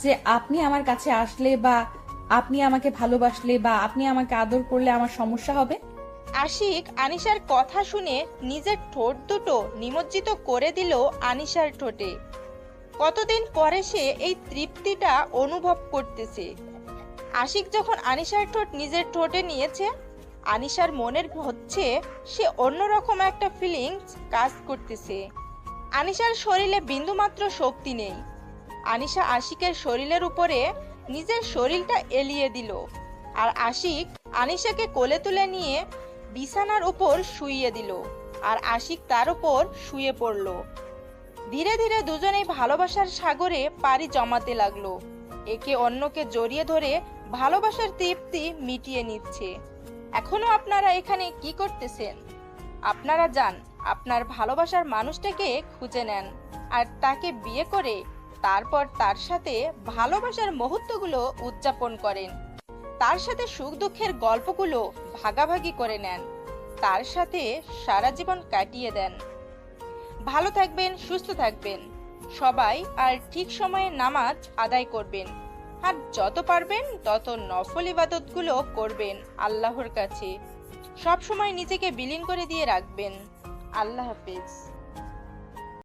যে আপনি আমার কাছে আসলে বা আপনি আমাকে ভালোবাসলে বা আপনি আমাকে আদর করলে আমার সমস্যা হবে? আশিক আনিশার কথা শুনে নিজের ঠোঁট দুটো নিমজ্জিত করে দিল আনিশার ঠোঁটে। কতদিন পরে সে এই তৃপ্তিটা অনুভব করতেছে। আশিক যখন আনিশার ঠোঁট নিজের ঠোঁটে নিয়েছে, আনিশার মনের হচ্ছে সে অন্যরকম একটা ফিলিংস কাজ করতেছে। আনিশার শরীরে বিন্দুমাত্র শক্তি নেই। আনিশা আশিকের শরীরের উপরে নিজের শরীরটা এলিয়ে দিল, আর আশিক আনিশাকে কোলে তুলে নিয়ে বিছানার উপর শুইয়ে দিল, আর আশিক তার উপর শুয়ে পড়ল। ধীরে ধীরে দুজনেই ভালোবাসার সাগরে পাড়ি জমাতে লাগলো। একে অন্যকে জড়িয়ে ধরে ভালোবাসার তৃপ্তি মিটিয়ে নিচ্ছে। এখনো আপনারা এখানে কি করতেছেন? আপনারা যান, আপনার ভালোবাসার মানুষটাকে খুঁজে নেন, আর তাকে বিয়ে করে তারপর তার সাথে ভালোবাসার মুহূর্তগুলো উদযাপন করেন। তার সাথে সুখ দুঃখের গল্পগুলো ভাগাভাগি করে নেন, তার সাথে সারা জীবন কাটিয়ে দেন। ভালো থাকবেন, সুস্থ থাকবেন সবাই, আর ঠিক সময়ে নামাজ আদায় করবেন, আর যত পারবেন তত নফল ইবাদতগুলো করবেন আল্লাহর কাছে। সব সময় নিজেকে বিলীন করে দিয়ে রাখবেন। আল্লাহ হাফেজ।